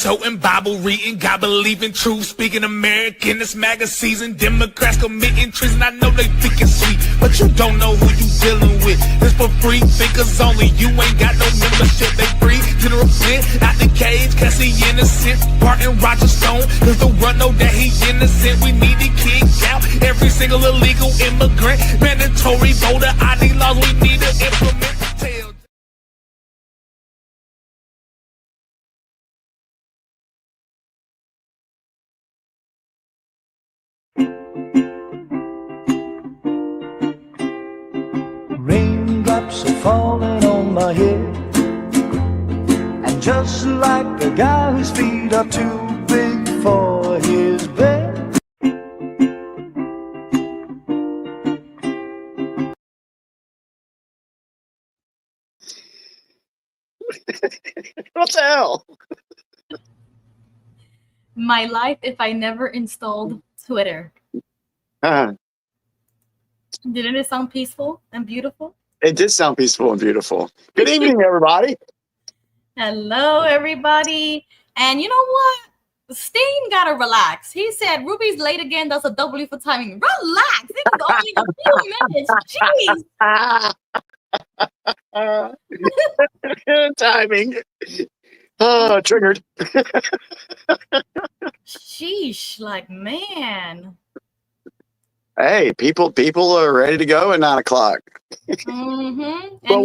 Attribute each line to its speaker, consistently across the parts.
Speaker 1: toting, Bible reading, God believing, truth speaking, American. This MAGA season, Democrats committing treason. I know they think it's sweet, but you don't know who you dealing with. This for free thinkers only. You ain't got no membership. They free. General Flynn out the cage, cause he innocent. Barton Roger Stone, cause the world know that he innocent. We need to kick out every single illegal immigrant. Mandatory voter ID laws we need to implement.
Speaker 2: Raindrops are falling on my head, and just like a guy whose feet are too big for his bed.
Speaker 3: What the hell?
Speaker 4: My life if I never installed Twitter. Didn't it sound peaceful and beautiful?
Speaker 3: It did sound peaceful and beautiful. Good evening, everybody.
Speaker 4: Hello, everybody. And you know what? Steen gotta relax. He said Ruby's late again. That's a W for timing. Relax. It was only a few minutes. Jeez.
Speaker 3: Timing. Oh, triggered.
Speaker 4: Sheesh, like, man.
Speaker 3: Hey, people are ready to go at 9 o'clock.
Speaker 4: Mm-hmm.
Speaker 3: But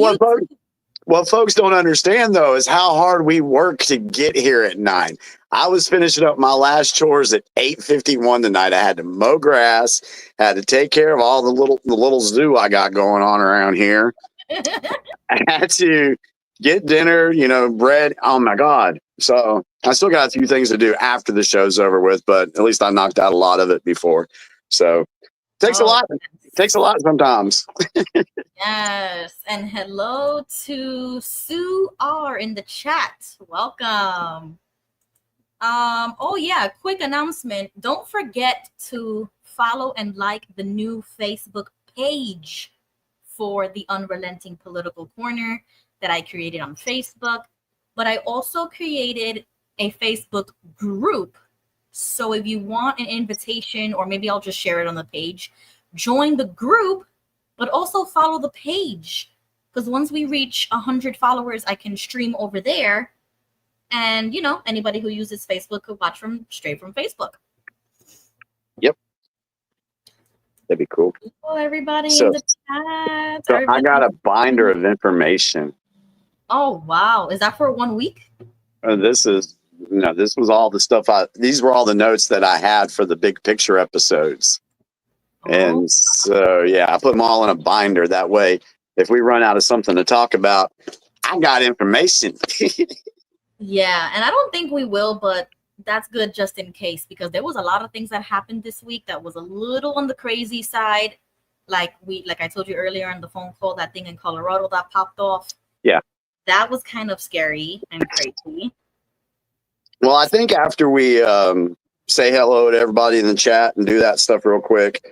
Speaker 3: what folks don't understand, though, is how hard we work to get here at 9. I was finishing up my last chores at 8:51 tonight. I had to mow grass, had to take care of all the little zoo I got going on around here. I had to get dinner, bread. Oh my God. So I still got a few things to do after the show's over with, but at least I knocked out a lot of it before. So takes a lot. Takes a lot sometimes.
Speaker 4: Yes. And hello to Sue R in the chat. Welcome. Oh yeah, quick announcement. Don't forget to follow and like the new Facebook page for the Unrelenting Political Corner that I created on Facebook. But I also created a Facebook group. So if you want an invitation, or maybe I'll just share it on the page, join the group, but also follow the page. Because once we reach 100 followers, I can stream over there. And, anybody who uses Facebook could watch straight from Facebook.
Speaker 3: Yep. That'd be cool.
Speaker 4: Hello, everybody in the chat.
Speaker 3: So I got a binder of information.
Speaker 4: Oh, wow. Is that for 1 week?
Speaker 3: This was all the stuff these were all the notes that I had for the big picture episodes. Oh. And so, yeah, I put them all in a binder. That way, if we run out of something to talk about, I got information.
Speaker 4: Yeah, and I don't think we will, but that's good just in case, because there was a lot of things that happened this week that was a little on the crazy side. Like I told you earlier on the phone call, that thing in Colorado that popped off.
Speaker 3: Yeah. That
Speaker 4: was kind of scary and crazy.
Speaker 3: Well, I think after we say hello to everybody in the chat and do that stuff real quick,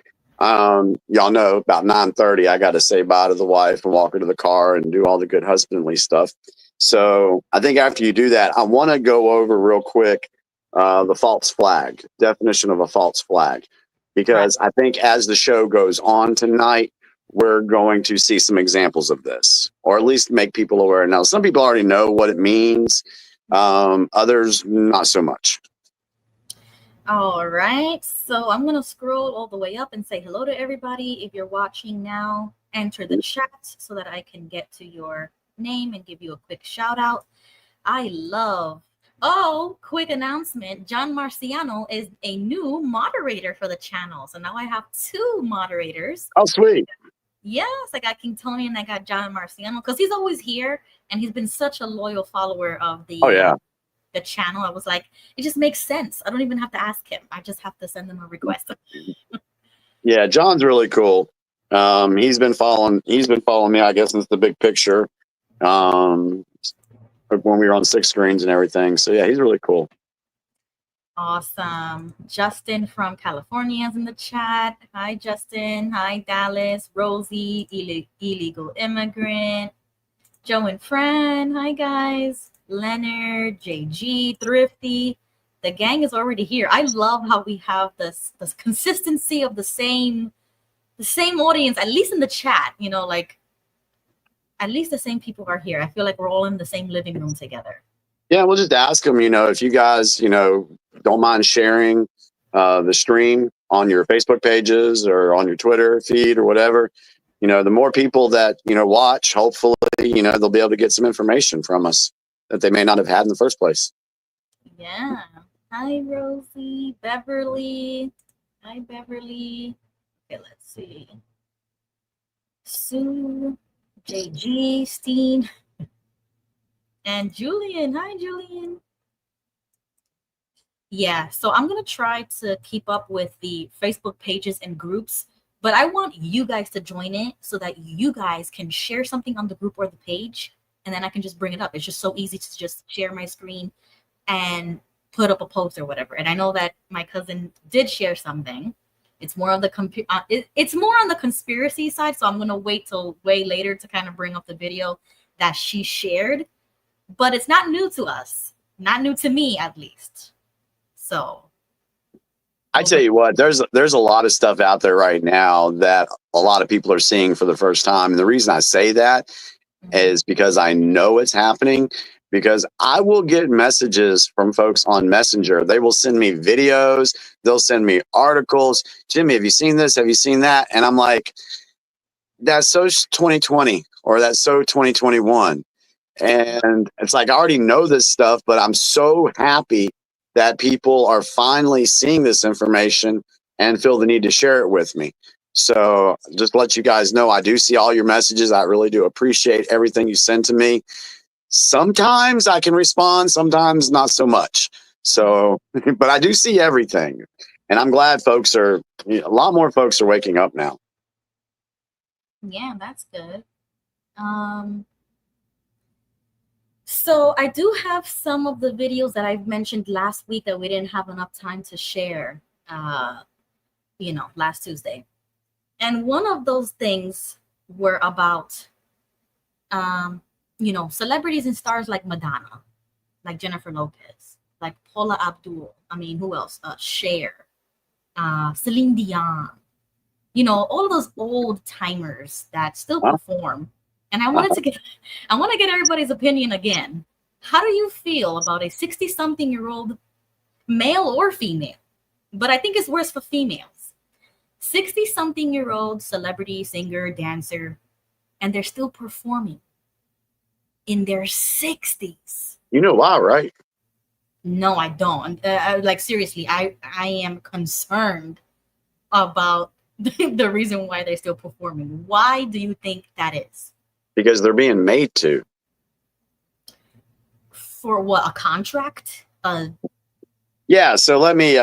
Speaker 3: y'all know about 9:30, I got to say bye to the wife and walk her to the car and do all the good husbandly stuff. So I think after you do that, I want to go over real quick the false flag, definition of a false flag, because I think as the show goes on tonight, we're going to see some examples of this, or at least make people aware. Now, some people already know what it means. Others, not so much.
Speaker 4: All right. So I'm going to scroll all the way up and say hello to everybody. If you're watching now, enter the chat so that I can get to your name and give you a quick shout out. Quick announcement. John Marciano is a new moderator for the channel. So now I have 2 moderators.
Speaker 3: Oh, sweet.
Speaker 4: Yes, I got King Tony and I got John Marciano, because he's always here and he's been such a loyal follower of the the channel. I was like, it just makes sense. I don't even have to ask him. I just have to send him a request.
Speaker 3: Yeah, John's really cool. He's been following me, I guess, since the big picture. When we were on 6 screens and everything. So yeah, he's really cool.
Speaker 4: Awesome. Justin from California is in the chat. Hi, Justin. Hi, Dallas. Rosie, illegal immigrant. Joe and Fran. Hi, guys. Leonard, JG, Thrifty. The gang is already here. I love how we have this consistency of the same audience, at least in the chat. You know, like at least the same people are here. I feel like we're all in the same living room together.
Speaker 3: Yeah, we'll just ask them, if you guys, don't mind sharing the stream on your Facebook pages or on your Twitter feed or whatever. The more people that, watch, hopefully, they'll be able to get some information from us that they may not have had in the first place.
Speaker 4: Yeah. Hi, Rosie. Beverly. Hi, Beverly. Okay, let's see. Sue, JG, Steen, and Julian. Hi, Julian. Yeah, so I'm going to try to keep up with the Facebook pages and groups, but I want you guys to join it so that you guys can share something on the group or the page, and then I can just bring it up. It's just so easy to just share my screen and put up a post or whatever. And I know that my cousin did share something. It's more on the it's more on the conspiracy side, so I'm going to wait till way later to kind of bring up the video that she shared, but it's not new to us, not new to me at least. So
Speaker 3: I tell you what, there's a lot of stuff out there right now that a lot of people are seeing for the first time. And the reason I say that is because I know it's happening, because I will get messages from folks on Messenger. They will send me videos. They'll send me articles. Jimmy, have you seen this? Have you seen that? And I'm like, that's so 2020 or that's so 2021. And it's like, I already know this stuff, but I'm so happy that people are finally seeing this information and feel the need to share it with me. So just to let you guys know, I do see all your messages. I really do appreciate everything you send to me. Sometimes I can respond, sometimes not so much. So, but I do see everything. And I'm glad a lot more folks are waking up now.
Speaker 4: Yeah, that's good. So I do have some of the videos that I've mentioned last week that we didn't have enough time to share, last Tuesday. And one of those things were about, celebrities and stars like Madonna, like Jennifer Lopez, like Paula Abdul. I mean, who else? Cher, Celine Dion. All of those old timers that still perform. And I want to get everybody's opinion again. How do you feel about a 60-something-year-old male or female? But I think it's worse for females. 60-something-year-old celebrity, singer, dancer, and they're still performing in their 60s.
Speaker 3: You know why, right?
Speaker 4: No, I don't. Like, seriously, I am concerned about the reason why they're still performing. Why do you think that is?
Speaker 3: Because they're being made to.
Speaker 4: For what, a contract?
Speaker 3: Yeah, so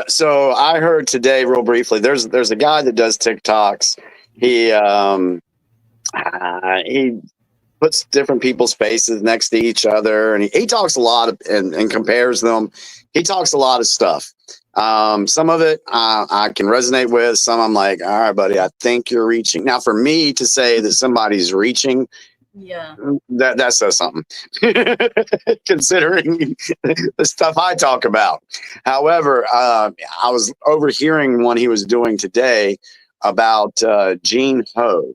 Speaker 3: so I heard today real briefly, there's a guy that does TikToks. He puts different people's faces next to each other, and he talks a lot and compares them. He talks a lot of stuff. Some of it I can resonate with. Some I'm like, all right, buddy, I think you're reaching. Now, for me to say that somebody's reaching,
Speaker 4: yeah,
Speaker 3: that says something, considering the stuff I talk about. However, I was overhearing one he was doing today about Gene Ho.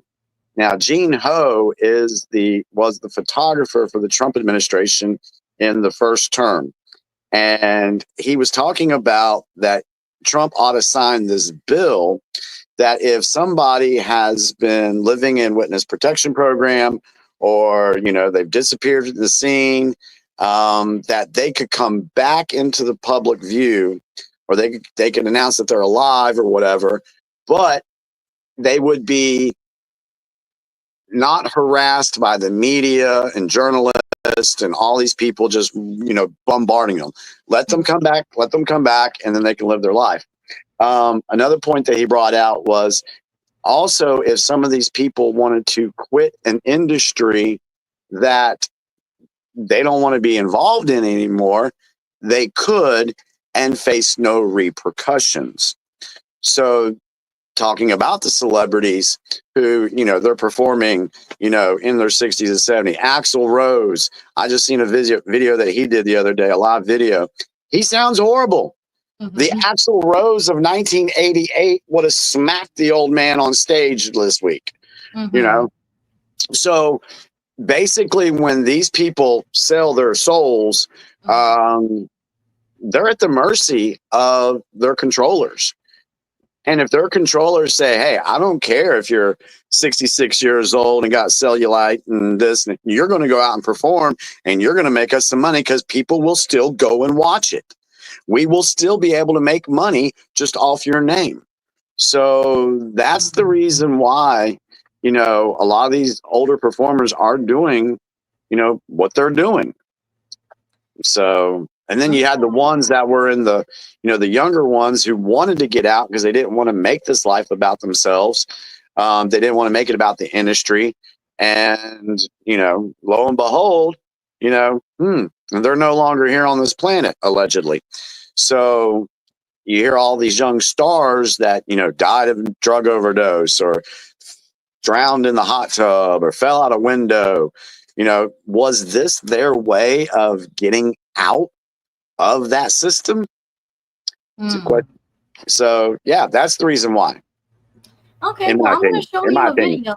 Speaker 3: Now, Gene Ho was the photographer for the Trump administration in the first term. And he was talking about that Trump ought to sign this bill that if somebody has been living in witness protection program, or, they've disappeared from the scene, that they could come back into the public view, or they can announce that they're alive or whatever, but they would be not harassed by the media and journalists and all these people just, bombarding them. Let them come back, and then they can live their life. Another point that he brought out was, also, if some of these people wanted to quit an industry that they don't want to be involved in anymore, they could and face no repercussions. So talking about the celebrities who, they're performing, in their 60s and 70s. Axl Rose, I just seen a video that he did the other day, a live video. He sounds horrible. The Axl Rose of 1988 would have smacked the old man on stage this week, So basically, when these people sell their souls, they're at the mercy of their controllers. And if their controllers say, hey, I don't care if you're 66 years old and got cellulite and this, and you're going to go out and perform and you're going to make us some money because people will still go and watch it. We will still be able to make money just off your name. So that's the reason why, a lot of these older performers are doing, what they're doing. So, and then you had the ones that were in the, the younger ones who wanted to get out because they didn't want to make this life about themselves. They didn't want to make it about the industry. And, lo and behold, they're no longer here on this planet, allegedly. So you hear all these young stars that, died of drug overdose or drowned in the hot tub or fell out a window. Was this their way of getting out of that system? So, yeah, that's the reason why.
Speaker 4: Okay, well, I'm going to show you a video.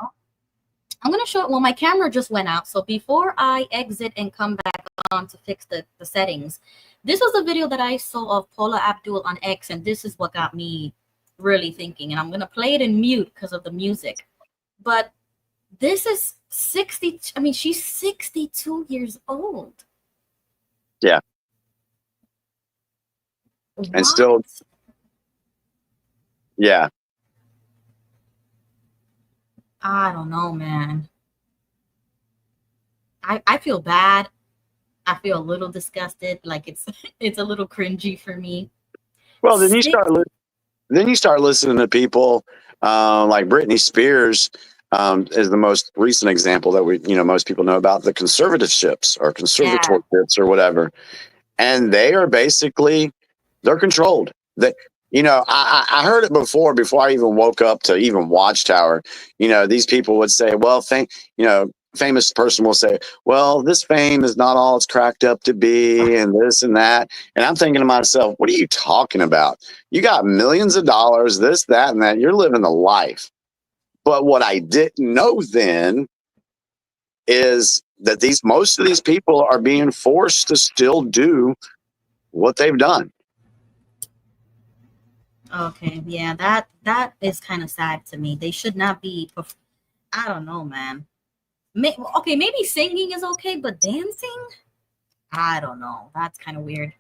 Speaker 4: I'm going to show it. Well, my camera just went out. So before I exit and come back on to fix the settings, this was a video that I saw of Paula Abdul on X, and this is what got me really thinking. And I'm going to play it in mute because of the music. But this is 60. I mean, she's 62 years old.
Speaker 3: Yeah.
Speaker 4: What?
Speaker 3: And still, yeah.
Speaker 4: I don't know, man. I feel bad. I feel a little disgusted. Like it's a little cringy for me.
Speaker 3: Well, then you start listening to people like Britney Spears is the most recent example that we, most people know about, the conservatorships or conservatorships or whatever. And they are basically, they're controlled. I heard it before I even woke up to even Watchtower. These people would say, well, famous person will say, well, this fame is not all it's cracked up to be and this and that. And I'm thinking to myself, what are you talking about? You got millions of dollars, this, that, and that. You're living the life. But what I didn't know then is that most of these people are being forced to still do what they've done.
Speaker 4: Okay, yeah, that is kind of sad to me. They should not be. I don't know, man. Okay, maybe singing is okay, but dancing, I don't know. That's kind of weird.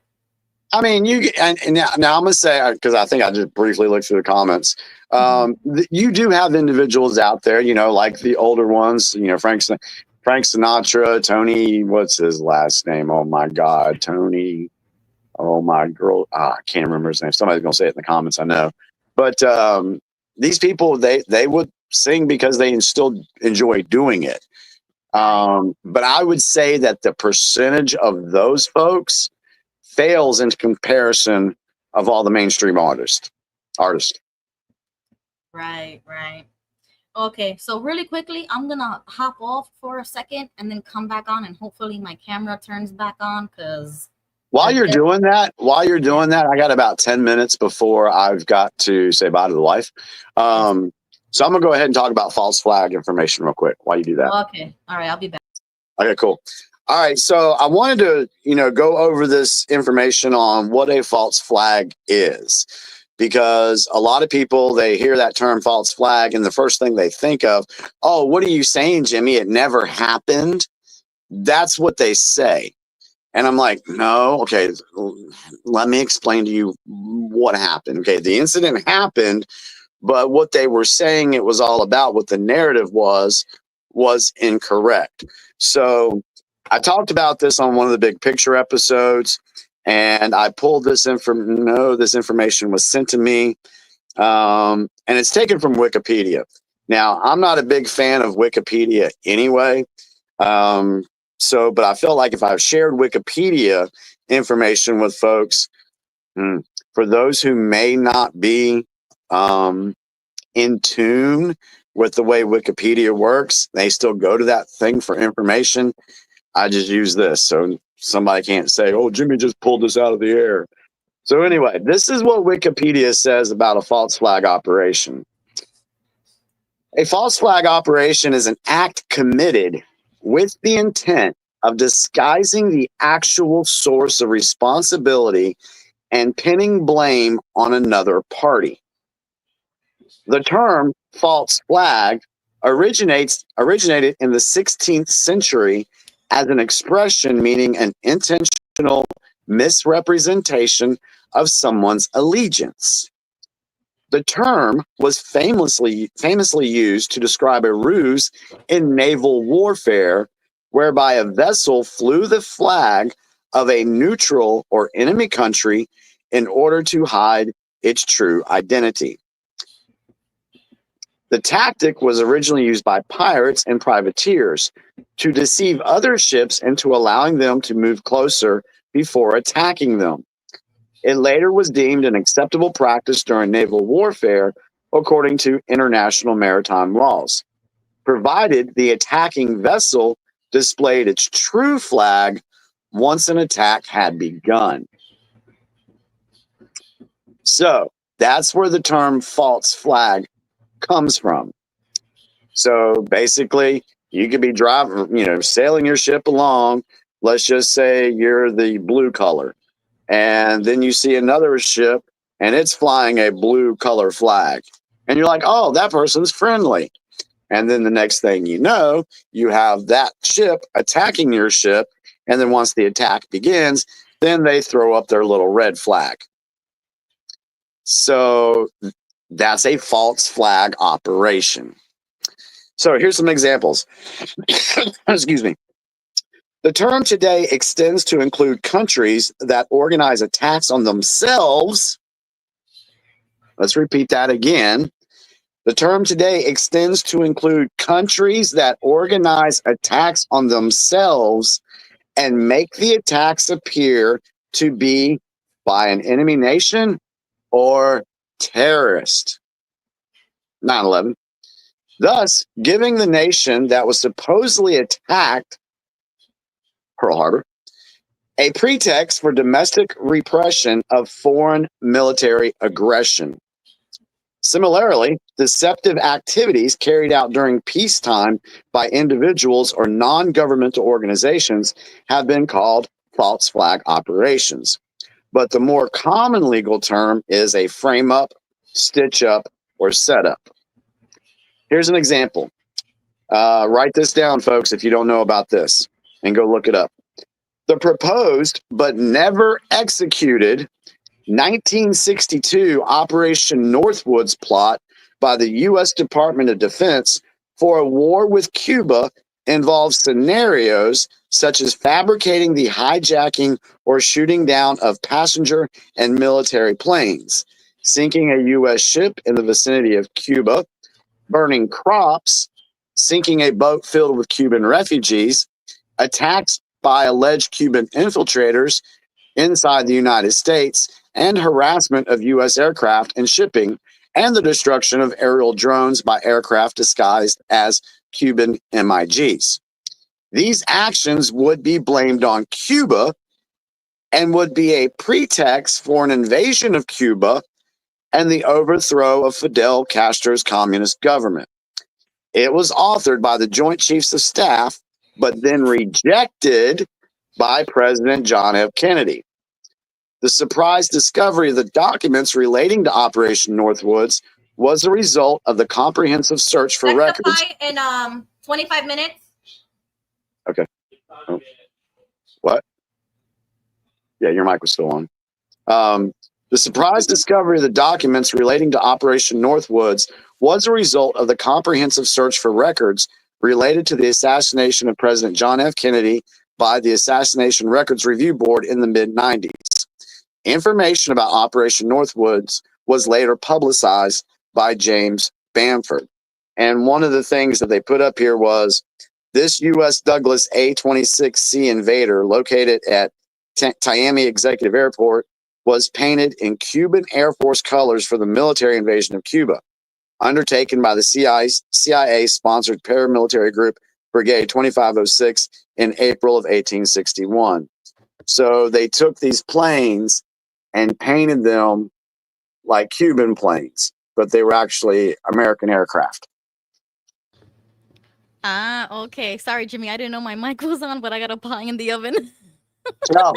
Speaker 3: I mean, and now I'm gonna say, because I think I just briefly looked through the comments. You do have individuals out there, like the older ones, Frank Sinatra, Tony. What's his last name? Oh my God, Tony. Oh my girl, I can't remember his name. Somebody's gonna say it in the comments, I know. But these people, they would sing because they still enjoy doing it. But I would say that the percentage of those folks fails into comparison of all the mainstream artists.
Speaker 4: Right. Okay, so really quickly, I'm gonna hop off for a second and then come back on, and hopefully my camera turns back on because.
Speaker 3: While you're doing that, I got about 10 minutes before I've got to say bye to the wife. So I'm gonna go ahead and talk about false flag information real quick while you do that.
Speaker 4: Okay. All right, I'll be back.
Speaker 3: Okay, cool. All right. So I wanted to, go over this information on what a false flag is, because a lot of people, they hear that term false flag and the first thing they think of, oh, what are you saying, Jimmy? It never happened. That's what they say. And I'm like, no, okay, let me explain to you what happened. Okay, the incident happened, but what they were saying it was all about, what the narrative was incorrect. So I talked about this on one of the big picture episodes, and I pulled this this information was sent to me, and it's taken from Wikipedia. Now, I'm not a big fan of Wikipedia anyway. But I felt like if I've shared Wikipedia information with folks, for those who may not be in tune with the way Wikipedia works, they still go to that thing for information. I just use this so somebody can't say, oh, Jimmy just pulled this out of the air. So anyway, this is what Wikipedia says about a false flag operation. A false flag operation is an act committed with the intent of disguising the actual source of responsibility and pinning blame on another party. The term false flag originated in the 16th century as an expression meaning an intentional misrepresentation of someone's allegiance. The term was famously used to describe a ruse in naval warfare whereby a vessel flew the flag of a neutral or enemy country in order to hide its true identity. The tactic was originally used by pirates and privateers to deceive other ships into allowing them to move closer before attacking them. It later was deemed an acceptable practice during naval warfare according to international maritime laws, provided the attacking vessel displayed its true flag once an attack had begun. So that's where the term false flag comes from. So basically, you could be driving, sailing your ship along. Let's just say you're the blue color. And then you see another ship and it's flying a blue color flag. And you're like, oh, that person's friendly. And then the next thing you know, you have that ship attacking your ship. And then once the attack begins, then they throw up their little red flag. So that's a false flag operation. So here's some examples. Excuse me. The term today extends to include countries that organize attacks on themselves. Let's repeat that again. The term today extends to include countries that organize attacks on themselves and make the attacks appear to be by an enemy nation or terrorist. 9/11. Thus, giving the nation that was supposedly attacked, Pearl Harbor, a pretext for domestic repression of foreign military aggression. Similarly, deceptive activities carried out during peacetime by individuals or non-governmental organizations have been called false flag operations. But the more common legal term is a frame-up, stitch-up, or setup. Here's an example. Write this down, folks, if you don't know about this, and go look it up. The proposed but never executed 1962 Operation Northwoods plot by the U.S. Department of Defense for a war with Cuba involves scenarios such as fabricating the hijacking or shooting down of passenger and military planes, sinking a U.S. ship in the vicinity of Cuba, burning crops, sinking a boat filled with Cuban refugees, attacks by alleged Cuban infiltrators inside the United States, and harassment of U.S. aircraft and shipping, and the destruction of aerial drones by aircraft disguised as Cuban MiGs. These actions would be blamed on Cuba and would be a pretext for an invasion of Cuba and the overthrow of Fidel Castro's communist government. It was authored by the Joint Chiefs of Staff, but then rejected by President John F. Kennedy. The surprise discovery of the documents relating to Operation Northwoods was a result of the comprehensive search for records.
Speaker 4: In 25 minutes.
Speaker 3: Okay. Oh. What? Yeah, your mic was still on. The surprise discovery of the documents relating to Operation Northwoods was a result of the comprehensive search for records related to the assassination of President John F. Kennedy by the Assassination Records Review Board in the mid-90s. Information about Operation Northwoods was later publicized by James Bamford. And one of the things that they put up here was this U.S. Douglas A-26C Invader located at Miami Executive Airport was painted in Cuban Air Force colors for the military invasion of Cuba. undertaken by the CIA-sponsored paramilitary group Brigade 2506 in April of 1861. So they took these planes and painted them like Cuban planes, but they were actually American aircraft.
Speaker 4: Okay. Sorry, Jimmy. I didn't know my mic was on, but I got a pie in the oven.
Speaker 3: Oh,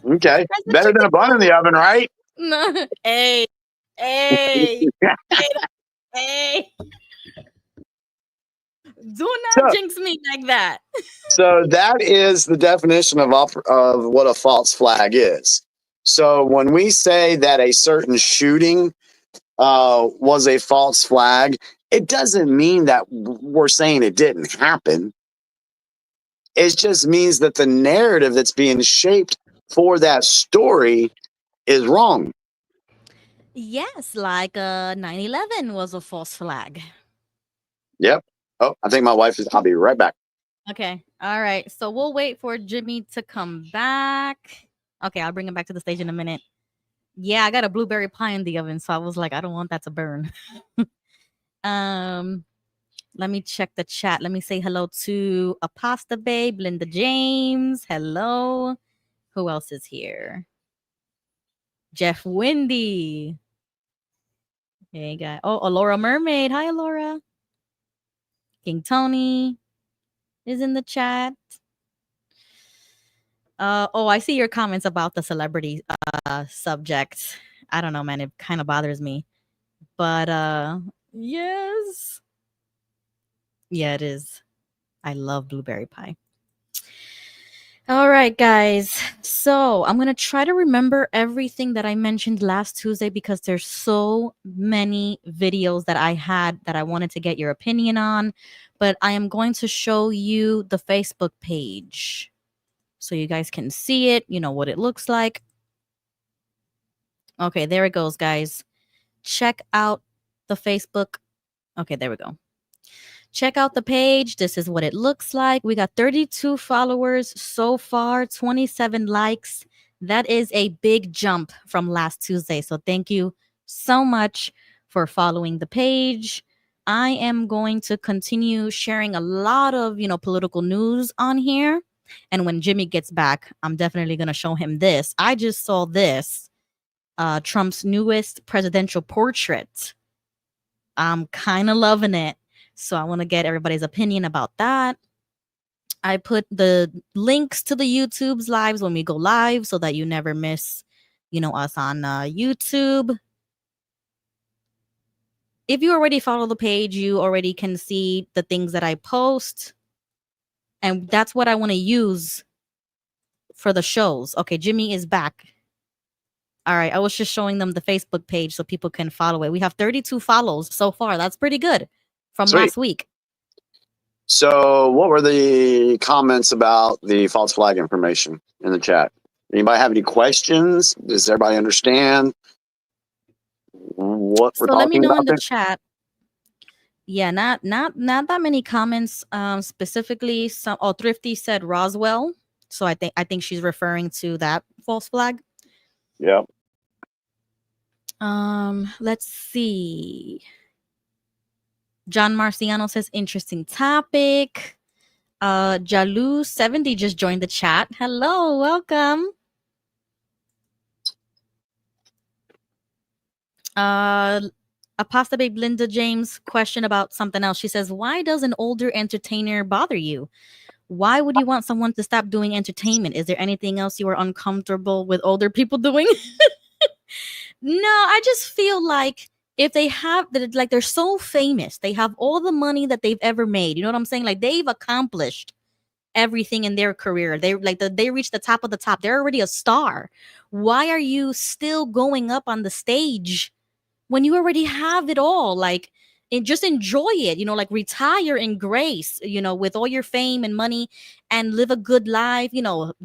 Speaker 3: okay. Better than a bun in the oven, right?
Speaker 4: No. Hey. Hey. Do not jinx me like that.
Speaker 3: So that is the definition of what a false flag is. So when we say that a certain shooting was a false flag, it doesn't mean that we're saying it didn't happen. It just means that the narrative that's being shaped for that story is wrong.
Speaker 4: Yes, like 9/11 was a false flag.
Speaker 3: Yep. Oh, I think my wife is. I'll be right back.
Speaker 4: Okay. All right. So we'll wait for Jimmy to come back. Okay, I'll bring him back to the stage in a minute. Yeah, I got a blueberry pie in the oven, so I was like, I don't want that to burn. Let me check the chat. Let me say hello to Apasta Babe, Linda James. Hello. Who else is here? Jeff Windy. Hey, guy. Oh, Alora Mermaid. Hi, Alora. King Tony is in the chat. I see your comments about the celebrity subject. I don't know, man. It kind of bothers me. But yes. Yeah, it is. I love blueberry pie. All right, guys. So I'm going to try to remember everything that I mentioned last Tuesday because there's so many videos that I had that I wanted to get your opinion on. But I am going to show you the Facebook page so you guys can see it, you know, what it looks like. Okay, there it goes, guys. Check out the Facebook. Okay, there we go. Check out the page. This is what it looks like. We got 32 followers so far, 27 likes. That is a big jump from last Tuesday. So thank you so much for following the page. I am going to continue sharing a lot of, political news on here. And when Jimmy gets back, I'm definitely going to show him this. I just saw this, Trump's newest presidential portrait. I'm kind of loving it. So I want to get everybody's opinion about that. I put the links to the YouTube's lives when we go live so that you never miss, us on YouTube. If you already follow the page, you already can see the things that I post. And that's what I want to use for the shows. Okay, Jimmy is back. All right, I was just showing them the Facebook page so people can follow it. We have 32 follows so far. That's pretty good from last week.
Speaker 3: So what were the comments about the false flag information in the chat? Anybody have any questions? Does everybody understand what we're talking about? So
Speaker 4: let me know in the chat. Yeah, not that many comments specifically. Thrifty said Roswell. So I think she's referring to that false flag.
Speaker 3: Yep.
Speaker 4: Let's see. John Marciano says interesting topic. Jalu70 just joined the chat. Hello, welcome. Apasta Babe Linda James question about something else. She says, why does an older entertainer bother you? Why would you want someone to stop doing entertainment? Is there anything else you are uncomfortable with older people doing? No, I just feel like if they have, like, they're so famous, they have all the money that they've ever made. You know what I'm saying? Like, they've accomplished everything in their career. They reached the top of the top. They're already a star. Why are you still going up on the stage when you already have it all? Like, and just enjoy it, like retire in grace, with all your fame and money and live a good life,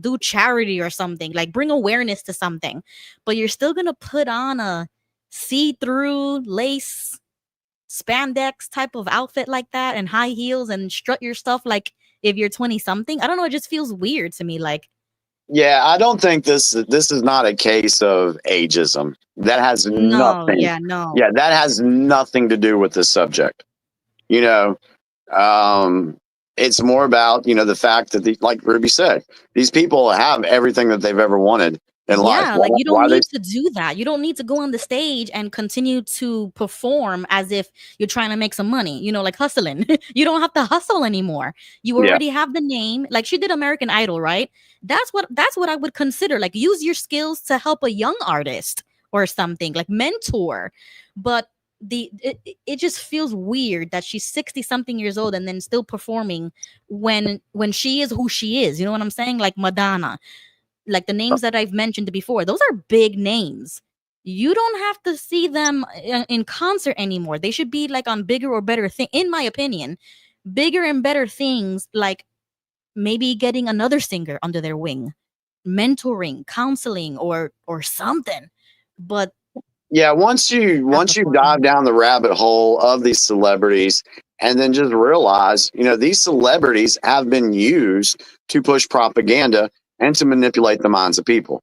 Speaker 4: do charity or something, like bring awareness to something. But you're still going to put on a see-through lace spandex type of outfit like that and high heels and strut your stuff like if you're 20 something. I don't know. It just feels weird to me. Like,
Speaker 3: Yeah, I don't think this is not a case of ageism. That has
Speaker 5: No,
Speaker 3: nothing.
Speaker 5: yeah, no.
Speaker 3: Yeah, that has nothing to do with this subject. You know, it's more about, the fact that like Ruby said, these people have everything that they've ever wanted in life.
Speaker 5: Yeah, like
Speaker 3: Why,
Speaker 5: you don't
Speaker 3: why they
Speaker 5: need to do that. You don't need to go on the stage and continue to perform as if you're trying to make some money, like hustling. You don't have to hustle anymore. You
Speaker 3: Yeah.
Speaker 5: already have the name. Like she did American Idol, right? That's what I would consider. Like use your skills to help a young artist or something, like mentor. But it just feels weird that she's 60 something years old and then still performing when she is who she is. You know what I'm saying? Like Madonna, like the names that I've mentioned before, those are big names. You don't have to see them in concert anymore. They should be like on bigger or better thing, in my opinion, bigger and better things, like maybe getting another singer under their wing, mentoring, counseling, or something. But
Speaker 3: Yeah, once you dive down the rabbit hole of these celebrities and then just realize, these celebrities have been used to push propaganda and to manipulate the minds of people.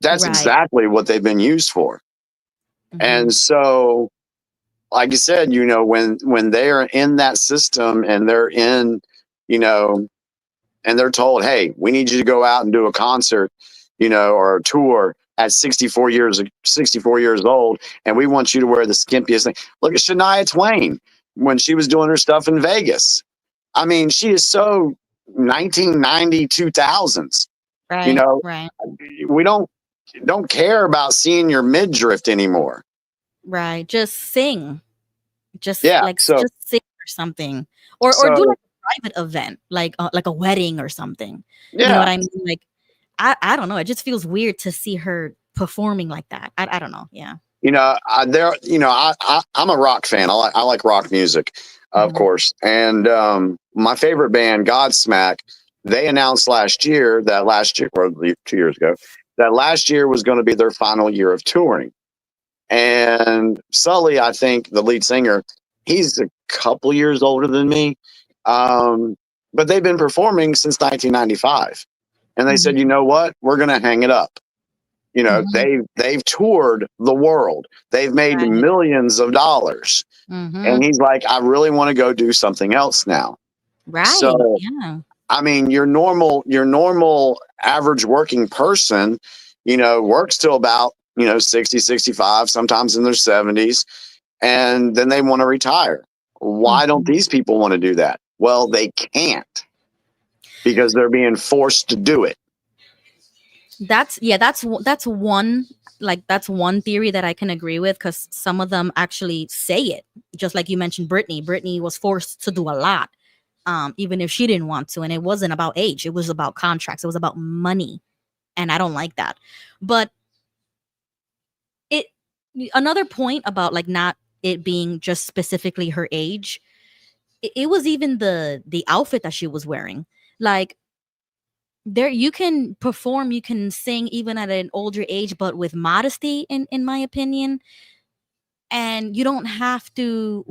Speaker 3: That's
Speaker 5: Right.
Speaker 3: exactly what they've been used for. And so, like you said, when they are in that system and they're in, and they're told, hey, we need you to go out and do a concert, or a tour at 64 years old, and we want you to wear the skimpiest thing. Look at Shania Twain when she was doing her stuff in Vegas. I mean, she is so 1990, 2000s.
Speaker 5: right, right,
Speaker 3: We don't care about seeing your midriff anymore.
Speaker 5: right. Just sing. Just
Speaker 3: Yeah,
Speaker 5: like
Speaker 3: so
Speaker 5: just sing or something, or do like a private event, like a wedding or something. You know
Speaker 3: yeah.
Speaker 5: what I mean? Like I don't know. It just feels weird to see her performing like that. I don't know. Yeah.
Speaker 3: I'm a rock fan. I like rock music, of course. And my favorite band, Godsmack, they announced or 2 years ago, that last year was going to be their final year of touring. And Sully, I think the lead singer, he's a couple years older than me, but they've been performing since 1995. And they said, you know what? We're going to hang it up. They've toured the world. They've made millions of dollars. And he's like, I really want to go do something else now.
Speaker 5: Right.
Speaker 3: So,
Speaker 5: yeah.
Speaker 3: I mean, your normal average working person, works till about, 60, 65, sometimes in their 70s, and then they want to retire. Why don't these people want to do that? Well, they can't because they're being forced to do it.
Speaker 5: That's one, like that's one theory that I can agree with, because some of them actually say it, just like you mentioned. Britney was forced to do a lot, even if she didn't want to, and it wasn't about age, it was about contracts, it was about money, and I don't like that. But another point about like not it being just specifically her age, it was even the outfit that she was wearing. Like, there, you can perform, you can sing even at an older age, but with modesty, in my opinion. And we don't have to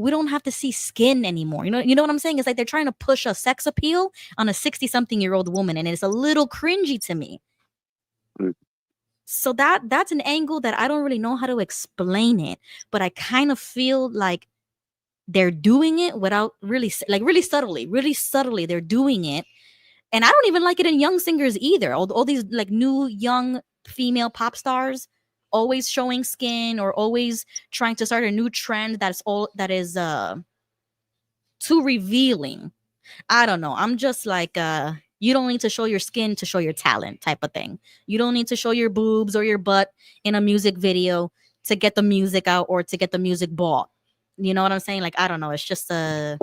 Speaker 5: see skin anymore. You know what I'm saying? It's like they're trying to push a sex appeal on a 60 something year old woman, and it's a little cringy to me. So that's an angle that I don't really know how to explain it, but I kind of feel like they're doing it without really subtly they're doing it. And I don't even like it in young singers either. All these like new young female pop stars always showing skin, or always trying to start a new trend that is too revealing. I don't know. I'm just like, you don't need to show your skin to show your talent type of thing. You don't need to show your boobs or your butt in a music video to get the music out or to get the music bought. You know what I'm saying? Like, I don't know. It's just I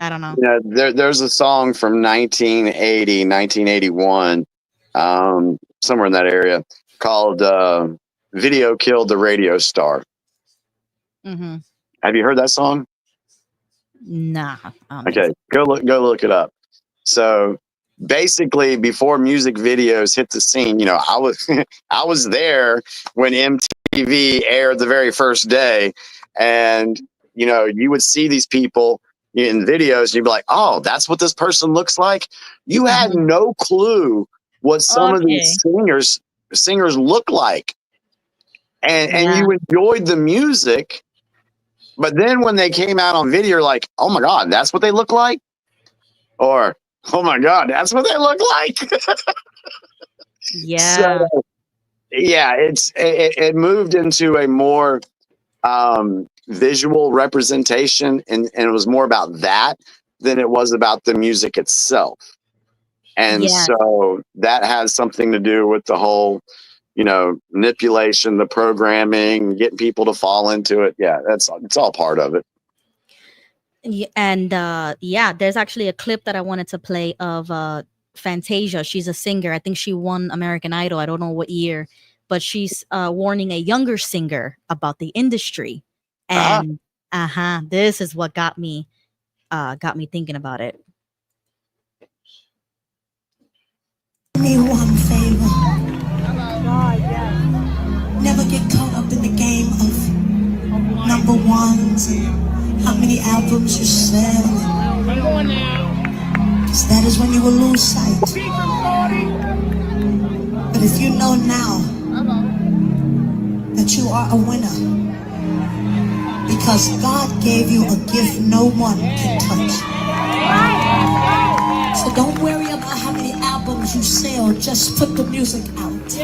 Speaker 5: don't know.
Speaker 3: There's a song from 1980, 1981, somewhere in that area, called "Video Killed the Radio Star." Have you heard that song?
Speaker 5: Nah.
Speaker 3: Okay, go look it up. So basically, before music videos hit the scene, I was there when MTV aired the very first day, and you would see these people in videos, and you'd be like, oh, that's what this person looks like. You had no clue what some of
Speaker 5: Okay.
Speaker 3: these singers look like. And
Speaker 5: Yeah.
Speaker 3: you enjoyed the music, but then when they came out on video, you're like, oh my God, that's what they look like? Or, oh my God, that's what they look like.
Speaker 5: Yeah.
Speaker 3: So yeah, it moved into a more visual representation, and it was more about that than it was about the music itself. And
Speaker 5: Yes.
Speaker 3: so that has something to do with the whole, manipulation, the programming, getting people to fall into it. Yeah, it's all part of it.
Speaker 5: And yeah, there's actually a clip that I wanted to play of Fantasia. She's a singer. I think she won American Idol. I don't know what year, but she's warning a younger singer about the industry. And this is what got me thinking about it.
Speaker 6: Me one favor. Never get caught up in the game of number ones and how many albums you sell. Cause that is when you will lose sight. But if you know now that you are a winner, because God gave you a gift no one can touch. So don't worry about how many albums you sell, just put the music out.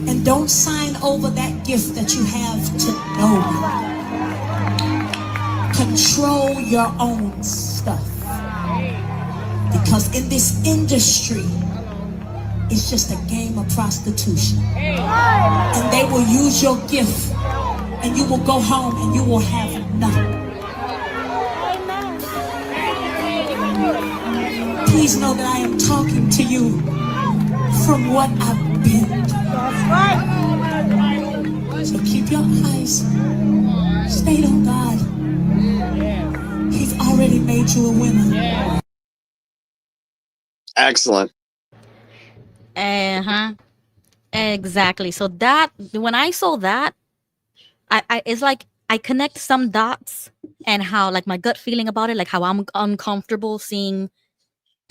Speaker 6: And don't sign over that gift that you have to no one. Control your own stuff. Because in this industry, it's just a game of prostitution. And they will use your gift, and you will go home and you will have nothing. Please know that I am talking to you from what I've been. So keep your eyes stayed on God. He's already made you a winner.
Speaker 3: Excellent.
Speaker 5: Exactly. So that when I saw that, I it's like I connect some dots and how like my gut feeling about it, like how I'm uncomfortable seeing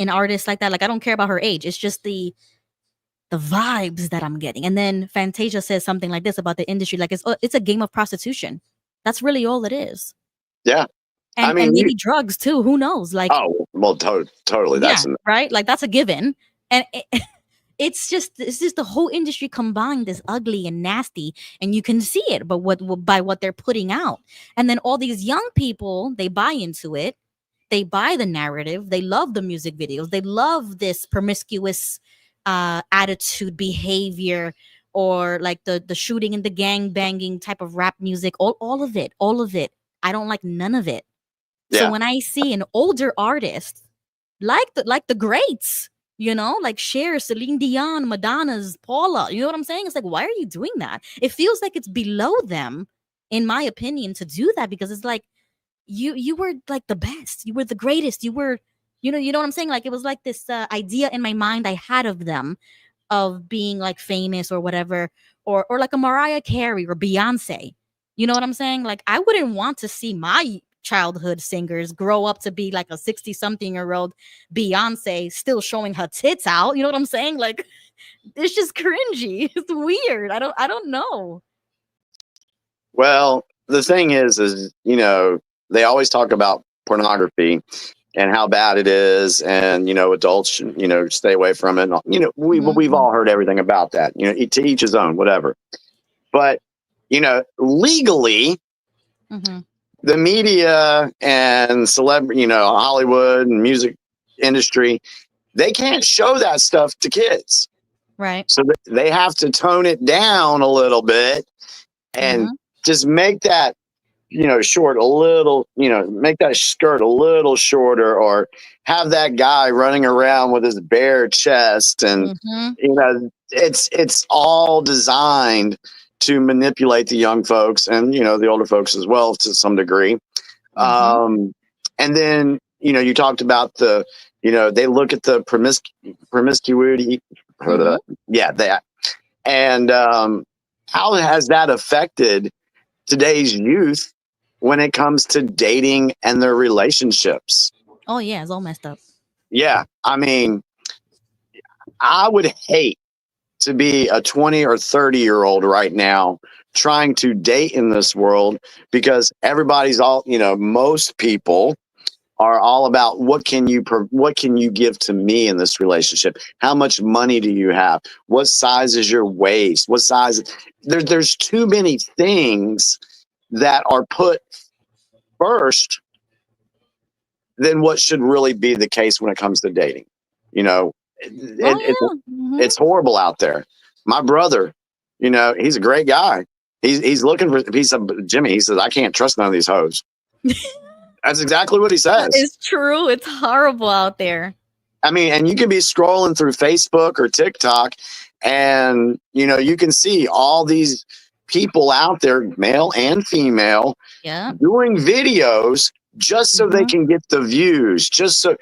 Speaker 5: an artist like that. Like I don't care about her age. It's just the vibes that I'm getting. And then Fantasia says something like this about the industry, like it's a game of prostitution. That's really all it is.
Speaker 3: Yeah.
Speaker 5: And,
Speaker 3: I mean,
Speaker 5: and maybe drugs too. Who knows? Like,
Speaker 3: oh, well, totally.
Speaker 5: yeah,
Speaker 3: That's
Speaker 5: right. Like that's a given. And it's just the whole industry combined is ugly and nasty, and you can see it. But by what they're putting out, and then all these young people, they buy into it. They buy the narrative. They love the music videos. They love this promiscuous attitude, behavior, or like the shooting and the gang banging type of rap music. All of it. I don't like none of it.
Speaker 3: Yeah.
Speaker 5: So when I see an older artist like the greats, like Cher, Celine Dion, Madonna's, Paula, you know what I'm saying? It's like, why are you doing that? It feels like it's below them, in my opinion, to do that, because it's like you were like the best, you were the greatest, you were, you know what I'm saying? Like it was like this idea in my mind I had of them, of being like famous or whatever, or like a Mariah Carey or Beyonce. You know what I'm saying? Like I wouldn't want to see my childhood singers grow up to be like a 60-something-year-old Beyonce still showing her tits out. You know what I'm saying? Like it's just cringy. It's weird. I don't know.
Speaker 3: Well, the thing is, they always talk about pornography and how bad it is, and adults should, stay away from it. We've all heard everything about that. To each his own, whatever. But legally, the media and celebrity, Hollywood and music industry, they can't show that stuff to kids.
Speaker 5: Right.
Speaker 3: So they have to tone it down a little bit and just make that, short a little, make that skirt a little shorter, or have that guy running around with his bare chest. And, it's all designed to manipulate the young folks and, the older folks as well to some degree. And then, you talked about they look at the promiscuity. Yeah, that. And how has that affected today's youth when it comes to dating and their relationships?
Speaker 5: Oh yeah, it's all messed up.
Speaker 3: Yeah. I mean, I would hate to be a 20 or 30-year-old right now trying to date in this world, because everybody's all, most people are all about what can you give to me in this relationship? How much money do you have? What size is your waist? What size? There's too many things that are put first than what should really be the case when it comes to dating.
Speaker 5: Well, yeah.
Speaker 3: It's horrible out there. My brother, he's a great guy. He's looking for. He said, Jimmy. He says, I can't trust none of these hoes. That's exactly what he says.
Speaker 5: It's true. It's horrible out there.
Speaker 3: I mean, and you can be scrolling through Facebook or TikTok, and you can see all these people out there, male and female,
Speaker 5: Yeah.
Speaker 3: doing videos just so they can get the views. Just so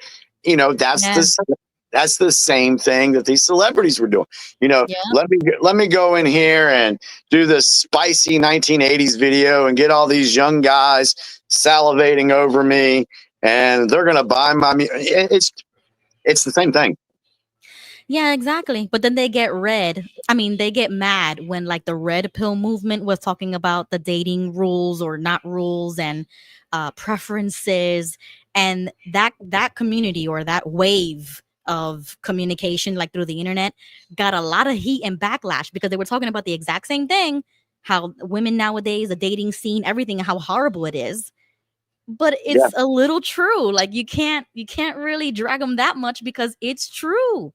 Speaker 3: that's the same thing that these celebrities were doing. Let me go in here and do this spicy 1980s video and get all these young guys salivating over me, and they're gonna buy my. It's the same thing.
Speaker 5: Yeah, exactly. But then they get they get mad when like the red pill movement was talking about the dating rules or not rules and preferences, and that community or that wave of communication like through the internet got a lot of heat and backlash because they were talking about the exact same thing, how women nowadays, the dating scene, everything, how horrible it is. But it's a little true. Like you can't really drag them that much because it's true.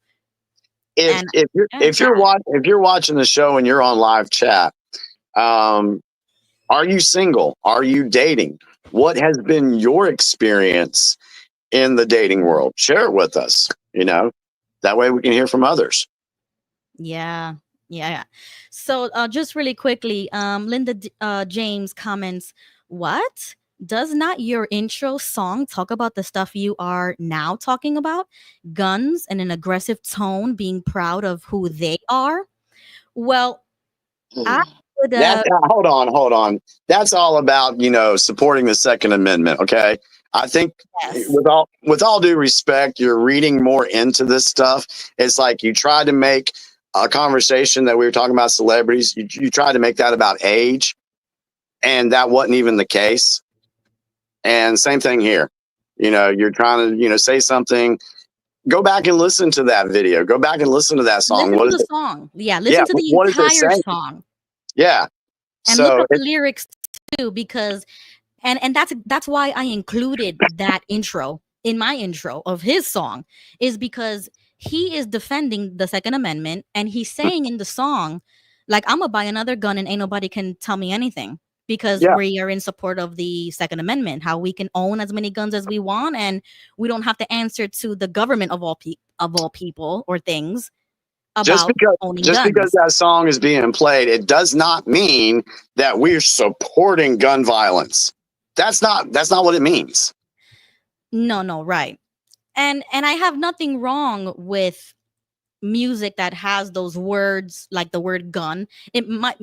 Speaker 3: If you're watching the show and you're on live chat, are you single? Are you dating? What has been your experience in the dating world? Share it with us. That way we can hear from others.
Speaker 5: Yeah. So just really quickly, Linda James comments, what? Does not your intro song talk about the stuff you are now talking about? Guns and an aggressive tone, being proud of who they are? Well, I would...
Speaker 3: hold on. That's all about, supporting the Second Amendment, okay? I think with all due respect, you're reading more into this stuff. It's like you tried to make a conversation that we were talking about celebrities. You tried to make that about age, and that wasn't even the case. And same thing here. You're trying to, say something. Go back and listen to that video. Go back and listen to that song.
Speaker 5: Listen to the song. Yeah, listen to the entire song.
Speaker 3: Yeah.
Speaker 5: And look up the lyrics too, because and that's why I included that intro in my intro of his song, is because he is defending the Second Amendment and he's saying in the song, like, I'm gonna buy another gun and ain't nobody can tell me anything. Because we are in support of the Second Amendment, how we can own as many guns as we want, and we don't have to answer to the government of all people or things about owning guns.
Speaker 3: Just because that song is being played, it does not mean that we're supporting gun violence. That's not what it means.
Speaker 5: No, right. And I have nothing wrong with music that has those words, like the word gun.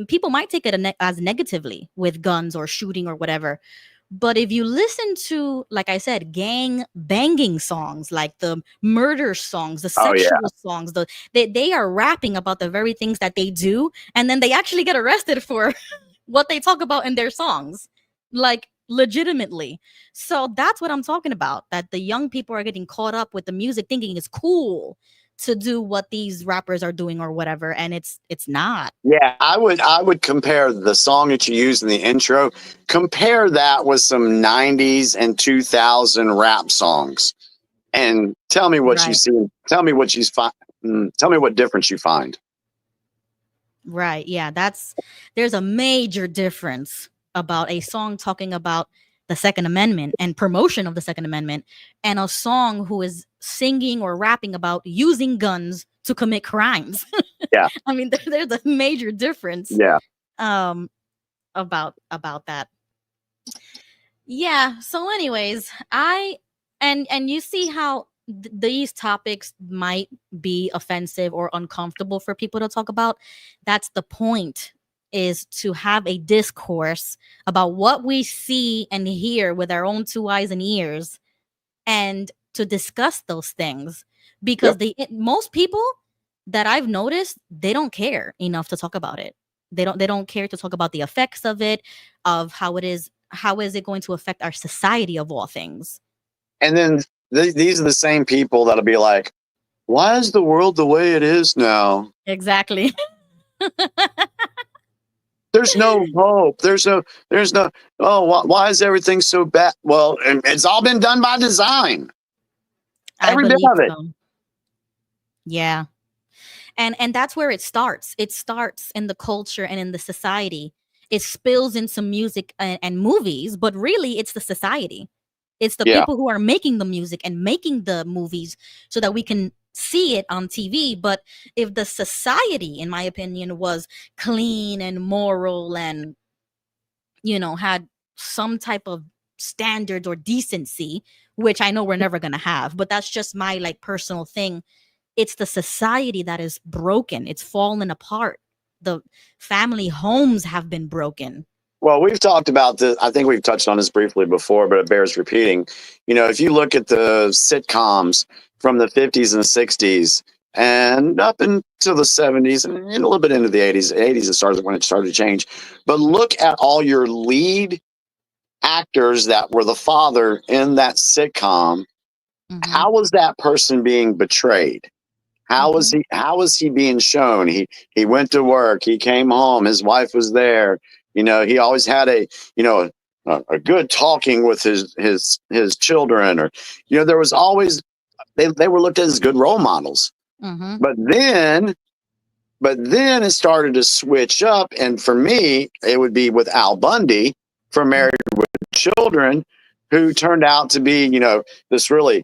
Speaker 5: People might take it as negatively with guns or shooting or whatever. But if you listen to, like I said, gang banging songs, like the murder songs, the sexual songs, they are rapping about the very things that they do, and then they actually get arrested for what they talk about in their songs, like legitimately. So that's what I'm talking about, that the young people are getting caught up with the music thinking it's cool to do what these rappers are doing or whatever, and it's not.
Speaker 3: Yeah, I would compare the song that you used in the intro, compare that with some 90s and 2000 rap songs, and tell me what you see. Tell me what tell me what difference you find.
Speaker 5: Right. Yeah, there's a major difference about a song talking about the Second Amendment and promotion of the Second Amendment, and a song who is singing or rapping about using guns to commit crimes.
Speaker 3: Yeah.
Speaker 5: I mean, there's a major difference.
Speaker 3: Yeah.
Speaker 5: About that. Yeah. So anyways, and you see how these topics might be offensive or uncomfortable for people to talk about. That's the point, is to have a discourse about what we see and hear with our own 2 eyes and ears, and to discuss those things, because most people, that I've noticed, they don't care enough to talk about it. They don't care to talk about the effects of it, of how is it going to affect our society of all things.
Speaker 3: And then these are the same people that'll be like, why is the world the way it is now?
Speaker 5: Exactly.
Speaker 3: There's no hope. There's no, why is everything so bad? Well, it's all been done by design.
Speaker 5: I
Speaker 3: Every bit
Speaker 5: believe
Speaker 3: of it.
Speaker 5: so. Yeah. And that's where it starts. It starts in the culture and in the society. It spills into music and movies, but really it's the society. It's the
Speaker 3: Yeah.
Speaker 5: people who are making the music and making the movies so that we can see it on TV. But if the society, in my opinion, was clean and moral and, had some type of standards or decency, which I know we're never going to have, but that's just my like personal thing. It's the society that is broken. It's fallen apart. The family homes have been broken.
Speaker 3: Well, we've talked about this. I think we've touched on this briefly before, but it bears repeating. If you look at the sitcoms from the 50s and the 60s and up into the 70s and a little bit into the 80s, it started when it started to change. But look at all your lead actors that were the father in that sitcom.
Speaker 5: Mhm.
Speaker 3: How was that person being betrayed? How was he being shown? He went to work, he came home, his wife was there. He always had a good talking with his children, or there was always they were looked at as good role models.
Speaker 5: Mhm.
Speaker 3: But then it started to switch up, and for me, it would be with Al Bundy from Married with Children, who turned out to be this really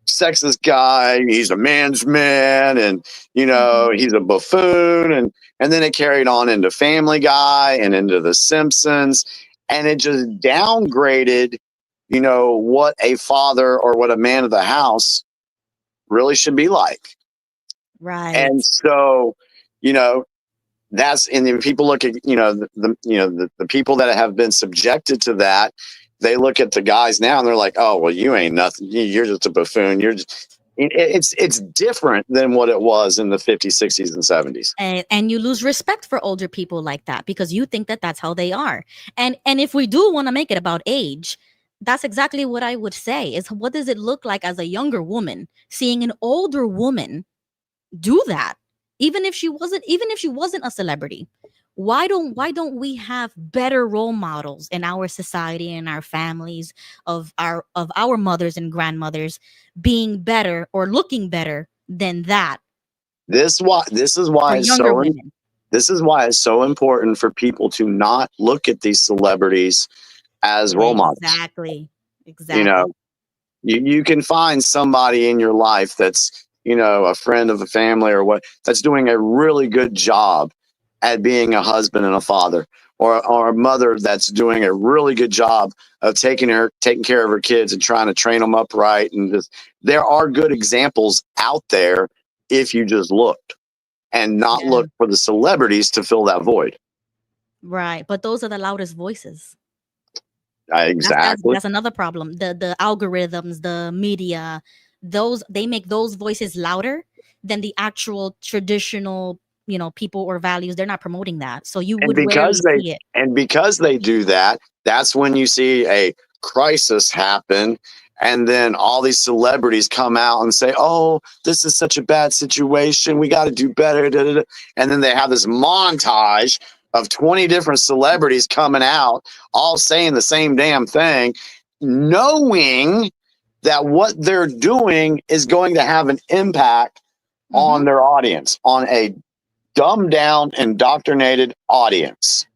Speaker 3: sexist guy. He's a man's man, and he's a buffoon, and then it carried on into Family Guy and into The Simpsons, and it just downgraded what a father or what a man of the house really should be like.
Speaker 5: Right.
Speaker 3: And so that's, and then people look at the people that have been subjected to that. They look at the guys now and they're like, oh, well, you ain't nothing. You're just a buffoon. It's different than what it was in the 50s, 60s, and 70s.
Speaker 5: And you lose respect for older people like that because you think that that's how they are. And if we do want to make it about age, that's exactly what I would say is, what does it look like as a younger woman seeing an older woman do that? Even if she wasn't a celebrity, why don't we have better role models in our society and our families of our mothers and grandmothers being better or looking better than that?
Speaker 3: This is why it's so important for people to not look at these celebrities as role models.
Speaker 5: Exactly.
Speaker 3: You can find somebody in your life that's a friend of the family or what, that's doing a really good job at being a husband and a father, or a mother that's doing a really good job of taking care of her kids and trying to train them up right. And there are good examples out there if you just looked and not look for the celebrities to fill that void.
Speaker 5: Right. But those are the loudest voices.
Speaker 3: Exactly.
Speaker 5: That's another problem. The algorithms, the media, they make those voices louder than the actual traditional, people or values. They're not promoting that. So you would rarely see it.
Speaker 3: And because they do that, that's when you see a crisis happen. And then all these celebrities come out and say, oh, this is such a bad situation. We got to do better. Da, da, da. And then they have this montage of 20 different celebrities coming out, all saying the same damn thing, knowing that what they're doing is going to have an impact on their audience, on a dumbed down, indoctrinated audience.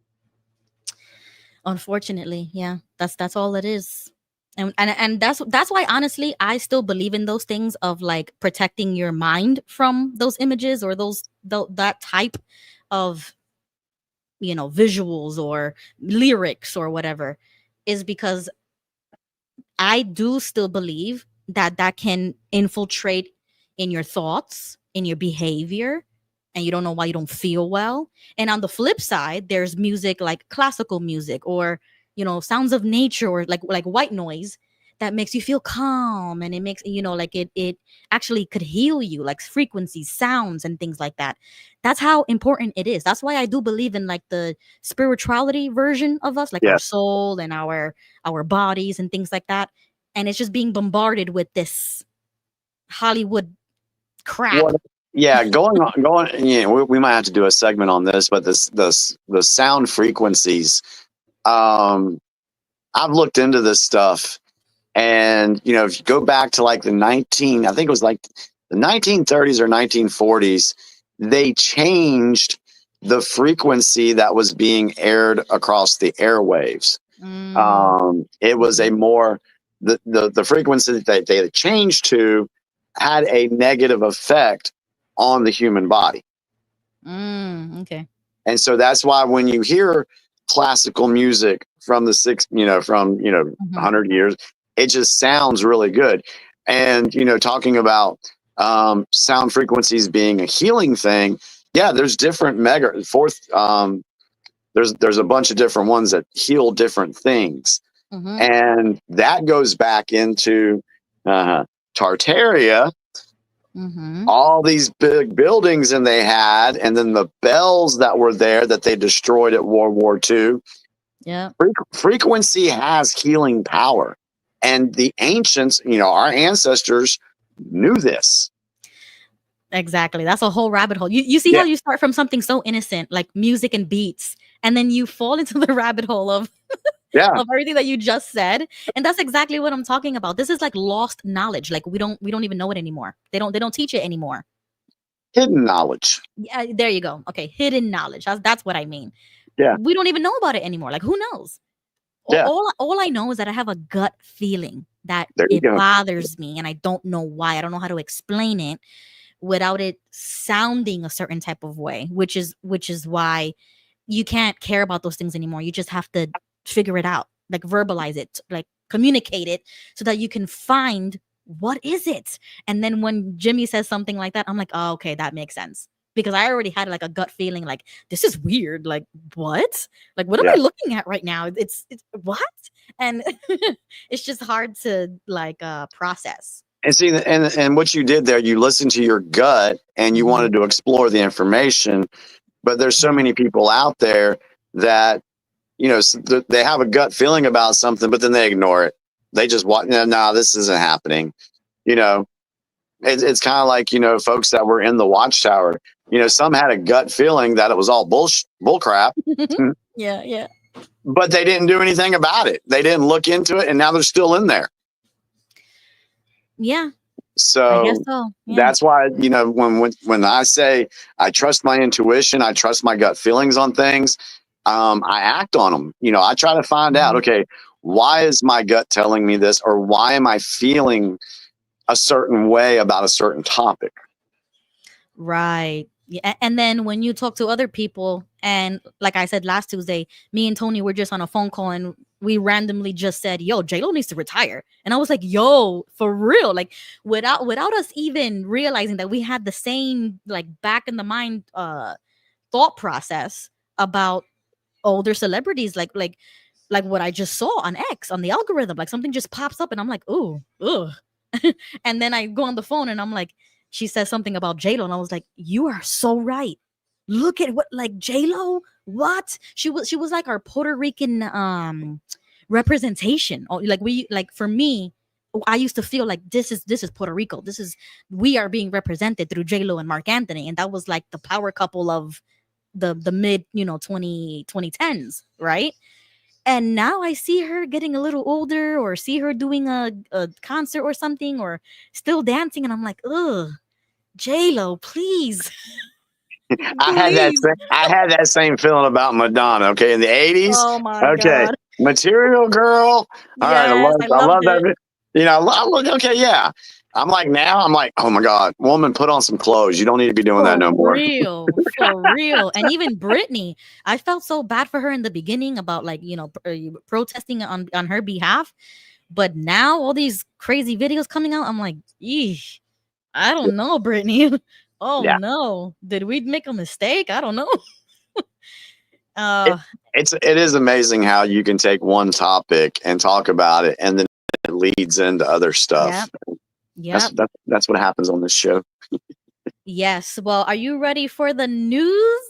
Speaker 5: Unfortunately, yeah, that's all it is. And that's why, honestly, I still believe in those things of like protecting your mind from those images or that type of visuals or lyrics or whatever, is because I do still believe that can infiltrate in your thoughts, in your behavior, and you don't know why you don't feel well. And on the flip side, there's music like classical music or sounds of nature or like white noise that makes you feel calm, and it makes, like it actually could heal you, like frequencies, sounds, and things like that. That's how important it is. That's why I do believe in like the spirituality version of us, like our
Speaker 3: Yes.
Speaker 5: soul and our bodies and things like that. And it's just being bombarded with this Hollywood crap.
Speaker 3: What? Yeah, going. Yeah, we might have to do a segment on this, but the sound frequencies. Um, I've looked into this stuff, and if you go back to like I think it was like the 1930s or 1940s, they changed the frequency that was being aired across the airwaves. It was a more the frequency that they changed to had a negative effect on the human body.
Speaker 5: Okay.
Speaker 3: And so that's why when you hear classical music from the 100 years, it just sounds really good. And talking about sound frequencies being a healing thing, yeah, there's different there's a bunch of different ones that heal different things. And that goes back into Tartaria, all these big buildings, and they had, and then the bells that were there that they destroyed at World War II.
Speaker 5: Yeah.
Speaker 3: Frequency has healing power, and the ancients, our ancestors, knew this.
Speaker 5: Exactly. That's a whole rabbit hole. You see how you start from something so innocent like music and beats, and then you fall into the rabbit hole of of everything that you just said. And that's exactly what I'm talking about. This is like lost knowledge. Like we don't even know it anymore. They don't teach it anymore.
Speaker 3: Hidden knowledge.
Speaker 5: Yeah, there you go. Okay, hidden knowledge. That's what I mean.
Speaker 3: Yeah.
Speaker 5: We don't even know about it anymore. Like who knows?
Speaker 3: Yeah.
Speaker 5: All I know is that I have a gut feeling that it bothers me, and I don't know why. I don't know how to explain it without it sounding a certain type of way, which is why you can't care about those things anymore. You just have to figure it out, like verbalize it, like communicate it, so that you can find what is it. And then when Jimmy says something like that, I'm like, oh, okay, that makes sense, because I already had like a gut feeling like this is weird. Like what am I looking at right now? It's what? And it's just hard to like process.
Speaker 3: And see, and what you did there, you listened to your gut and you wanted to explore the information. But there's so many people out there that, they have a gut feeling about something, but then they ignore it. They just want, no, this isn't happening. It's kind of like, folks that were in the Watchtower, some had a gut feeling that it was all bull crap.
Speaker 5: Yeah.
Speaker 3: But they didn't do anything about it. They didn't look into it, and now they're still in there.
Speaker 5: Yeah.
Speaker 3: So,
Speaker 5: I guess so. Yeah.
Speaker 3: That's why, when I say I trust my intuition, I trust my gut feelings on things, I act on them. I try to find out, okay, why is my gut telling me this, or why am I feeling a certain way about a certain topic?
Speaker 5: Right. Yeah. And then when you talk to other people, and like I said last Tuesday, me and Tony were just on a phone call, and we randomly just said, yo, J-Lo needs to retire. And I was like, yo, for real, like without us even realizing that we had the same like back in the mind thought process about older celebrities, like what I just saw on X, on the algorithm. Like something just pops up and I'm like, ooh, ugh. And then I go on the phone and I'm like, she says something about J-Lo, and I was like, you are so right. Look at what, like, J-Lo, what? She was like our Puerto Rican representation. Or like for me, I used to feel like this is Puerto Rico. We are being represented through J-Lo and Mark Anthony. And that was like the power couple of the mid 2010s, right? And now I see her getting a little older, or see her doing a concert or something, or still dancing, and I'm like, ugh, J-Lo, please.
Speaker 3: I had that same feeling about Madonna. Okay, in the 80s.
Speaker 5: Oh my God.
Speaker 3: Material Girl. All right, I love
Speaker 5: it.
Speaker 3: that. Okay, yeah. I'm like, oh my God, woman, put on some clothes. You don't need to be doing that no more.
Speaker 5: For real. And even Britney, I felt so bad for her in the beginning about like, protesting on her behalf. But now all these crazy videos coming out, I'm like, eesh, I don't know, Britney. Oh yeah. No, did we make a mistake? I don't know.
Speaker 3: It is amazing how you can take one topic and talk about it, and then it leads into other stuff.
Speaker 5: Yep.
Speaker 3: That's what happens on this show.
Speaker 5: Yes. Well, are you ready for the news?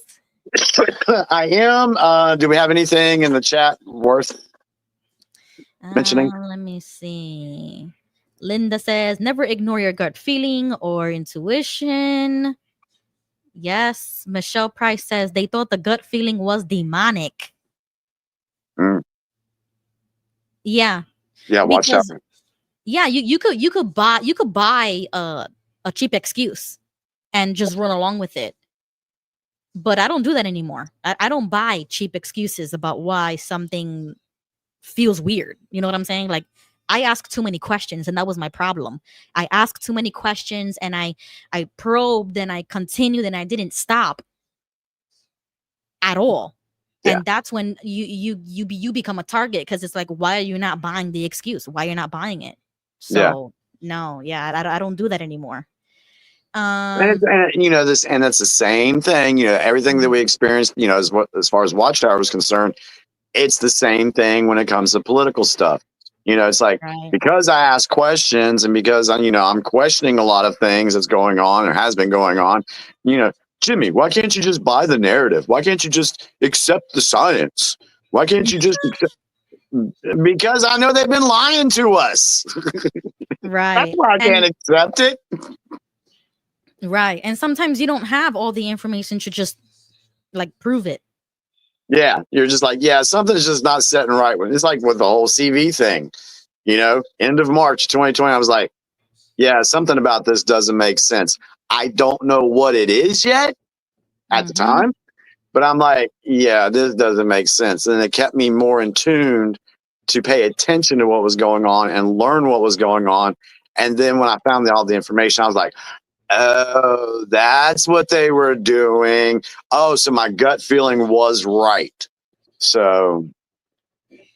Speaker 3: I am. Do we have anything in the chat worth mentioning?
Speaker 5: Let me see. Linda says, never ignore your gut feeling or intuition. Yes. Michelle Price says they thought the gut feeling was demonic.
Speaker 3: Mm.
Speaker 5: Yeah.
Speaker 3: Yeah, watch out.
Speaker 5: Because yeah, you could buy a cheap excuse and just run along with it. But I don't do that anymore. I don't buy cheap excuses about why something feels weird. You know what I'm saying? Like, I ask too many questions, and that was my problem. I asked too many questions, and I probed, and I continued, and I didn't stop at all.
Speaker 3: Yeah.
Speaker 5: And that's when you become a target, because it's like, why are you not buying the excuse? Why you're not buying it? So no, I don't do that anymore.
Speaker 3: And you know this, and that's the same thing. You know, everything that we experienced. You know, as far as Watchtower was concerned, it's the same thing when it comes to political stuff. You know, it's like, because I ask questions and because I'm questioning a lot of things that's going on or has been going on. You know, Jimmy, why can't you just buy the narrative? Why can't you just accept the science? Why can't you just accept? Because I know they've been lying to us.
Speaker 5: Right.
Speaker 3: That's why I can't accept it.
Speaker 5: Right. And sometimes you don't have all the information to just like prove it.
Speaker 3: Yeah. You're just like, yeah, something's just not setting right. It's like with the whole CV thing, you know, end of March 2020. I was like, yeah, something about this doesn't make sense. I don't know what it is yet at the time, but I'm like, yeah, this doesn't make sense. And it kept me more in tune to pay attention to what was going on and learn what was going on. And then when I found all the information, I was like, oh, that's what they were doing. Oh, so my gut feeling was right. So,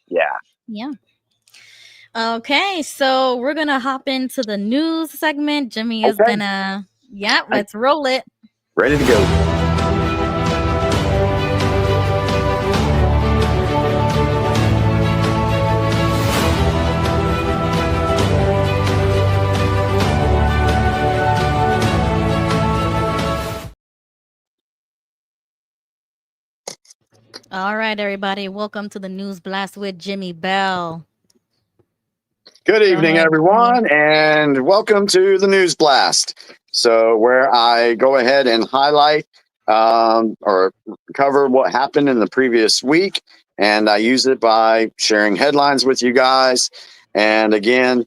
Speaker 3: yeah.
Speaker 5: Yeah. Okay, so we're gonna hop into the news segment. Jimmy is gonna, let's roll it.
Speaker 3: Ready to go.
Speaker 5: All right, everybody. Welcome to the News Blast with Jimmy Bell.
Speaker 3: Good evening, everyone, and welcome to the News Blast. So where I go ahead and highlight or cover what happened in the previous week, and I use it by sharing headlines with you guys. And again,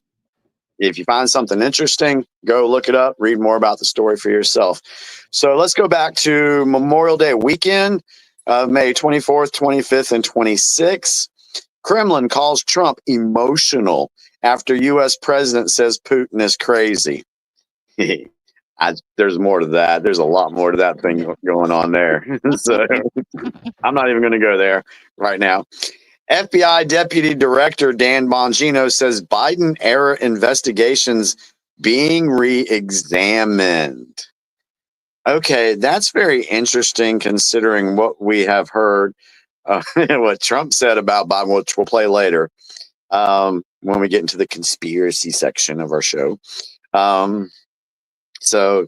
Speaker 3: if you find something interesting, go look it up, read more about the story for yourself. So let's go back to Memorial Day weekend of May 24th, 25th, and 26th. Kremlin calls Trump emotional after U.S. president says Putin is crazy. There's more to that. There's a lot more to that thing going on there. So I'm not even going to go there right now. FBI Deputy Director Dan Bongino says Biden-era investigations being re-examined. Okay, that's very interesting considering what we have heard, what Trump said about Biden, which we'll play later when we get into the conspiracy section of our show. So,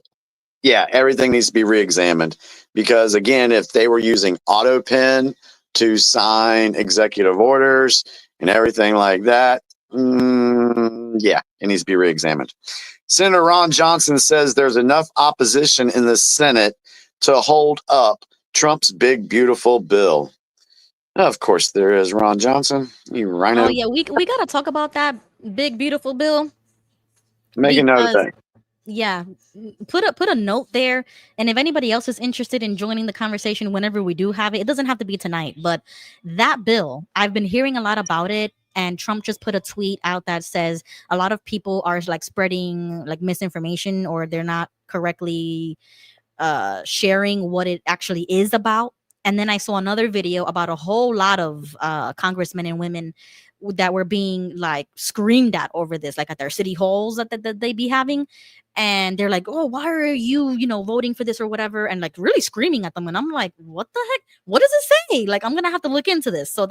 Speaker 3: yeah, everything needs to be re-examined because, again, if they were using auto pen to sign executive orders and everything like that, yeah, it needs to be re-examined. Senator Ron Johnson says there's enough opposition in the Senate to hold up Trump's big, beautiful bill. Of course there is, Ron Johnson. You rhino.
Speaker 5: Oh, yeah, we got to talk about that big, beautiful bill.
Speaker 3: Make a note of that.
Speaker 5: Yeah, put a note there. And if anybody else is interested in joining the conversation whenever we do have it, it doesn't have to be tonight. But that bill, I've been hearing a lot about it. And Trump just put a tweet out that says a lot of people are like spreading like misinformation or they're not correctly sharing what it actually is about. And then I saw another video about a whole lot of congressmen and women that were being like screamed at over this, like at their city halls that they be having. And they're like, oh, why are you, voting for this or whatever? And like really screaming at them. And I'm like, what the heck? What does it say? Like, I'm going to have to look into this. So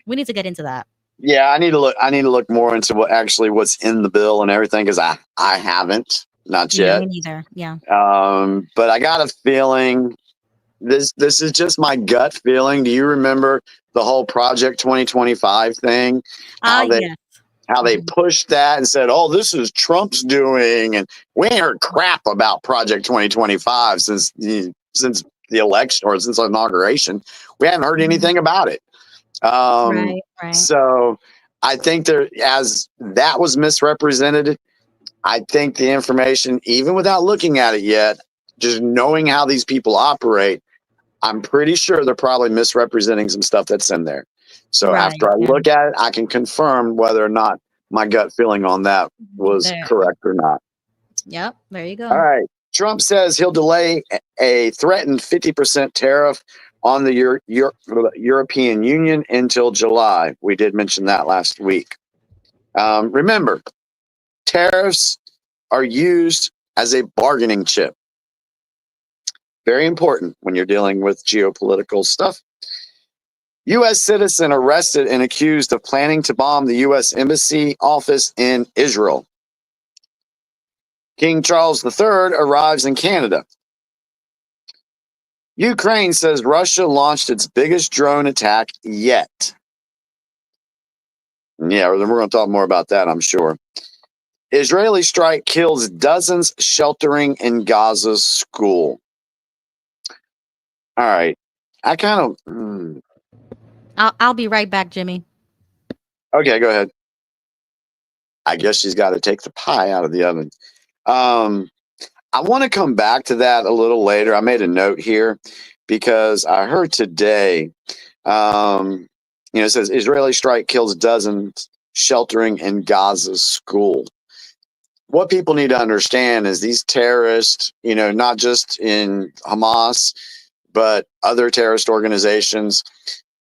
Speaker 5: we need to get into that.
Speaker 3: Yeah, I need to look more into what's in the bill and everything because I haven't, not
Speaker 5: Yeah,
Speaker 3: yet.
Speaker 5: me neither. Yeah.
Speaker 3: But I got a feeling this is just my gut feeling. Do you remember the whole Project 2025 thing?
Speaker 5: Ah,
Speaker 3: How they
Speaker 5: yes.
Speaker 3: how they
Speaker 5: Mhm.
Speaker 3: pushed that and said, "Oh, this is Trump's doing," and we ain't heard crap about Project 2025 since the election or since inauguration. We haven't heard
Speaker 5: Mhm.
Speaker 3: anything about it. Um,
Speaker 5: Right, right.
Speaker 3: so I think as that was misrepresented, I think the information, even without looking at it yet, just knowing how these people operate, I'm pretty sure they're probably misrepresenting some stuff that's in there. So
Speaker 5: Right.
Speaker 3: after I
Speaker 5: Yeah.
Speaker 3: look at it, I can confirm whether or not my gut feeling on that was
Speaker 5: There.
Speaker 3: correct or not.
Speaker 5: Yep. There you
Speaker 3: All
Speaker 5: go.
Speaker 3: right. Trump says he'll delay a threatened 50% tariff on the European Union until July. We did mention that last week. Remember, tariffs are used as a bargaining chip. Very important when you're dealing with geopolitical stuff. U.S. citizen arrested and accused of planning to bomb the U.S. Embassy office in Israel. King Charles III arrives in Canada. Ukraine says Russia launched its biggest drone attack yet. Yeah, we're going to talk more about that, I'm sure. Israeli strike kills dozens sheltering in Gaza's school. All right. I kind of.
Speaker 5: I'll be right back, Jimmy.
Speaker 3: Okay, go ahead. I guess she's got to take the pie out of the oven. I want to come back to that a little later. I made a note here because I heard today, it says Israeli strike kills dozens sheltering in Gaza's school. What people need to understand is these terrorists, not just in Hamas, but other terrorist organizations,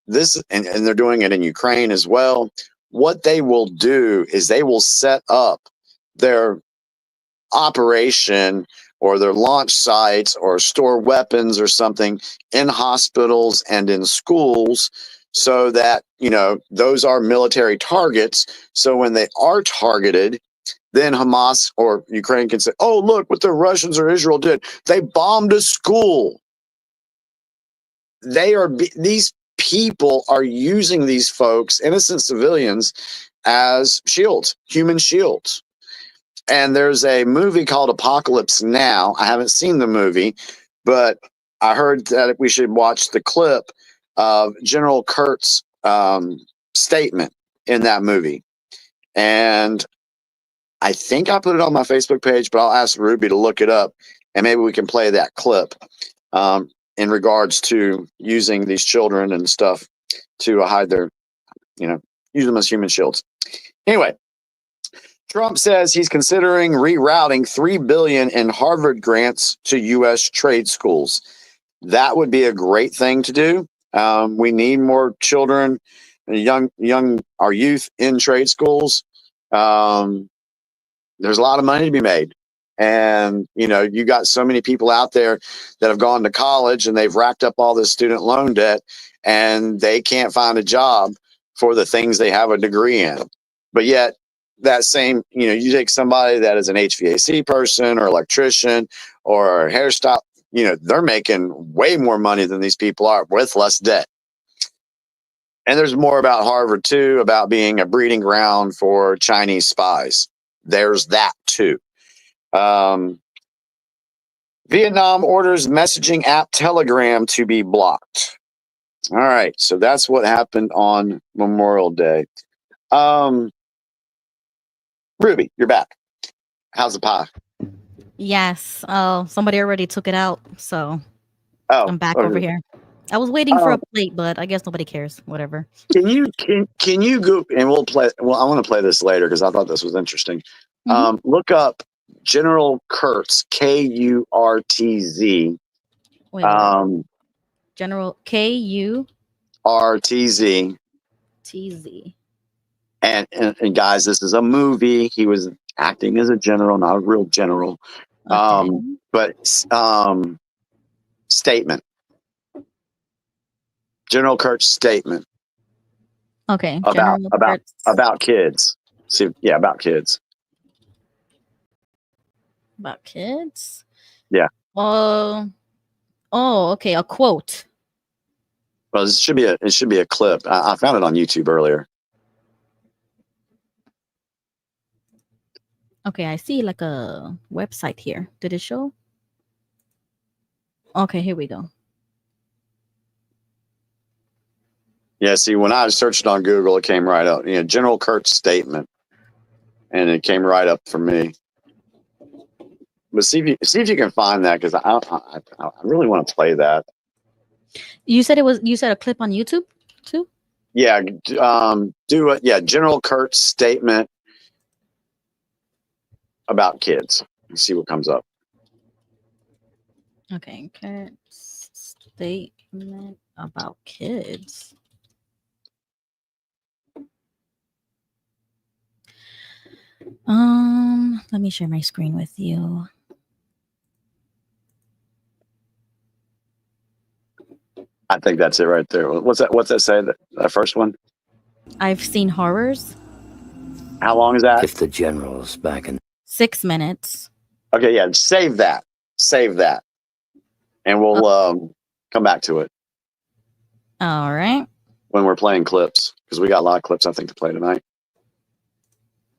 Speaker 3: and they're doing it in Ukraine as well. What they will do is they will set up their operation or their launch sites or store weapons or something in hospitals and in schools so that those are military targets, so when they are targeted, then Hamas or Ukraine can say, oh, look what the Russians or Israel did, they bombed a school. These people are using these folks, innocent civilians, as shields, human shields. And there's a movie called Apocalypse Now. I haven't seen the movie, but I heard that we should watch the clip of General Kurt's statement in that movie. And I think I put it on my Facebook page, but I'll ask Ruby to look it up, and maybe we can play that clip in regards to using these children and stuff to hide their, use them as human shields. Anyway, Trump says he's considering rerouting $3 billion in Harvard grants to U.S. trade schools. That would be a great thing to do. We need more children, our youth in trade schools. There's a lot of money to be made. And, you got so many people out there that have gone to college and they've racked up all this student loan debt and they can't find a job for the things they have a degree in. But yet that same, you take somebody that is an HVAC person or electrician or a hairstyle, they're making way more money than these people are with less debt. And there's more about Harvard too, about being a breeding ground for Chinese spies. There's that too. Vietnam orders messaging app Telegram to be blocked. All right, so that's what happened on Memorial Day. Ruby, you're back. How's the pie?
Speaker 5: Yes. Oh, somebody already took it out, so
Speaker 3: Oh,
Speaker 5: I'm back over
Speaker 3: okay.
Speaker 5: here. I was waiting for a plate, but I guess nobody cares. Whatever.
Speaker 3: Can you go and we'll play? Well, I want to play this later because I thought this was interesting. Look up General Kurtz, Kurtz.
Speaker 5: Wait. General KURTZ.
Speaker 3: RTZ. And guys, this is a movie. He was acting as a general, not a real general.
Speaker 5: Okay.
Speaker 3: But statement. General Kurt's statement.
Speaker 5: Okay.
Speaker 3: about
Speaker 5: General
Speaker 3: about
Speaker 5: Kurtz.
Speaker 3: about kids. See, yeah, about kids.
Speaker 5: About kids.
Speaker 3: Yeah.
Speaker 5: Oh. Okay. A quote.
Speaker 3: Well, it should be a clip. I found it on YouTube earlier.
Speaker 5: Okay, I see like a website here. Did it show? Okay, here we go.
Speaker 3: Yeah, see, when I searched on Google, it came right up. General Kurt's statement, and it came right up for me. But see if you can find that, because I really want to play that.
Speaker 5: You said a clip on YouTube too?
Speaker 3: Yeah, do it. Yeah, General Kurt's statement about kids. Let's see what comes up.
Speaker 5: Okay, Kurt's statement about kids. Let me share my screen with you.
Speaker 3: I think that's it right there. What's that say? That first one?
Speaker 5: I've seen horrors.
Speaker 3: How long is that?
Speaker 7: If the general's back in
Speaker 5: 6 minutes.
Speaker 3: Okay, yeah, save that, and we'll come back to it
Speaker 5: All right.
Speaker 3: when we're playing clips, because we got a lot of clips I think to play tonight.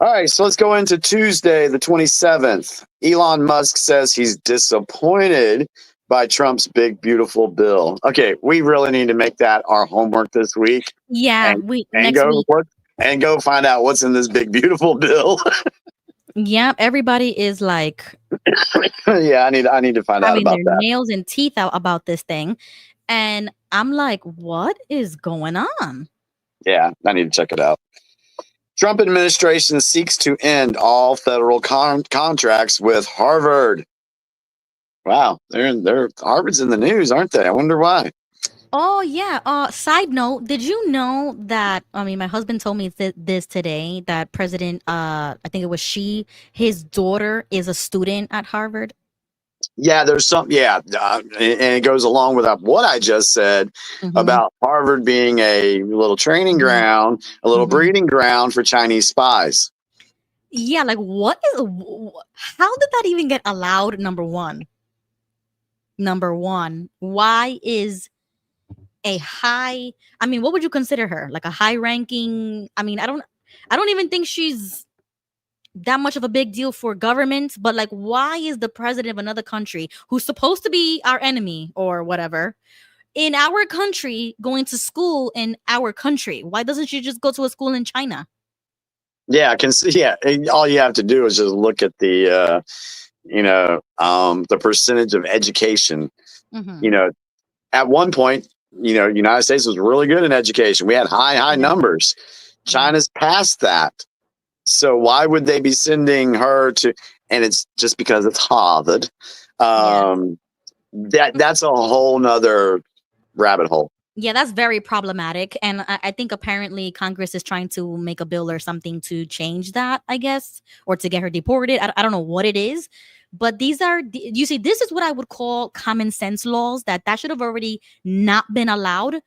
Speaker 3: All right, so let's go into Tuesday, the 27th. Elon Musk says he's disappointed by Trump's big, beautiful bill. Okay, we really need to make that our homework this week.
Speaker 5: Yeah, next week.
Speaker 3: And go find out what's in this big, beautiful bill.
Speaker 5: Yeah, everybody is like
Speaker 3: Yeah, I need to find out
Speaker 5: having
Speaker 3: about
Speaker 5: their
Speaker 3: that.
Speaker 5: nails and teeth out about this thing. And I'm like, what is going on?
Speaker 3: Yeah, I need to check it out. Trump administration seeks to end all federal contracts with Harvard. Wow, Harvard's in the news, aren't they? I wonder why.
Speaker 5: Oh yeah. Side note, did you know that? I mean, my husband told me this today that President, I think it was his daughter is a student at Harvard.
Speaker 3: Yeah, there's some. Yeah, and it goes along with what I just said about Harvard being a little training ground, a little breeding ground for Chinese spies.
Speaker 5: Yeah, like how did that even get allowed? Number one, why is a high, I mean, what would you consider her? Like a high ranking? I mean, I don't even think she's that much of a big deal for government, but like, why is the president of another country who's supposed to be our enemy or whatever in our country going to school in our country? Why doesn't she just go to a school in China?
Speaker 3: Yeah, all you have to do is just look at the the percentage of education. At one point, United States was really good in education. We had high numbers. China's past that. So why would they be sending her to? And it's just because it's Harvard. That's a whole nother rabbit hole.
Speaker 5: Yeah, that's very problematic. And I think apparently Congress is trying to make a bill or something to change that, I guess, or to get her deported. I don't know what it is. But these are, you see, this is what I would call common sense laws that should have already not been allowed.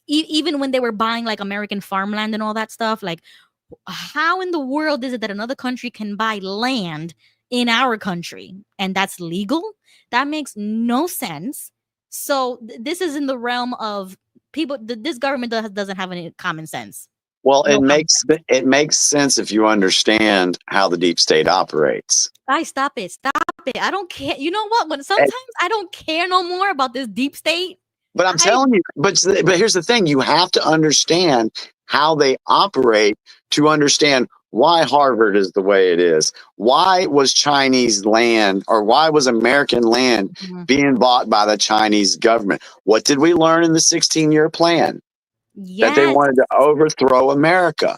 Speaker 5: Even when they were buying like American farmland and all that stuff. Like, how in the world is it that another country can buy land in our country and that's legal? That makes no sense. So this is in the realm of people. This government doesn't have any common sense.
Speaker 3: Well, it makes sense if you understand how the deep state operates.
Speaker 5: Stop it. I don't care. You know what? When sometimes I don't care no more about this deep state.
Speaker 3: But I'm telling you, but here's the thing: you have to understand how they operate to understand why Harvard is the way it is. Why was Chinese land, or why was American land being bought by the Chinese government? What did we learn in the 16-year plan? That they wanted to overthrow America.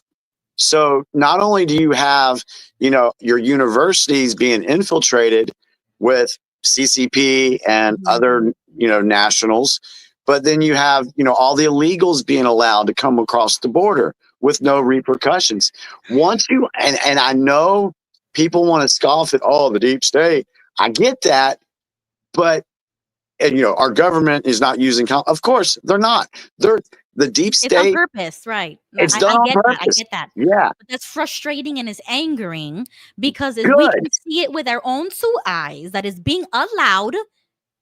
Speaker 3: So not only do you have, your universities being infiltrated with CCP and other, nationals, but then you have, all the illegals being allowed to come across the border with no repercussions. Once you, and I know people want to scoff at, the deep state. I get that, but, our government is not using, of course, they're not. The deep
Speaker 5: It's on
Speaker 3: state,
Speaker 5: purpose, right?
Speaker 3: it's
Speaker 5: I,
Speaker 3: done
Speaker 5: I
Speaker 3: on
Speaker 5: get that. I
Speaker 3: purpose.
Speaker 5: get that.
Speaker 3: Yeah,
Speaker 5: But that's frustrating and is angering because if we
Speaker 3: good.
Speaker 5: can see it with our own two eyes, that is being allowed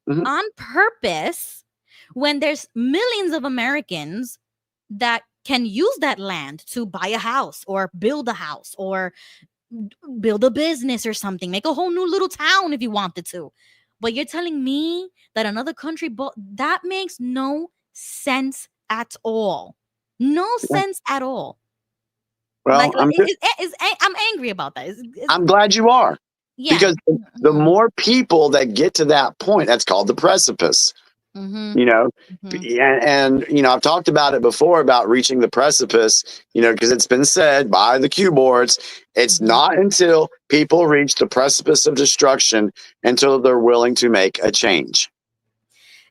Speaker 3: Mhm.
Speaker 5: on purpose when there's millions of Americans that can use that land to buy a house or build a house or build a business or something, make a whole new little town if you wanted to. But you're telling me that another country bought that makes no sense at all. No sense at all.
Speaker 3: Well,
Speaker 5: I'm angry about that.
Speaker 3: I'm glad you are,
Speaker 5: Yeah.
Speaker 3: because the more people that get to that point, that's called the precipice.
Speaker 5: Mm-hmm.
Speaker 3: You know,
Speaker 5: Mm-hmm.
Speaker 3: and you know, I've talked about it before about reaching the precipice. You know, because it's been said by the Q boards, it's
Speaker 5: Mm-hmm.
Speaker 3: not until people reach the precipice of destruction until they're willing to make a change.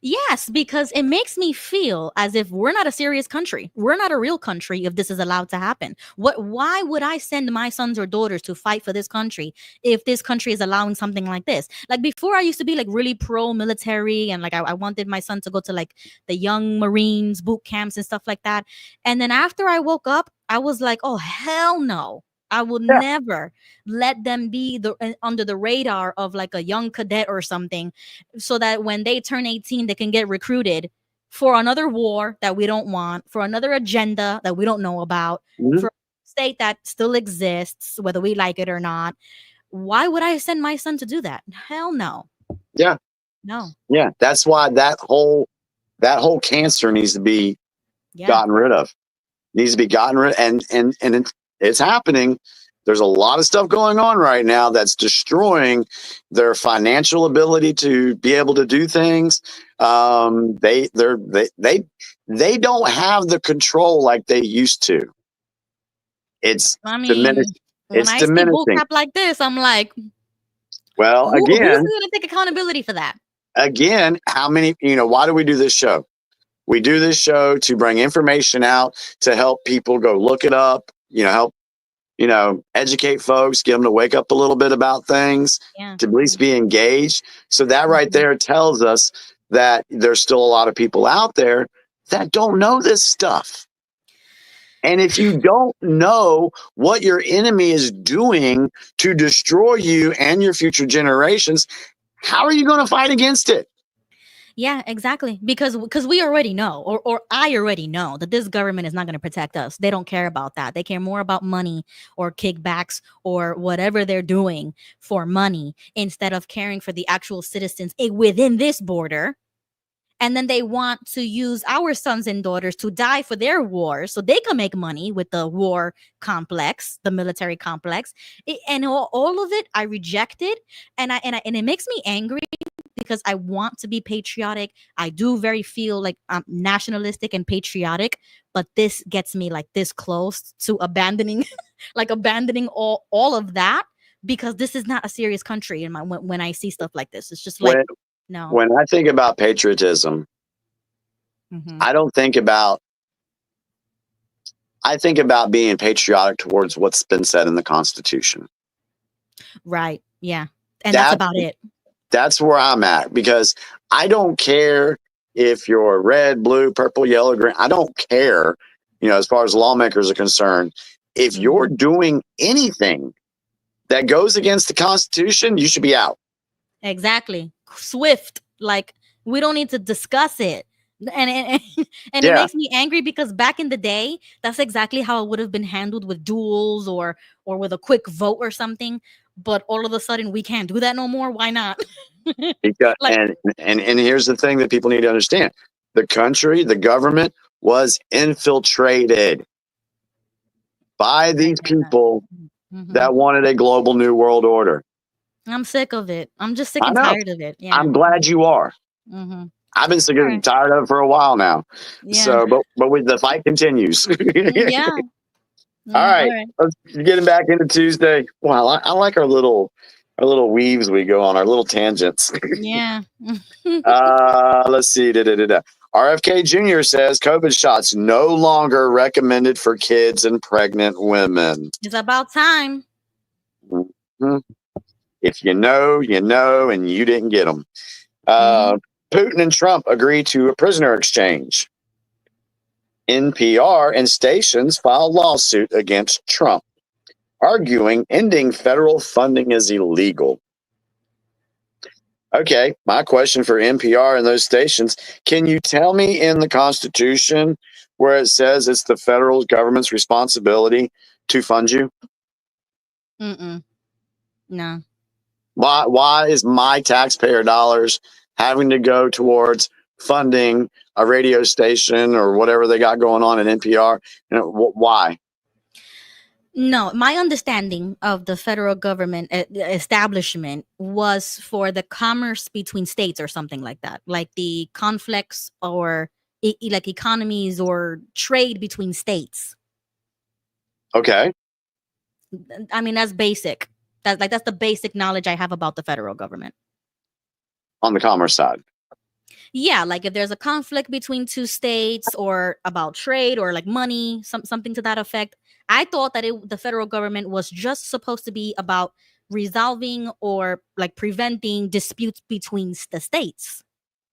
Speaker 5: Yes, because it makes me feel as if we're not a serious country. We're not a real country if this is allowed to happen. Why would I send my sons or daughters to fight for this country if this country is allowing something like this? Like before I used to be like really pro military and like I wanted my son to go to like the young Marines boot camps and stuff like that. And then after I woke up, I was like, "Oh hell no. I will
Speaker 3: Yeah.
Speaker 5: never let them be under the radar of like a young cadet or something so that when they turn 18 they can get recruited for another war that we don't want, for another agenda that we don't know about,
Speaker 3: Mhm.
Speaker 5: for a state that still exists whether we like it or not. Why would I send my son to do that? Hell no.
Speaker 3: Yeah,
Speaker 5: No.
Speaker 3: yeah. That's why that whole cancer needs to be
Speaker 5: Yeah.
Speaker 3: gotten rid of. Needs to be gotten rid, and it's happening. There's a lot of stuff going on right now that's destroying their financial ability to be able to do things. They don't have the control like they used to. It's
Speaker 5: I
Speaker 3: diminished.
Speaker 5: mean, when
Speaker 3: It's
Speaker 5: I see bull
Speaker 3: diminishing.
Speaker 5: crap like this, I'm like,
Speaker 3: Well,
Speaker 5: who's
Speaker 3: again,
Speaker 5: going to take accountability for that?
Speaker 3: how many? Why do we do this show? We do this show to bring information out, to help people go look it up. Help educate folks, get them to wake up a little bit about things,
Speaker 5: Yeah.
Speaker 3: to at least be engaged. So that right there tells us that there's still a lot of people out there that don't know this stuff. And if you don't know what your enemy is doing to destroy you and your future generations, how are you going to fight against it?
Speaker 5: Yeah, exactly. Because we already know, or I already know that this government is not going to protect us. They don't care about that. They care more about money or kickbacks or whatever they're doing for money instead of caring for the actual citizens within this border. And then they want to use our sons and daughters to die for their wars so they can make money with the war complex, the military complex. And all of it, I reject it. And it makes me angry because I want to be patriotic. I do very feel like I'm nationalistic and patriotic, but this gets me like this close to abandoning all of that because this is not a serious country. And when I see stuff like this, it's just like, no.
Speaker 3: When I think about patriotism, I think about being patriotic towards what's been said in the Constitution.
Speaker 5: Right. Yeah. And that's about it.
Speaker 3: That's where I'm at, because I don't care if you're red, blue, purple, yellow, green. I don't care, as far as lawmakers are concerned. If you're doing anything that goes against the Constitution, you should be out.
Speaker 5: Exactly. Swift. Like, we don't need to discuss it. And it makes me angry because back in the day, that's exactly how it would have been handled with duels or with a quick vote or something. But all of a sudden, we can't do that no more. Why not?
Speaker 3: Because, and here's the thing that people need to understand: the country, the government, was infiltrated by these people that wanted a global new world order.
Speaker 5: I'm sick of it. I'm just sick and tired of it. Yeah.
Speaker 3: I'm glad you are. I've been sick and tired of it for a while now. Yeah. So, but with the fight continues.
Speaker 5: Yeah.
Speaker 3: All right. Let's get back into Tuesday. Wow, I like our little weaves we go on, our little tangents.
Speaker 5: Yeah.
Speaker 3: Let's see. RFK Jr. says COVID shots no longer recommended for kids and pregnant women.
Speaker 5: It's about time.
Speaker 3: Mm-hmm. If you know, you know, and you didn't get them. Putin and Trump agree to a prisoner exchange. NPR and stations filed lawsuit against Trump, arguing ending federal funding is illegal. Okay, my question for NPR and those stations, can you tell me in the Constitution where it says it's the federal government's responsibility to fund you?
Speaker 5: No.
Speaker 3: Why is my taxpayer dollars having to go towards funding a radio station or whatever they got going on at NPR? Why?
Speaker 5: No, my understanding of the federal government establishment was for the commerce between states or something like that, like the conflicts or like economies or trade between states.
Speaker 3: Okay.
Speaker 5: I mean, that's basic. That's the basic knowledge I have about the federal government.
Speaker 3: On the commerce side.
Speaker 5: Yeah, like if there's a conflict between two states or about trade or like money, something to that effect. I thought that the federal government was just supposed to be about resolving or like preventing disputes between the states.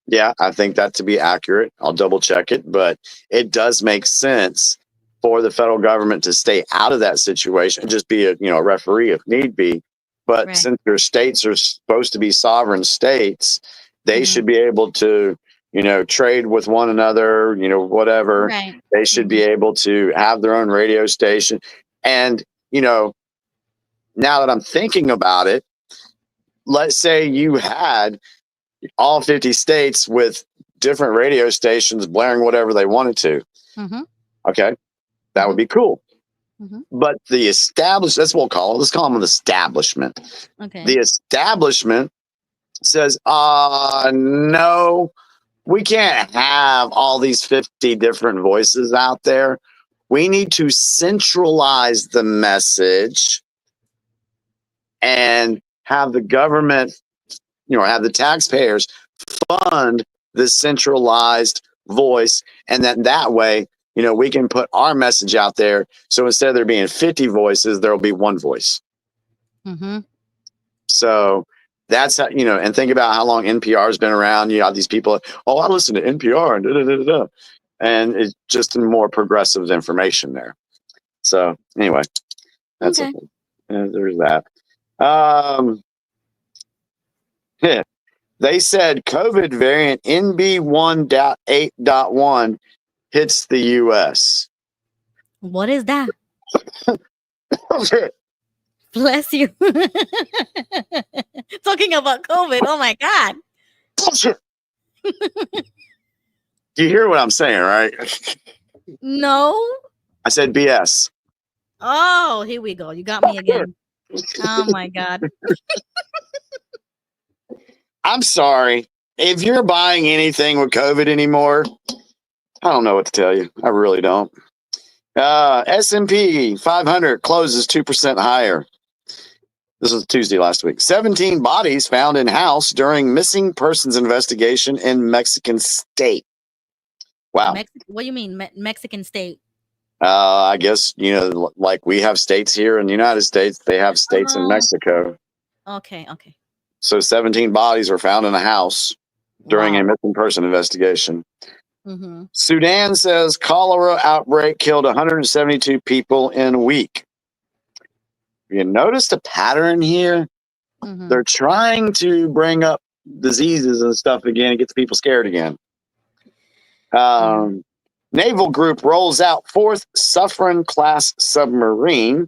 Speaker 3: Yeah, I think that to be accurate. I'll double check it, but it does make sense for the federal government to stay out of that situation and just be a referee if need be. But
Speaker 5: Right.
Speaker 3: since their states are supposed to be sovereign states, they should be able to, trade with one another, whatever.
Speaker 5: Right.
Speaker 3: They should be able to have their own radio station. And, now that I'm thinking about it, let's say you had all 50 states with different radio stations blaring whatever they wanted to.
Speaker 5: Mm-hmm.
Speaker 3: Okay. That would be cool.
Speaker 5: Mhm.
Speaker 3: But the established, that's what we'll call it. Let's call them an establishment.
Speaker 5: Okay.
Speaker 3: The establishment says, no, we can't have all these 50 different voices out there. We need to centralize the message and have the government, have the taxpayers fund the centralized voice. And then that way, we can put our message out there. So instead of there being 50 voices, there'll be one voice.
Speaker 5: Mm-hmm.
Speaker 3: So that's how, and think about how long NPR has been around. You have these people, I listen to NPR and da-da-da-da-da. And it's just more progressive information there. So anyway, that's
Speaker 5: Okay.
Speaker 3: there's that. They said COVID variant NB1.8.1 hits the US.
Speaker 5: What is that? Bless you. Talking about COVID. Oh my God.
Speaker 3: Bullshit. You hear what I'm saying, right?
Speaker 5: No.
Speaker 3: I said BS.
Speaker 5: Oh, here we go. You got me again. Oh my God.
Speaker 3: I'm sorry. If you're buying anything with COVID anymore, I don't know what to tell you. I really don't. S&P 500 closes 2% higher. This was Tuesday last week. 17 bodies found in house during missing persons investigation in Mexican state. Wow.
Speaker 5: What do you mean, Mexican state?
Speaker 3: I guess, like we have states here in the United States, they have states in Mexico.
Speaker 5: Okay.
Speaker 3: So 17 bodies were found in a house during a missing person investigation.
Speaker 5: Mm-hmm.
Speaker 3: Sudan says cholera outbreak killed 172 people in a week. You noticed a pattern here?
Speaker 5: Mm-hmm.
Speaker 3: They're trying to bring up diseases and stuff again and get the people scared again. Naval group rolls out 4th Suffren class submarine.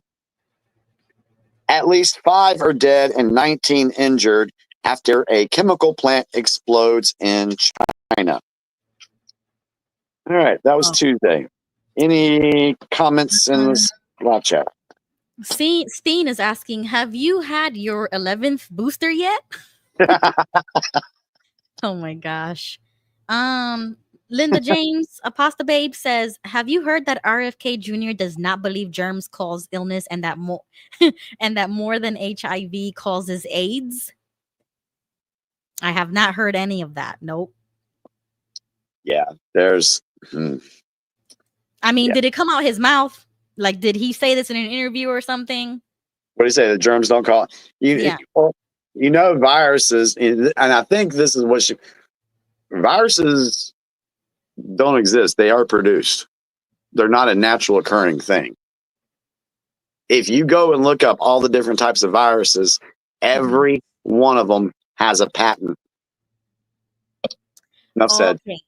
Speaker 3: At least 5 are dead and 19 injured after a chemical plant explodes in China. All right, that was Tuesday. Any comments in this live chat?
Speaker 5: See, Steen is asking, have you had your 11th booster yet? Oh my gosh. Linda James, Apostle Babe says, have you heard that RFK Jr. does not believe germs cause illness and that more and that more than HIV causes AIDS? I have not heard any of that. Nope.
Speaker 3: Yeah, there's
Speaker 5: I mean, did it come out his mouth? Like, did he say this in an interview or something?
Speaker 3: What do you say? The germs don't call viruses, and I think this is what viruses don't exist. They are produced. they're not a natural occurring thing. If you go and look up all the different types of viruses, every one of them has a patent. Enough said.
Speaker 5: Okay.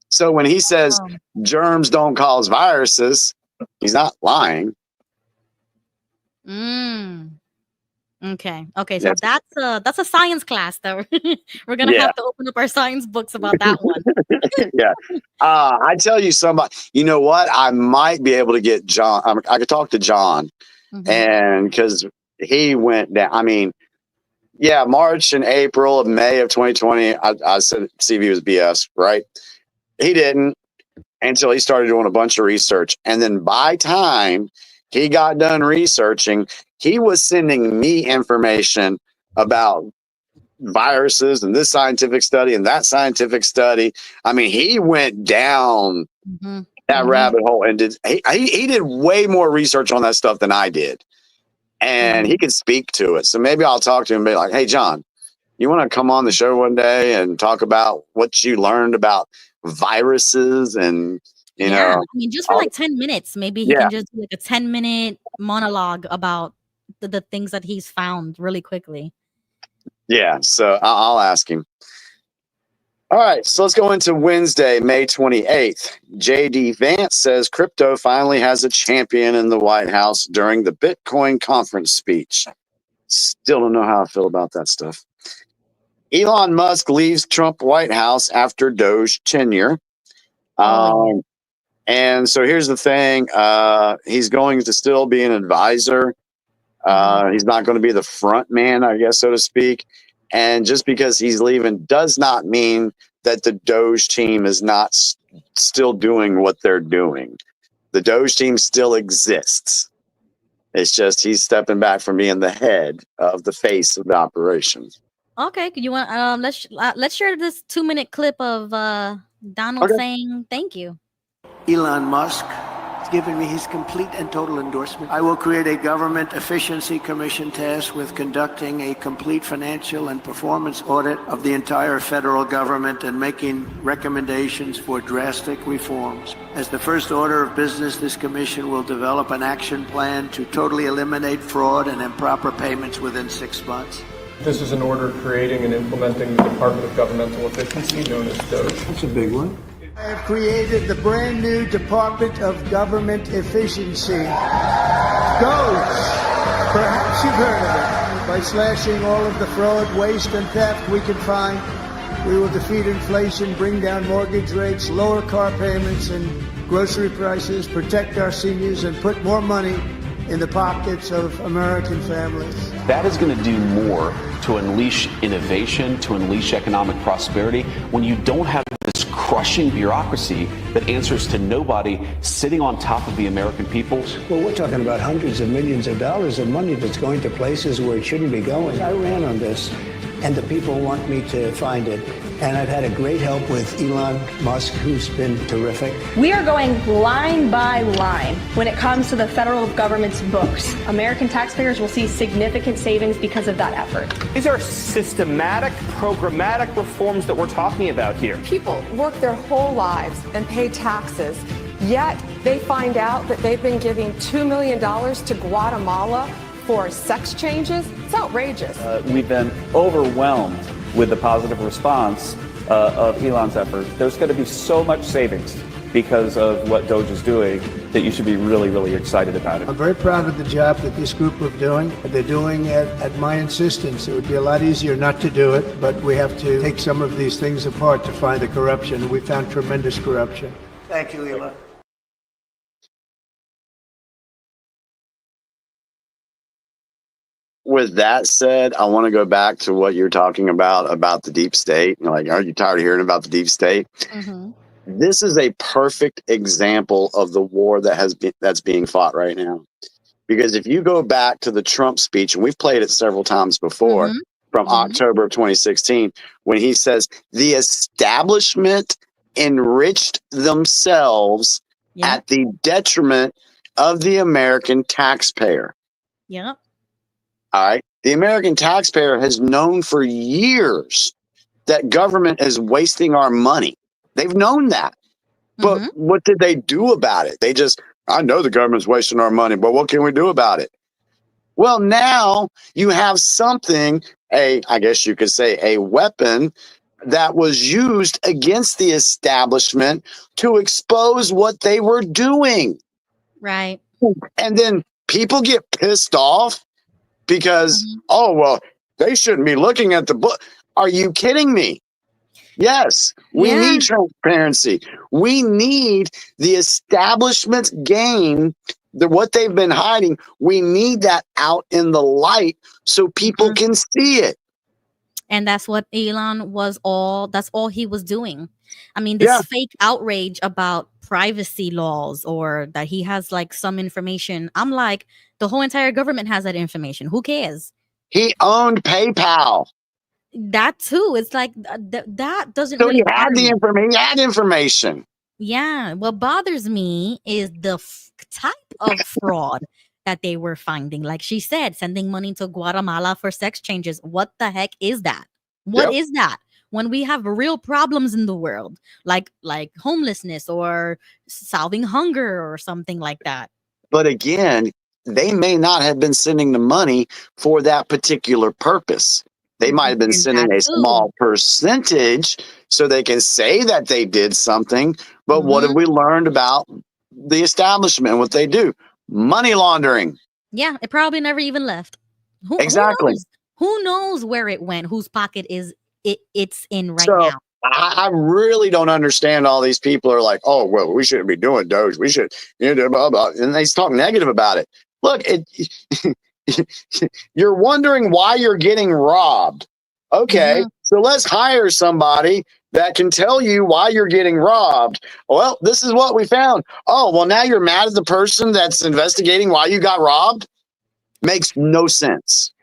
Speaker 3: So when he says germs don't cause viruses, he's not lying.
Speaker 5: Okay. So
Speaker 3: Yes.
Speaker 5: that's a science class that we're gonna have to open up our science books about that one.
Speaker 3: Yeah. I tell you somebody, you know what? I might be able to get John. I could talk to John, and because he went down. I mean, yeah, March and April of May of 2020, I said CV was BS, right? He didn't until he started doing a bunch of research. And then by time he got done researching, he was sending me information about viruses and this scientific study and that scientific study. I mean, he went down that rabbit hole and he did way more research on that stuff than I did. And he can speak to it. So maybe I'll talk to him and be like, hey, John, you want to come on the show one day and talk about what you learned about viruses and, you know,
Speaker 5: I mean, just for like 10 minutes, maybe he can just do like a 10-minute monologue about the things that he's found really quickly.
Speaker 3: Yeah. So I'll ask him. All right. So let's go into Wednesday, May 28th. J.D. Vance says crypto finally has a champion in the White House during the Bitcoin conference speech. Still don't know how I feel about that stuff. Elon Musk leaves Trump White House after Doge tenure. And so here's the thing. He's going to still be an advisor. He's not going to be the front man, I guess, so to speak. And just because he's leaving does not mean that the Doge team is not still doing what they're doing. The Doge team still exists. It's just he's stepping back from being the head of the face of the operation.
Speaker 5: Okay, you want let's share this 2-minute clip of Donald saying thank you.
Speaker 7: Elon Musk has given me his complete and total endorsement. I will create a government efficiency commission tasked with conducting a complete financial and performance audit of the entire federal government and making recommendations for drastic reforms. As the first order of business, this commission will develop an action plan to totally eliminate fraud and improper payments within 6 months.
Speaker 8: This is an order creating and implementing the Department of Governmental Efficiency, known as DOGE.
Speaker 7: That's a big one.
Speaker 9: I have created the brand new Department of Government Efficiency. DOGE. Perhaps you've heard of it. By slashing all of the fraud, waste, and theft we can find, we will defeat inflation, bring down mortgage rates, lower car payments and grocery prices, protect our seniors, and put more money in the pockets of American families.
Speaker 10: That is going to do more to unleash innovation, to unleash economic prosperity, when you don't have this crushing bureaucracy that answers to nobody sitting on top of the American people.
Speaker 7: Well, we're talking about hundreds of millions of dollars of money that's going to places where it shouldn't be going. I ran on this, and the people want me to find it. And I've had a great help with Elon Musk, who's been terrific.
Speaker 11: We are going line by line when it comes to the federal government's books. American taxpayers will see significant savings because of that effort.
Speaker 12: These are systematic, programmatic reforms that we're talking about here.
Speaker 13: People work their whole lives and pay taxes, yet they find out that they've been giving $2 million to Guatemala for sex changes. It's outrageous.
Speaker 14: We've been overwhelmed with the positive response of Elon's effort. There's going to be so much savings because of what Doge is doing that you should be really, really excited about it.
Speaker 9: I'm very proud of the job that this group are doing. They're doing it at my insistence. It would be a lot easier not to do it, but we have to take some of these things apart to find the corruption. We found tremendous corruption.
Speaker 7: Thank you, Elon.
Speaker 3: With that said, I want to go back to what you're talking about the deep state. You're like, are you tired of hearing about the deep state? This is a perfect example of the war that's being fought right now. Because if you go back to the Trump speech, and we've played it several times before, from October of 2016, when he says the establishment enriched themselves at the detriment of the American taxpayer.
Speaker 5: Yep.
Speaker 3: All right. The American taxpayer has known for years that government is wasting our money. They've known that. But what did they do about it? They just, I know the government's wasting our money, but what can we do about it? Well, now you have something, I guess you could say a weapon that was used against the establishment to expose what they were doing.
Speaker 5: Right.
Speaker 3: And then people get pissed off because, oh, well, they shouldn't be looking at the book. Are you kidding me? Yes, we need transparency. We need the establishment's game, what they've been hiding. We need that out in the light so people can see it.
Speaker 5: And that's what Elon that's all he was doing. I mean, this fake outrage about privacy laws or that he has like some information. I'm like, the whole entire government has that information. Who cares?
Speaker 3: He owned PayPal.
Speaker 5: That too. It's like that doesn't
Speaker 3: so
Speaker 5: really
Speaker 3: he had
Speaker 5: bother
Speaker 3: the
Speaker 5: me.
Speaker 3: information. He had information.
Speaker 5: Yeah. What bothers me is the type of fraud that they were finding. Like she said, sending money to Guatemala for sex changes. What the heck is that? What is that? When we have real problems in the world, like homelessness or solving hunger or something like that.
Speaker 3: But again, they may not have been sending the money for that particular purpose. They might have been sending a small percentage so they can say that they did something. But what have we learned about the establishment, what they do? Money laundering.
Speaker 5: Yeah, it probably never even left.
Speaker 3: Exactly.
Speaker 5: Who knows where it went? Whose pocket it's in right
Speaker 3: So,
Speaker 5: now?
Speaker 3: I really don't understand all these people are like, oh, well, we shouldn't be doing Doge. We should, blah, blah. And they talk negative about it. Look, you're wondering why you're getting robbed. Okay, so let's hire somebody that can tell you why you're getting robbed. Well, this is what we found. Oh, well, now you're mad at the person that's investigating why you got robbed? Makes no sense.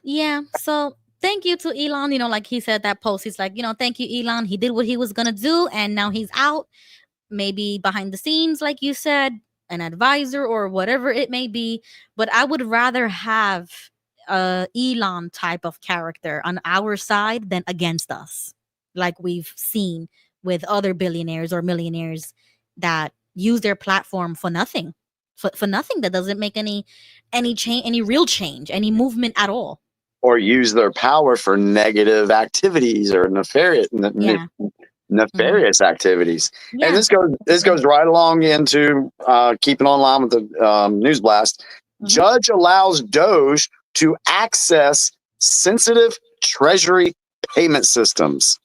Speaker 5: Yeah, so thank you to Elon. Like he said that post, he's like, thank you, Elon. He did what he was gonna do, and now he's out. Maybe behind the scenes, like you said, an advisor or whatever it may be. But I would rather have a Elon type of character on our side than against us, like we've seen with other billionaires or millionaires that use their platform for nothing, for nothing, that doesn't make any change, any real change, any movement at all.
Speaker 3: Or use their power for negative activities or nefarious activities. Yeah. And this goes right along into keeping online with the news blast. Judge allows Doge to access sensitive Treasury payment systems.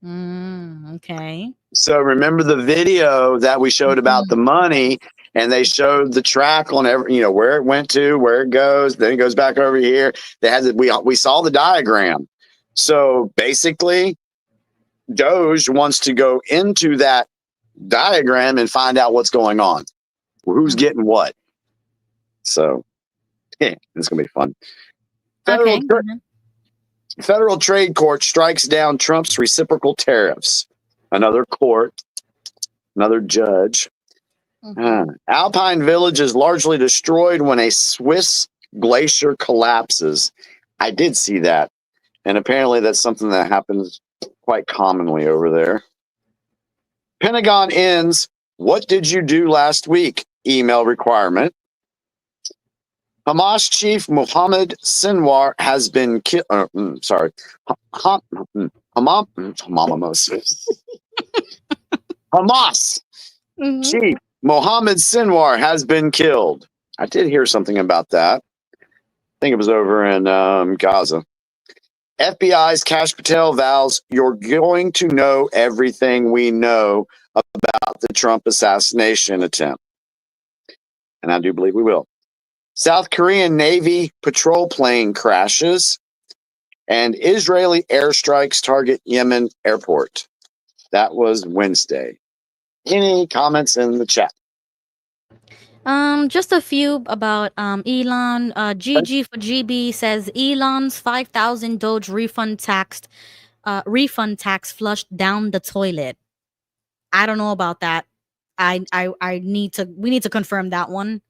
Speaker 5: Okay.
Speaker 3: So remember the video that we showed about the money, and they showed the track on every, where it went to, where it goes, then it goes back over here. They had we saw the diagram. So basically, Doge wants to go into that diagram and find out what's going on, who's getting what. So, yeah, it's gonna be fun. Federal Trade Court strikes down Trump's reciprocal tariffs. Another court, another judge. Alpine Village is largely destroyed when a Swiss glacier collapses. I did see that, and apparently that's something that happens quite commonly over there. Pentagon ends "What did you do last week?" email requirement. Hamas chief Mohammed Sinwar has been killed. Hamas chief Mohammed Sinwar has been killed. I did hear something about that. I think it was over in Gaza. FBI's Kash Patel vows, "You're going to know everything we know about the Trump assassination attempt." And I do believe we will. South Korean Navy patrol plane crashes, and Israeli airstrikes target Yemen airport. That was Wednesday. Any comments in the chat?
Speaker 5: Just a few about Elon. GG for GB says Elon's 5,000 Doge refund tax flushed down the toilet. I don't know about that. We need to confirm that one.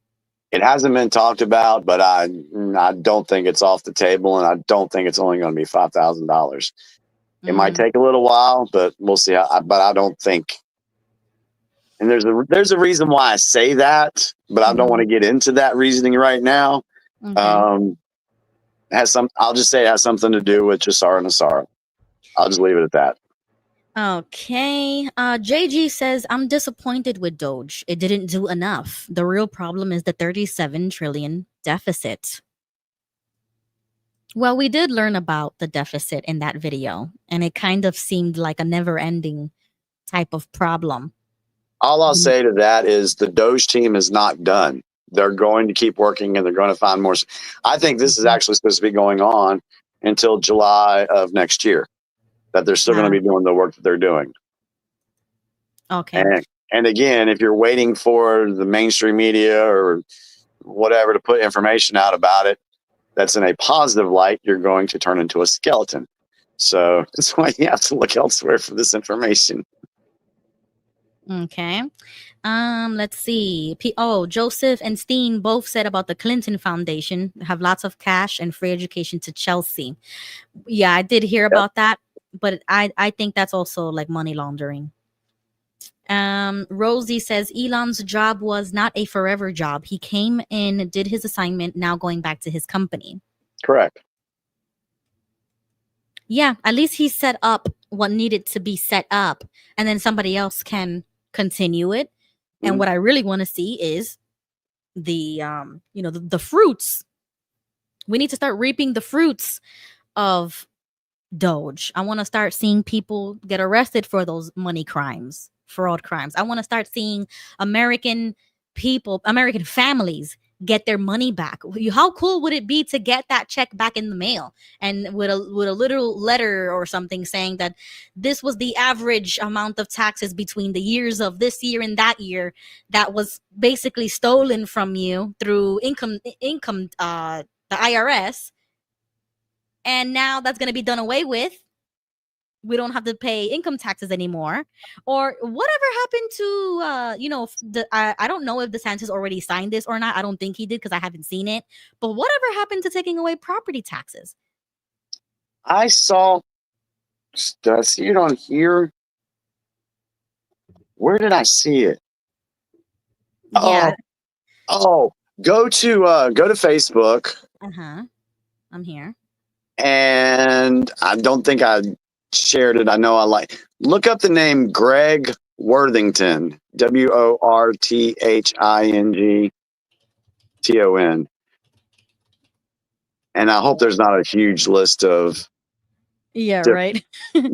Speaker 3: It hasn't been talked about, but I don't think it's off the table, and I don't think it's only going to be $5,000. It might take a little while, but we'll see. But I don't think And there's a reason why I say that, but I don't want to get into that reasoning right now.
Speaker 5: Okay.
Speaker 3: I'll just say it has something to do with Jassara and Asara. I'll just leave it at that.
Speaker 5: Okay. JG says, I'm disappointed with Doge. It didn't do enough. The real problem is the 37 trillion deficit. Well, we did learn about the deficit in that video, and it kind of seemed like a never ending type of problem.
Speaker 3: All I'll say to that is the Doge team is not done. They're going to keep working and they're going to find more. I think this is actually supposed to be going on until July of next year, that they're still going to be doing the work that they're doing.
Speaker 5: Okay.
Speaker 3: And again, if you're waiting for the mainstream media or whatever to put information out about it, that's in a positive light, you're going to turn into a skeleton. So that's why you have to look elsewhere for this information.
Speaker 5: Okay. Let's see. Joseph and Steen both said about the Clinton Foundation have lots of cash and free education to Chelsea. Yeah, I did hear about that, but I think that's also like money laundering. Rosie says Elon's job was not a forever job. He came in, did his assignment, now going back to his company.
Speaker 3: Correct.
Speaker 5: Yeah, at least he set up what needed to be set up, and then somebody else can continue it. And what I really want to see is the the fruits. We need to start reaping the fruits of Doge. I want to start seeing people get arrested for those money crimes, fraud crimes. I want to start seeing American families get their money back. How cool would it be to get that check back in the mail and with a literal letter or something saying that this was the average amount of taxes between the years of this year and that year that was basically stolen from you through income the IRS, and now that's going to be done away with. We don't have to pay income taxes anymore, or whatever happened to I don't know if DeSantis already signed this or not. I don't think he did because I haven't seen it. But whatever happened to taking away property taxes?
Speaker 3: Did I see it on here? Where did I see it?
Speaker 5: Yeah.
Speaker 3: Go to Facebook.
Speaker 5: I'm here.
Speaker 3: And I don't think I shared it. I know look up the name Greg Worthington, WORTHINGTON. And I hope there's not a huge list of.
Speaker 5: Yeah, right.
Speaker 3: Let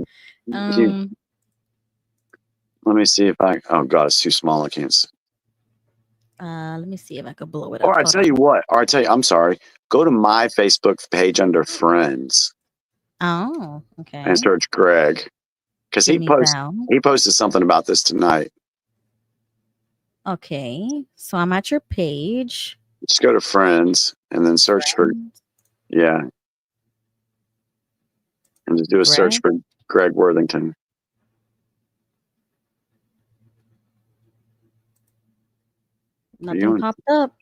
Speaker 3: me see if oh God, it's too small. I can't see.
Speaker 5: Let me see if I could blow it up.
Speaker 3: Or I'm sorry. Go to my Facebook page under friends.
Speaker 5: Oh, okay.
Speaker 3: And search Greg. Because he posted something about this tonight.
Speaker 5: Okay. So I'm at your page.
Speaker 3: Just go to friends and then search for and just do a search for Greg Worthington.
Speaker 5: Nothing popped up.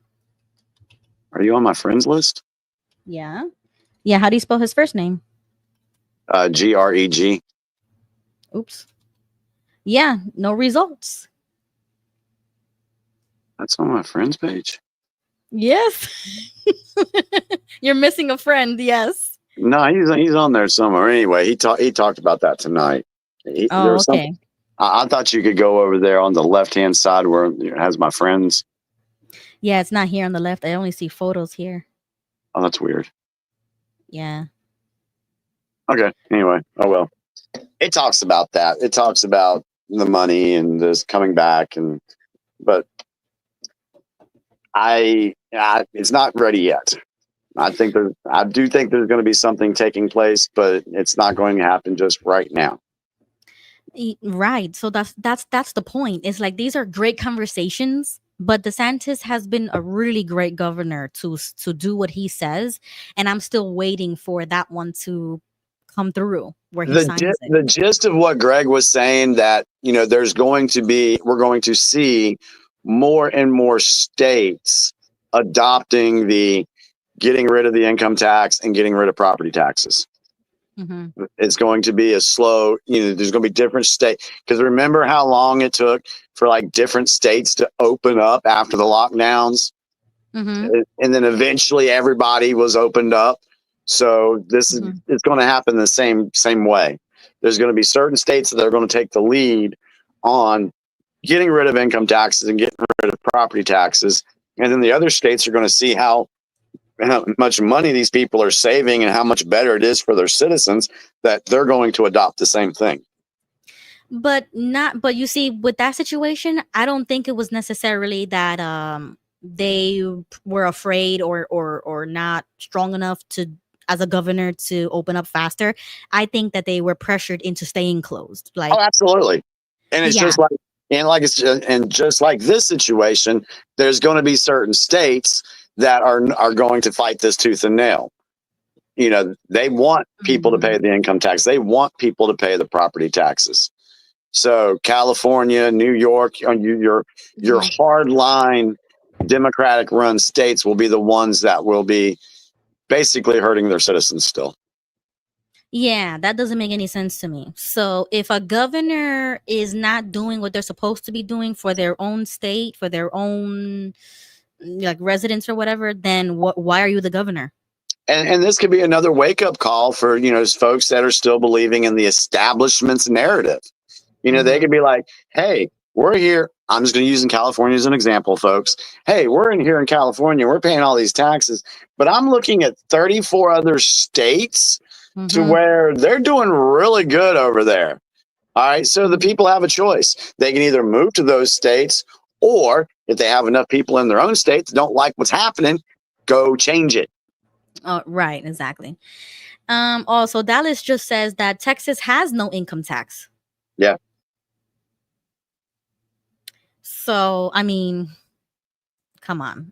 Speaker 3: Are you on my friends list?
Speaker 5: Yeah. Yeah. How do you spell his first name?
Speaker 3: GREG.
Speaker 5: Oops. Yeah. No results.
Speaker 3: That's on my friends page?
Speaker 5: Yes. You're missing a friend. Yes.
Speaker 3: No, he's on there somewhere. Anyway, he talked about that tonight.
Speaker 5: Okay.
Speaker 3: I thought you could go over there on the left-hand side where it has my friends.
Speaker 5: Yeah, it's not here on the left. I only see photos here.
Speaker 3: Oh, that's weird.
Speaker 5: Yeah.
Speaker 3: Okay. Anyway, oh well. It talks about that. It talks about the money and this coming back, but it's not ready yet. I do think there's going to be something taking place, but it's not going to happen just right now.
Speaker 5: Right. So that's the point. It's like these are great conversations, but DeSantis has been a really great governor to do what he says, and I'm still waiting for that one to come through where he signs it.
Speaker 3: The gist of what Greg was saying, that we're going to see more and more states adopting the getting rid of the income tax and getting rid of property taxes. It's going to be a slow, there's going to be different states. Because remember how long it took for like different states to open up after the lockdowns? And then eventually everybody was opened up. So this is it's going to happen the same way. There's going to be certain states that are going to take the lead on getting rid of income taxes and getting rid of property taxes. And then the other states are going to see how much money these people are saving and how much better it is for their citizens that they're going to adopt the same thing.
Speaker 5: But you see, with that situation, I don't think it was necessarily that they were afraid or not strong enough to, as a governor, to open up faster. I think that they were pressured into staying closed. Like,
Speaker 3: oh, absolutely. And it's just like, just like this situation, there's going to be certain states that are going to fight this tooth and nail. They want people to pay the income tax. They want people to pay the property taxes. So California, New York, your hardline Democratic run states will be the ones that will be basically hurting their citizens still.
Speaker 5: Yeah, that doesn't make any sense to me. So if a governor is not doing what they're supposed to be doing for their own state, for their own like residents or whatever, then why are you the governor?
Speaker 3: And this could be another wake up call for, folks that are still believing in the establishment's narrative. They could be like, hey, we're here. I'm just going to use in California as an example, folks. Hey, we're in here in California. We're paying all these taxes, but I'm looking at 34 other states to where they're doing really good over there. All right. So the people have a choice. They can either move to those states, or if they have enough people in their own state that don't like what's happening, go change it.
Speaker 5: Right. Exactly. Also, Dallas just says that Texas has no income tax.
Speaker 3: Yeah.
Speaker 5: So, I mean, come on.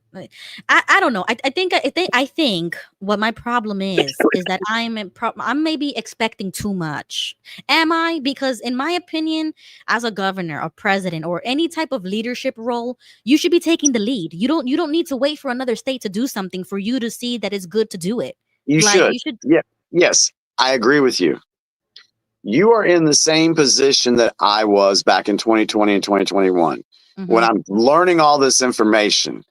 Speaker 5: I don't know. I think what my problem is that I'm maybe expecting too much. Am I? Because in my opinion, as a governor, a president, or any type of leadership role, you should be taking the lead. You don't need to wait for another state to do something for you to see that it's good to do it.
Speaker 3: You should. Yeah. Yes, I agree with you. You are in the same position that I was back in 2020 and 2021. When I'm learning all this information,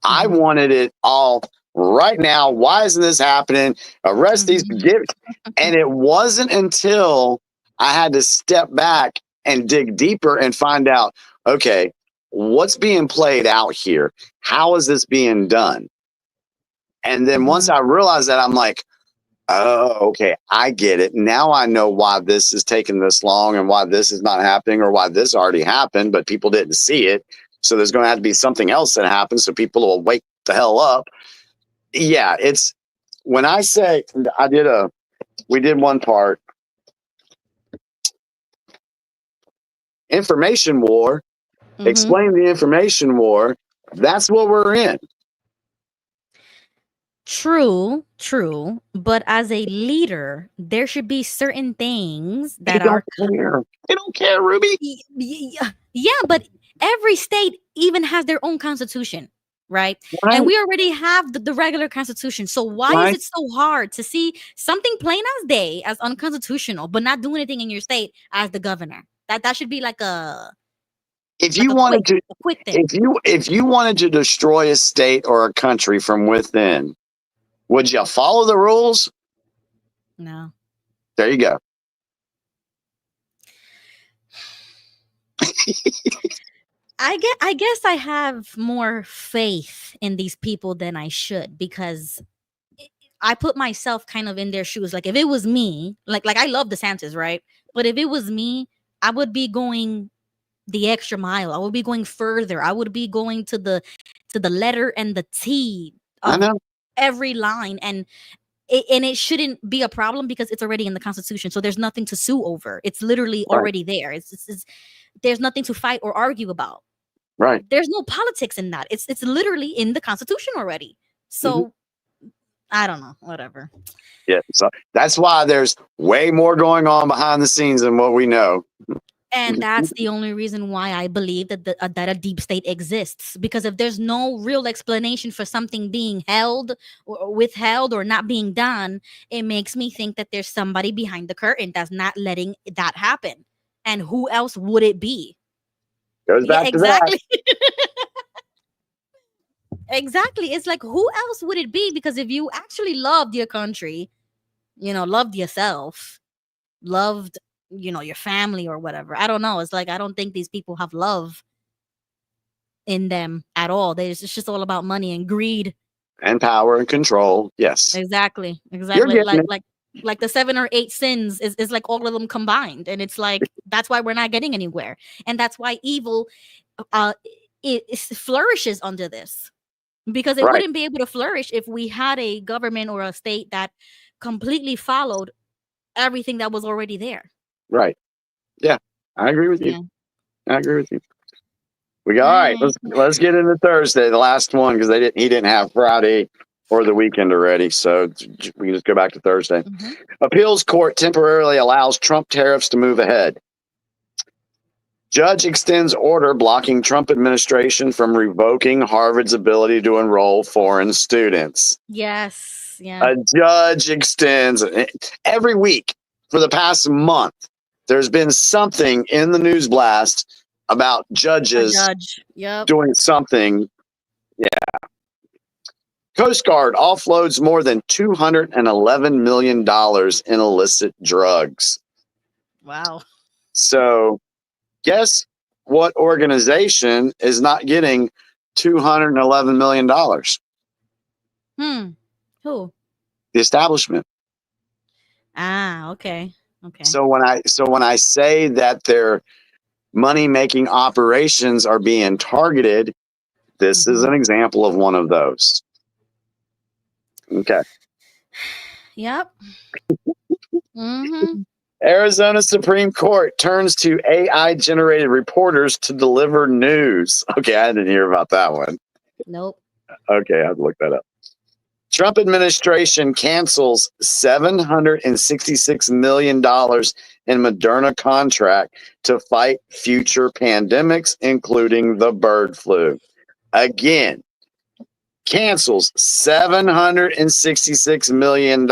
Speaker 3: I wanted it all right now. Why isn't this happening? Arrest these. And it wasn't until I had to step back and dig deeper and find out, okay, what's being played out here? How is this being done? And then once I realized that, I'm like, oh, okay, I get it. Now I know why this is taking this long and why this is not happening, or why this already happened, but people didn't see it. So there's going to have to be something else that happens so people will wake the hell up. Yeah, it's when I say we did one part, information war, explain the information war. That's what we're in.
Speaker 5: True. But as a leader, there should be certain things that
Speaker 3: They don't care, Ruby.
Speaker 5: Yeah, but every state even has their own constitution, right? And we already have the regular constitution. So why is it so hard to see something plain as day as unconstitutional, but not do anything in your state as the governor? That should be like a
Speaker 3: if you wanted to destroy a state or a country from within, would you follow the rules?
Speaker 5: No.
Speaker 3: There you go.
Speaker 5: I guess I have more faith in these people than I should, because I put myself kind of in their shoes. Like if it was me, like I love DeSantis, right? But if it was me, I would be going the extra mile. I would be going further. I would be going to the letter and the T of every line, and it shouldn't be a problem because it's already in the Constitution. So there's nothing to sue over. It's literally already there. It's there's nothing to fight or argue about.
Speaker 3: Right.
Speaker 5: There's no politics in that. It's literally in the Constitution already. So I don't know, whatever.
Speaker 3: Yeah. So that's why there's way more going on behind the scenes than what we know.
Speaker 5: And that's the only reason why I believe that that a deep state exists. Because if there's no real explanation for something being held or withheld or not being done, it makes me think that there's somebody behind the curtain that's not letting that happen. And who else would it be?
Speaker 3: Goes
Speaker 5: Yeah,
Speaker 3: back to that.
Speaker 5: exactly. Exactly. It's like, who else would it be? Because if you actually loved your country, loved yourself, loved, your family or whatever. I don't know. It's like, I don't think these people have love in them at all. It's just all about money and greed.
Speaker 3: And power and control. Yes.
Speaker 5: Exactly.
Speaker 3: You're
Speaker 5: Exactly.
Speaker 3: getting it.
Speaker 5: Like the 7 or 8 sins is like all of them combined. And it's like, that's why we're not getting anywhere. And that's why evil it flourishes under this. Because it
Speaker 3: Right.
Speaker 5: wouldn't be able to flourish if we had a government or a state that completely followed everything that was already there.
Speaker 3: Right. Yeah. I agree with you.
Speaker 5: Yeah.
Speaker 3: I agree with you. We got all right. Let's get into Thursday, the last one, because he didn't have Friday or the weekend already. So we can just go back to Thursday.
Speaker 5: Mm-hmm.
Speaker 3: Appeals court temporarily allows Trump tariffs to move ahead. Judge extends order blocking Trump administration from revoking Harvard's ability to enroll foreign students.
Speaker 5: Yes. Yeah.
Speaker 3: A judge extends every week for the past month. There's been something in the news blast about judges
Speaker 5: Yep.
Speaker 3: doing something. Yeah. Coast Guard offloads more than $211 million in illicit drugs.
Speaker 5: Wow.
Speaker 3: So guess what organization is not getting $211 million?
Speaker 5: Who?
Speaker 3: The establishment.
Speaker 5: Ah, okay. Okay.
Speaker 3: So when I say that their money-making operations are being targeted, this is an example of one of those. Okay.
Speaker 5: Yep. Mm-hmm.
Speaker 3: Arizona Supreme Court turns to AI-generated reporters to deliver news. Okay, I didn't hear about that one.
Speaker 5: Nope.
Speaker 3: Okay, I have to look that up. Trump administration cancels $766 million in Moderna contract to fight future pandemics, including the bird flu. Again, cancels $766 million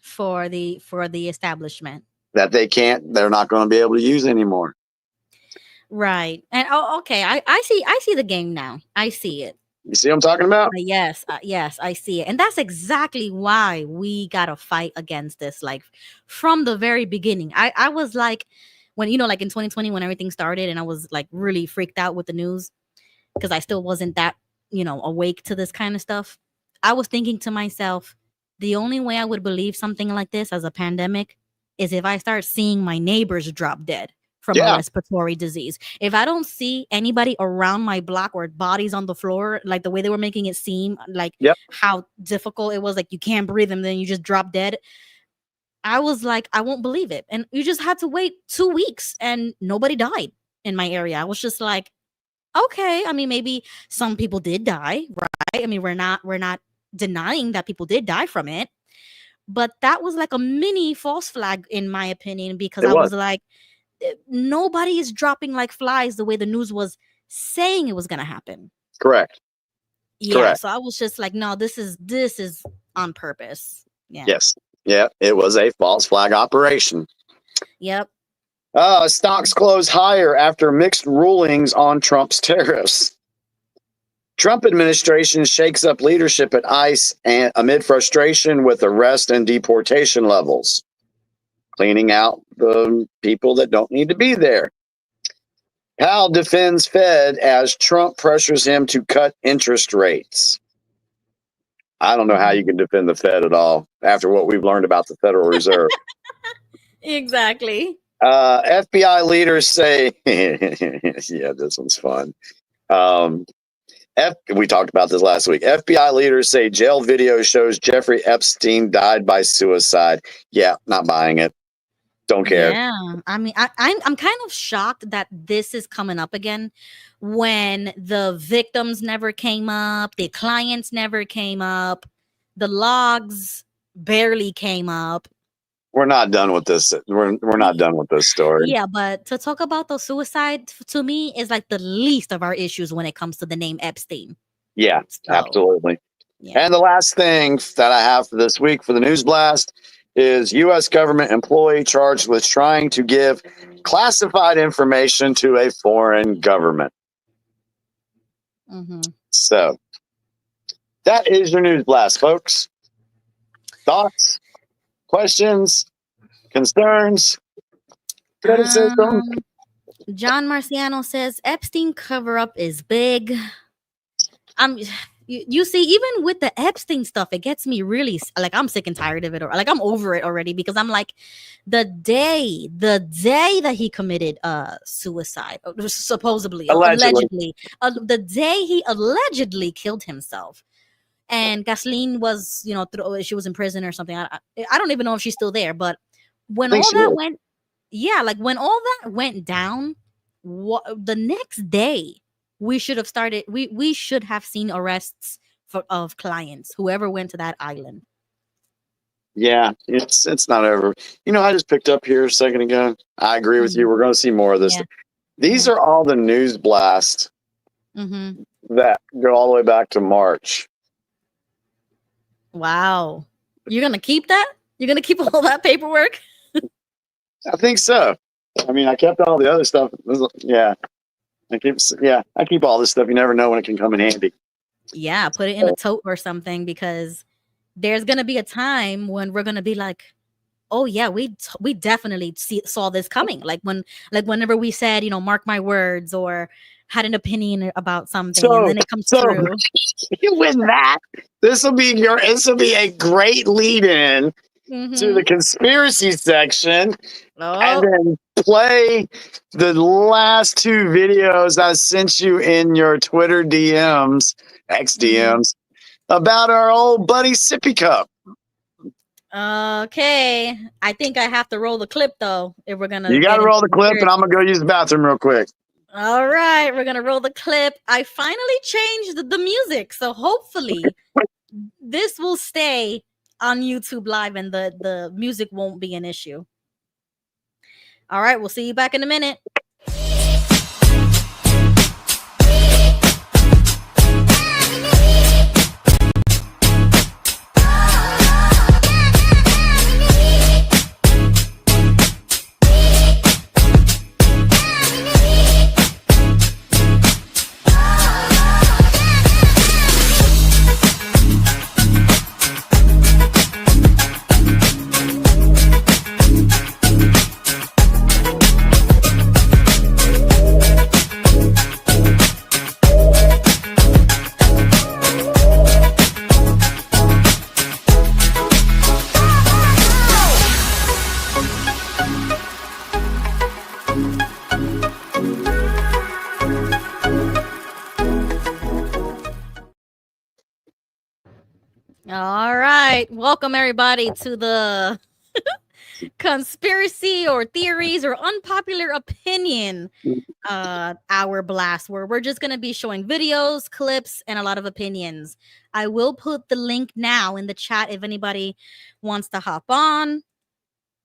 Speaker 5: For the establishment.
Speaker 3: that they're not going to be able to use anymore.
Speaker 5: Right. And okay, I see the game now. I see it.
Speaker 3: You see what I'm talking about?
Speaker 5: Yes, I see it. And that's exactly why we got to fight against this. Like from the very beginning, I was like, when, like in 2020, when everything started and I was like really freaked out with the news because I still wasn't that, awake to this kind of stuff. I was thinking to myself, the only way I would believe something like this as a pandemic is if I start seeing my neighbors drop dead from a respiratory disease. If I don't see anybody around my block or bodies on the floor, like the way they were making it seem, like how difficult it was, like you can't breathe and then you just drop dead. I was like, I won't believe it. And you just had to wait 2 weeks and nobody died in my area. I was just like, okay. I mean, maybe some people did die, right? I mean, we're not denying that people did die from it. But that was like a mini false flag in my opinion, because I was like, nobody is dropping like flies the way the news was saying it was going to happen.
Speaker 3: Correct.
Speaker 5: Yeah.
Speaker 3: Correct.
Speaker 5: So I was just like, no, this is on purpose. Yeah.
Speaker 3: Yes. Yeah. It was a false flag operation.
Speaker 5: Yep.
Speaker 3: Stocks close higher after mixed rulings on Trump's tariffs. Trump administration shakes up leadership at ICE and amid frustration with arrest and deportation levels, cleaning out the people that don't need to be there. Powell defends Fed as Trump pressures him to cut interest rates. I don't know how you can defend the Fed at all after what we've learned about the Federal Reserve.
Speaker 5: Exactly.
Speaker 3: FBI leaders say, yeah, this one's fun. We talked about this last week. FBI leaders say jail video shows Jeffrey Epstein died by suicide. Yeah, not buying it. Don't care.
Speaker 5: Yeah, I mean, I'm kind of shocked that this is coming up again when the victims never came up, the clients never came up, the logs barely came up.
Speaker 3: we're not done with this. We're not done with this story.
Speaker 5: Yeah, but to talk about the suicide to me is like the least of our issues when it comes to the name Epstein.
Speaker 3: Yeah,
Speaker 5: So,
Speaker 3: absolutely.
Speaker 5: yeah.
Speaker 3: And the last thing that I have for this week for the news blast is U.S. government employee charged with trying to give classified information to a foreign government.
Speaker 5: Mm-hmm.
Speaker 3: So that is your news blast, folks. Thoughts, questions, concerns, criticism?
Speaker 5: John Marciano says Epstein cover up is big. You see, even with the Epstein stuff, it gets me really like I'm sick and tired of it, or like I'm over it already, because I'm like, the day that he committed suicide, supposedly, allegedly, the day he allegedly killed himself, and Kathleen was, she was in prison or something. I don't even know if she's still there, but when all that went, when all that went down, the next day we should have started. We should have seen arrests of clients, whoever went to that island.
Speaker 3: Yeah, it's not over. I just picked up here a second ago. I agree with you. We're going to see more of this.
Speaker 5: Yeah.
Speaker 3: These are all the news blasts that go all the way back to March.
Speaker 5: Wow. You're going to keep that? You're going to keep all that paperwork?
Speaker 3: I think so. I mean, I kept all the other stuff. Yeah. I keep all this stuff. You never know when it can come in handy.
Speaker 5: Yeah, put it in a tote or something, because there's going to be a time when we're going to be like, oh yeah, we definitely saw this coming. Whenever we said, mark my words, or had an opinion about something, and then it comes through.
Speaker 3: With that, this will be a great lead in to the conspiracy section, and then play the last two videos I sent you in your Twitter DMs, X DMs, about our old buddy Sippy Cup.
Speaker 5: Okay, I think I have to roll the clip though. If we're gonna,
Speaker 3: you got to roll the clip, and I'm gonna go use the bathroom real quick.
Speaker 5: All right, we're gonna roll the clip. I finally changed the music, so hopefully this will stay on YouTube Live, and the music won't be an issue. All right, we'll see you back in a minute. All right, welcome everybody to the conspiracy or theories or unpopular opinion hour blast, where we're just going to be showing videos, clips, and a lot of opinions. I will put the link now in the chat if anybody wants to hop on.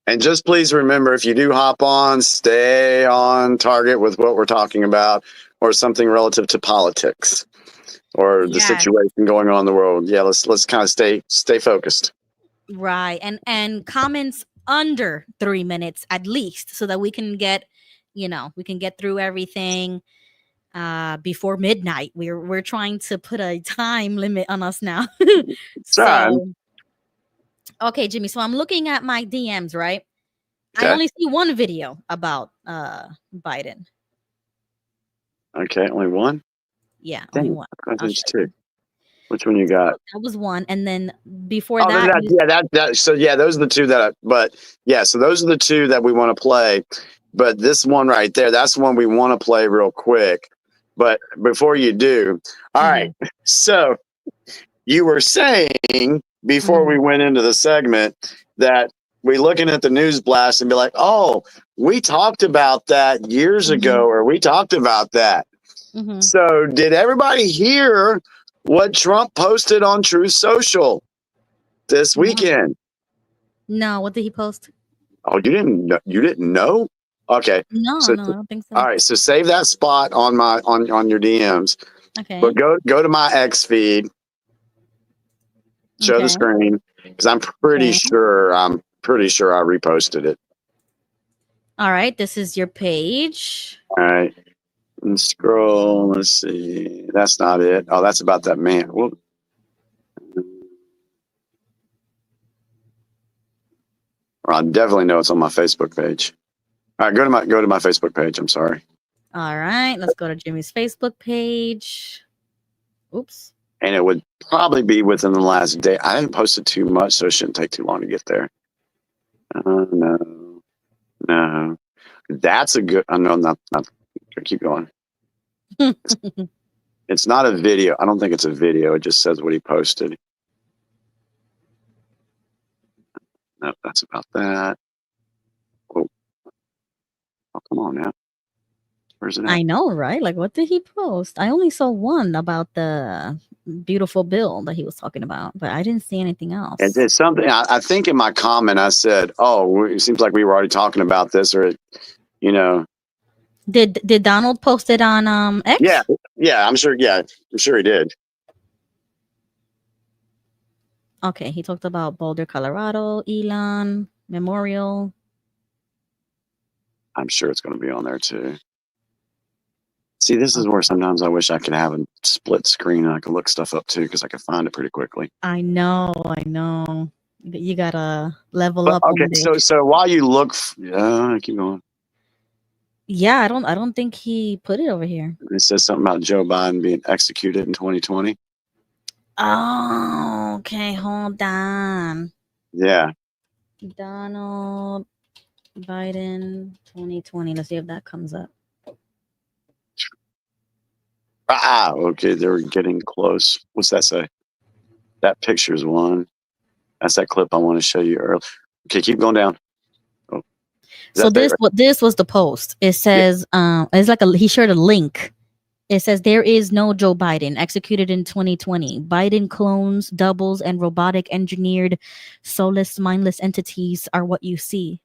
Speaker 3: And just please remember, if you do hop on, stay on target with what we're talking about, or something relative to politics or the situation going on in the world. Yeah, let's kind of stay focused.
Speaker 5: Right. And comments under 3 minutes at least, so that we can get through everything before midnight. We're trying to put a time limit on us now. So okay, Jimmy, so I'm looking at my DMs, right? Okay. I only see one video about Biden.
Speaker 3: Okay, only one?
Speaker 5: Yeah, only one.
Speaker 3: Two. Which one you got?
Speaker 5: That was one, and then before that,
Speaker 3: so those are the two so those are the two that we want to play. But this one right there, that's the one we want to play real quick. But before you do, all right. So you were saying before we went into the segment that we looking at the news blast and be like, oh, we talked about that years ago, or we talked about that. So did everybody hear what Trump posted on Truth Social this weekend?
Speaker 5: No, what did he post?
Speaker 3: Oh, you didn't know? You didn't know? Okay.
Speaker 5: No,
Speaker 3: So,
Speaker 5: no, I don't think so.
Speaker 3: all right. So save that spot on my on your DMs.
Speaker 5: Okay.
Speaker 3: But go to my X feed. Show the screen because I'm pretty sure I reposted it.
Speaker 5: All right. This is your page.
Speaker 3: All right. And scroll. Let's see. That's not it. Oh, that's about that man. Well, I definitely know it's on my Facebook page. All right, go to my Facebook page. I'm sorry.
Speaker 5: All right, let's go to Jimmy's Facebook page. Oops.
Speaker 3: And it would probably be within the last day. I didn't post it too much, so it shouldn't take too long to get there. No. That's a good. No, not. Keep going. It's not a video. I don't think it's a video. It just says what he posted. No, that's about that. Oh, come on now. Where's it at?
Speaker 5: I know, right? Like, what did he post? I only saw one about the beautiful bill that he was talking about, but I didn't see anything else.
Speaker 3: It's something. I think in my comment I said, "Oh, it seems like we were already talking about this," or, you know.
Speaker 5: Did Donald post it on X?
Speaker 3: Yeah, I'm sure. Yeah, I'm sure he did.
Speaker 5: Okay, he talked about Boulder, Colorado, Elon Memorial.
Speaker 3: I'm sure it's going to be on there too. See, this is where sometimes I wish I could have a split screen and I could look stuff up too, because I could find it pretty quickly.
Speaker 5: I know. You gotta level up.
Speaker 3: Okay, so while you look, keep going.
Speaker 5: Yeah, I don't think he put it over here.
Speaker 3: It says something about Joe Biden being executed in 2020.
Speaker 5: Oh, okay. Hold on.
Speaker 3: Yeah.
Speaker 5: Donald Biden 2020. Let's see if that comes up.
Speaker 3: Okay. They're getting close. What's that say? That picture's one. That's that clip I want to show you earlier. Okay, keep going down. Oh.
Speaker 5: So this was the post. It says, it's like he shared a link. It says there is no Joe Biden executed in 2020. Biden clones, doubles, and robotic engineered soulless, mindless entities are what you see.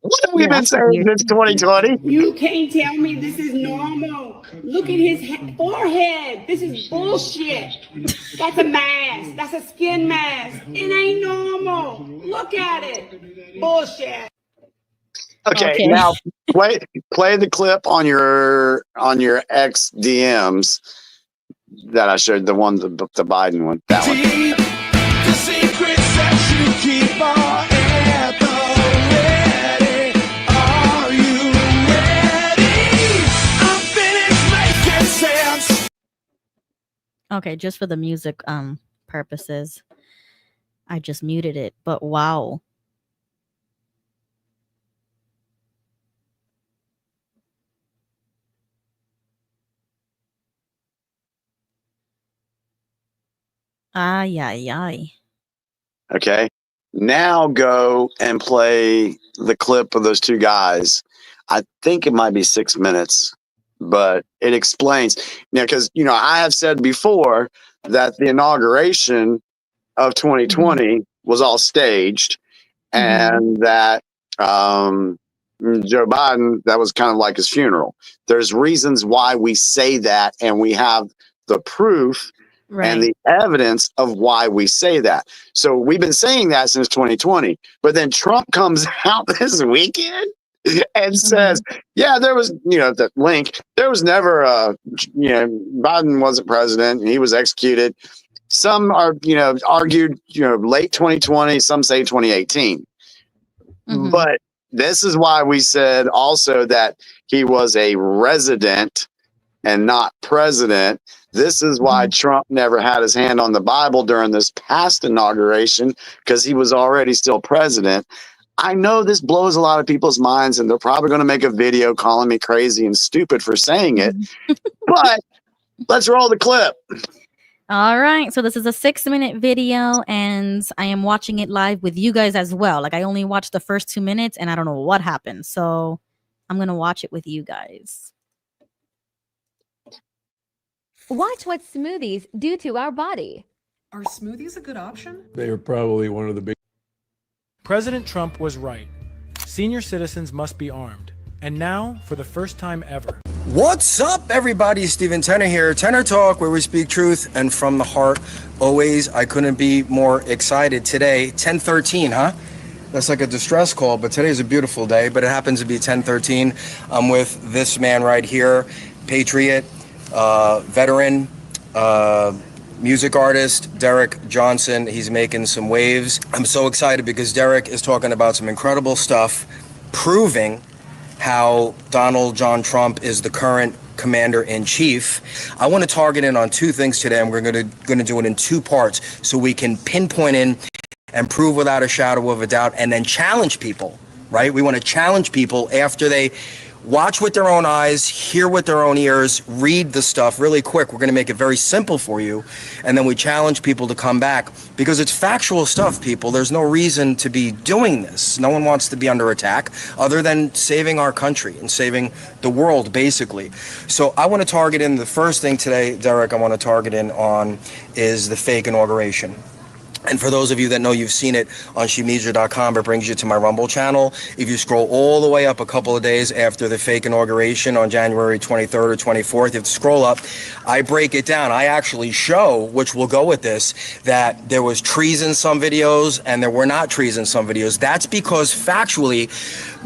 Speaker 3: What have we been saying since 2020?
Speaker 15: You can't tell me this is normal. Look at his forehead. This is bullshit. That's a mask. That's a skin mask. It ain't normal. Look at it. Bullshit.
Speaker 3: Okay. Now play the clip on your X DMs that I showed. The one, the Biden one. That one.
Speaker 1: The secrets that you keep are at the ready. Are you ready? I'm finished making sense.
Speaker 5: Okay, just for the music purposes, I just muted it. But wow. Ay.
Speaker 3: Okay. Now go and play the clip of those two guys. I think it might be 6 minutes, but it explains. Because, I have said before that the inauguration of 2020 was all staged, and that Joe Biden, that was kind of like his funeral. There's reasons why we say that, and we have the proof and the evidence of why we say that. So we've been saying that since 2020, but then Trump comes out this weekend and says, yeah, there was, the link, there was never Biden wasn't president and he was executed. Some are, argued, late 2020, some say 2018. But this is why we said also that he was a resident and not president. This is why Trump never had his hand on the Bible during this past inauguration, because he was already still president. I know this blows a lot of people's minds, and they're probably going to make a video calling me crazy and stupid for saying it. But let's roll the clip.
Speaker 5: All right. So this is a 6-minute video, and I am watching it live with you guys as well. Like, I only watched the first 2 minutes, and I don't know what happened. So I'm going to watch it with you guys.
Speaker 16: Watch what smoothies do to our body.
Speaker 17: Are smoothies a good option?
Speaker 18: They are probably one of the big.
Speaker 17: President Trump was right. Senior citizens must be armed. And now, for the first time ever.
Speaker 18: What's up, everybody? Steven Tenor here. Tenor Talk, where we speak truth and from the heart. Always, I couldn't be more excited. Today, 10:13, huh? That's like a distress call, but today's a beautiful day, but it happens to be 10:13. I'm with this man right here, patriot, veteran, music artist, Derek Johnson. He's making some waves. I'm so excited because Derek is talking about some incredible stuff, proving how Donald John Trump is the current commander-in-chief. I want to target in on two things today, and we're going to do it in two parts so we can pinpoint in and prove without a shadow of a doubt, and then challenge people, right? We want to challenge people after they watch with their own eyes, hear with their own ears, read the stuff really quick. We're going to make it very simple for you, and then we challenge people to come back because it's factual stuff, people. There's no reason to be doing this. No one wants to be under attack other than saving our country and saving the world, basically. So I want to target in the first thing today, Derek, I want to target in on is the fake inauguration. And for those of you that know, you've seen it on shemedia.com. It brings you to my Rumble channel. If you scroll all the way up a couple of days after the fake inauguration on January 23rd or 24th, you have to scroll up. I break it down. I actually show, which will go with this, that there was trees in some videos and there were not trees in some videos. That's because factually,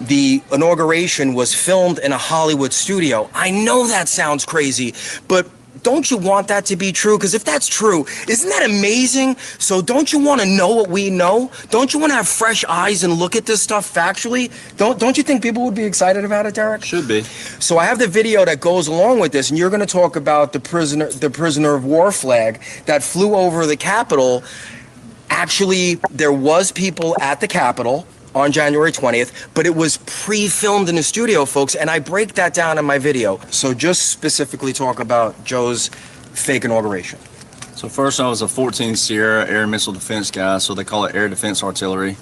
Speaker 18: the inauguration was filmed in a Hollywood studio. I know that sounds crazy, but don't you want that to be true? Because if that's true, isn't that amazing? So don't you want to know what we know? Don't you want to have fresh eyes and look at this stuff factually? Don't you think people would be excited about it, Derek?
Speaker 19: Should be.
Speaker 18: So I have the video that goes along with this, and you're going to talk about the prisoner of war flag that flew over the Capitol. Actually, there was people at the Capitol on January 20th, but it was pre-filmed in the studio, folks, and I break that down in my video. So just specifically talk about Joe's fake inauguration.
Speaker 19: So first, I was a 14 Sierra air missile defense guy, so they call it air defense artillery.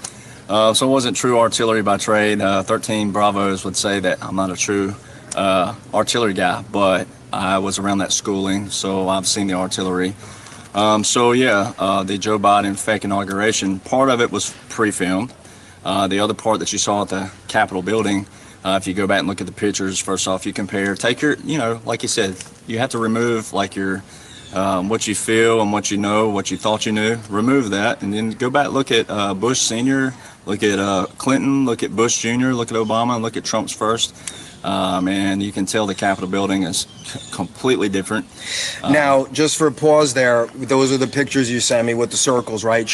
Speaker 19: So it wasn't true artillery by trade. 13 Bravos would say that I'm not a true artillery guy, but I was around that schooling, so I've seen the artillery. The Joe Biden fake inauguration, part of it was pre-filmed. The other part that you saw at the Capitol building, if you go back and look at the pictures, first off, you compare, take your, like you said, you have to remove like your, what you feel and what you know, what you thought you knew, remove that, and then go back, look at Bush Sr., look at Clinton, look at Bush Jr., look at Obama, and look at Trump's first. And you can tell the Capitol building is completely different.
Speaker 18: Now, just for a pause there, those are the pictures you sent me with the circles, right?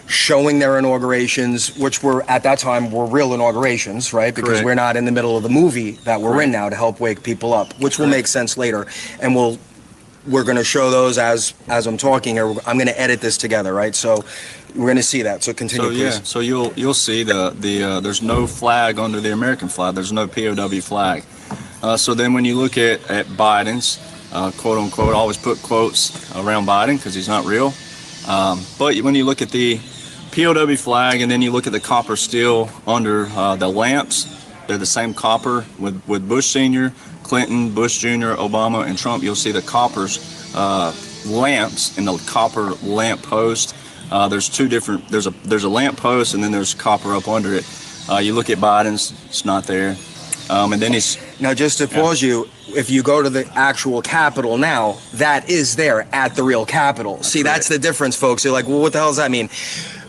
Speaker 18: Showing their inaugurations, which were at that time were real inaugurations, right? Because
Speaker 19: Correct.
Speaker 18: we're not in the middle of the movie that we're in now to help wake people up, which will make sense later. And we're going to show those as I'm talking here. I'm going to edit this together, right? So we're going to see that. So continue, please.
Speaker 19: So you'll see the there's no flag under the American flag. There's no POW flag. So then when you look at Biden's quote unquote, I always put quotes around Biden because he's not real. But when you look at the POW flag and then you look at the copper steel under the lamps, they're the same copper with Bush Sr., Clinton, Bush Jr., Obama, and Trump. You'll see the copper's lamps in the copper lamp post. There's two different. There's a lamp post and then there's copper up under it. You look at Biden's, it's not there. And then he's
Speaker 18: now just to pause you. If you go to the actual Capitol now, that is there at the real Capitol. See, that's the difference, folks. You're like, well, what the hell does that mean?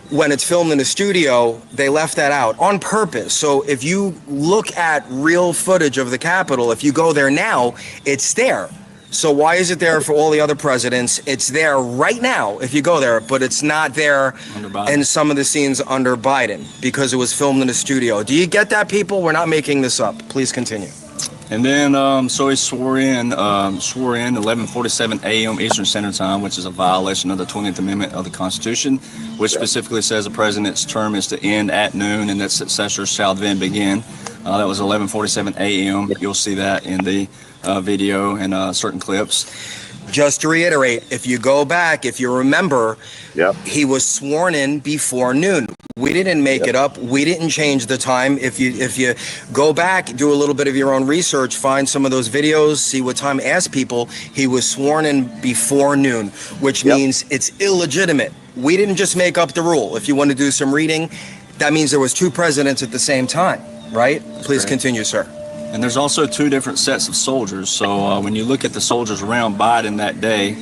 Speaker 18: When it's filmed in a studio, they left that out on purpose. So if you look at real footage of the Capitol, if you go there now, it's there. So why is it there for all the other presidents? It's there right now if you go there, but it's not there in some of the scenes under Biden because it was filmed in a studio. Do you get that, people? We're not making this up. Please continue.
Speaker 19: And then, so he swore in 11:47 a.m. Eastern Standard Time, which is a violation of the 20th Amendment of the Constitution, which specifically says the president's term is to end at noon and that successors shall then begin. That was 11:47 a.m. You'll see that in the video and certain clips.
Speaker 18: Just to reiterate, if you go back, if you remember, he was sworn in before noon. We didn't make it up. We didn't change the time. If you go back, do a little bit of your own research, find some of those videos, see what time, ask people. He was sworn in before noon, which means it's illegitimate. We didn't just make up the rule. If you want to do some reading, that means there was two presidents at the same time, right? Please
Speaker 19: correct.
Speaker 18: continue, sir.
Speaker 19: And there's also two different sets of soldiers. So when you look at the soldiers around Biden that day,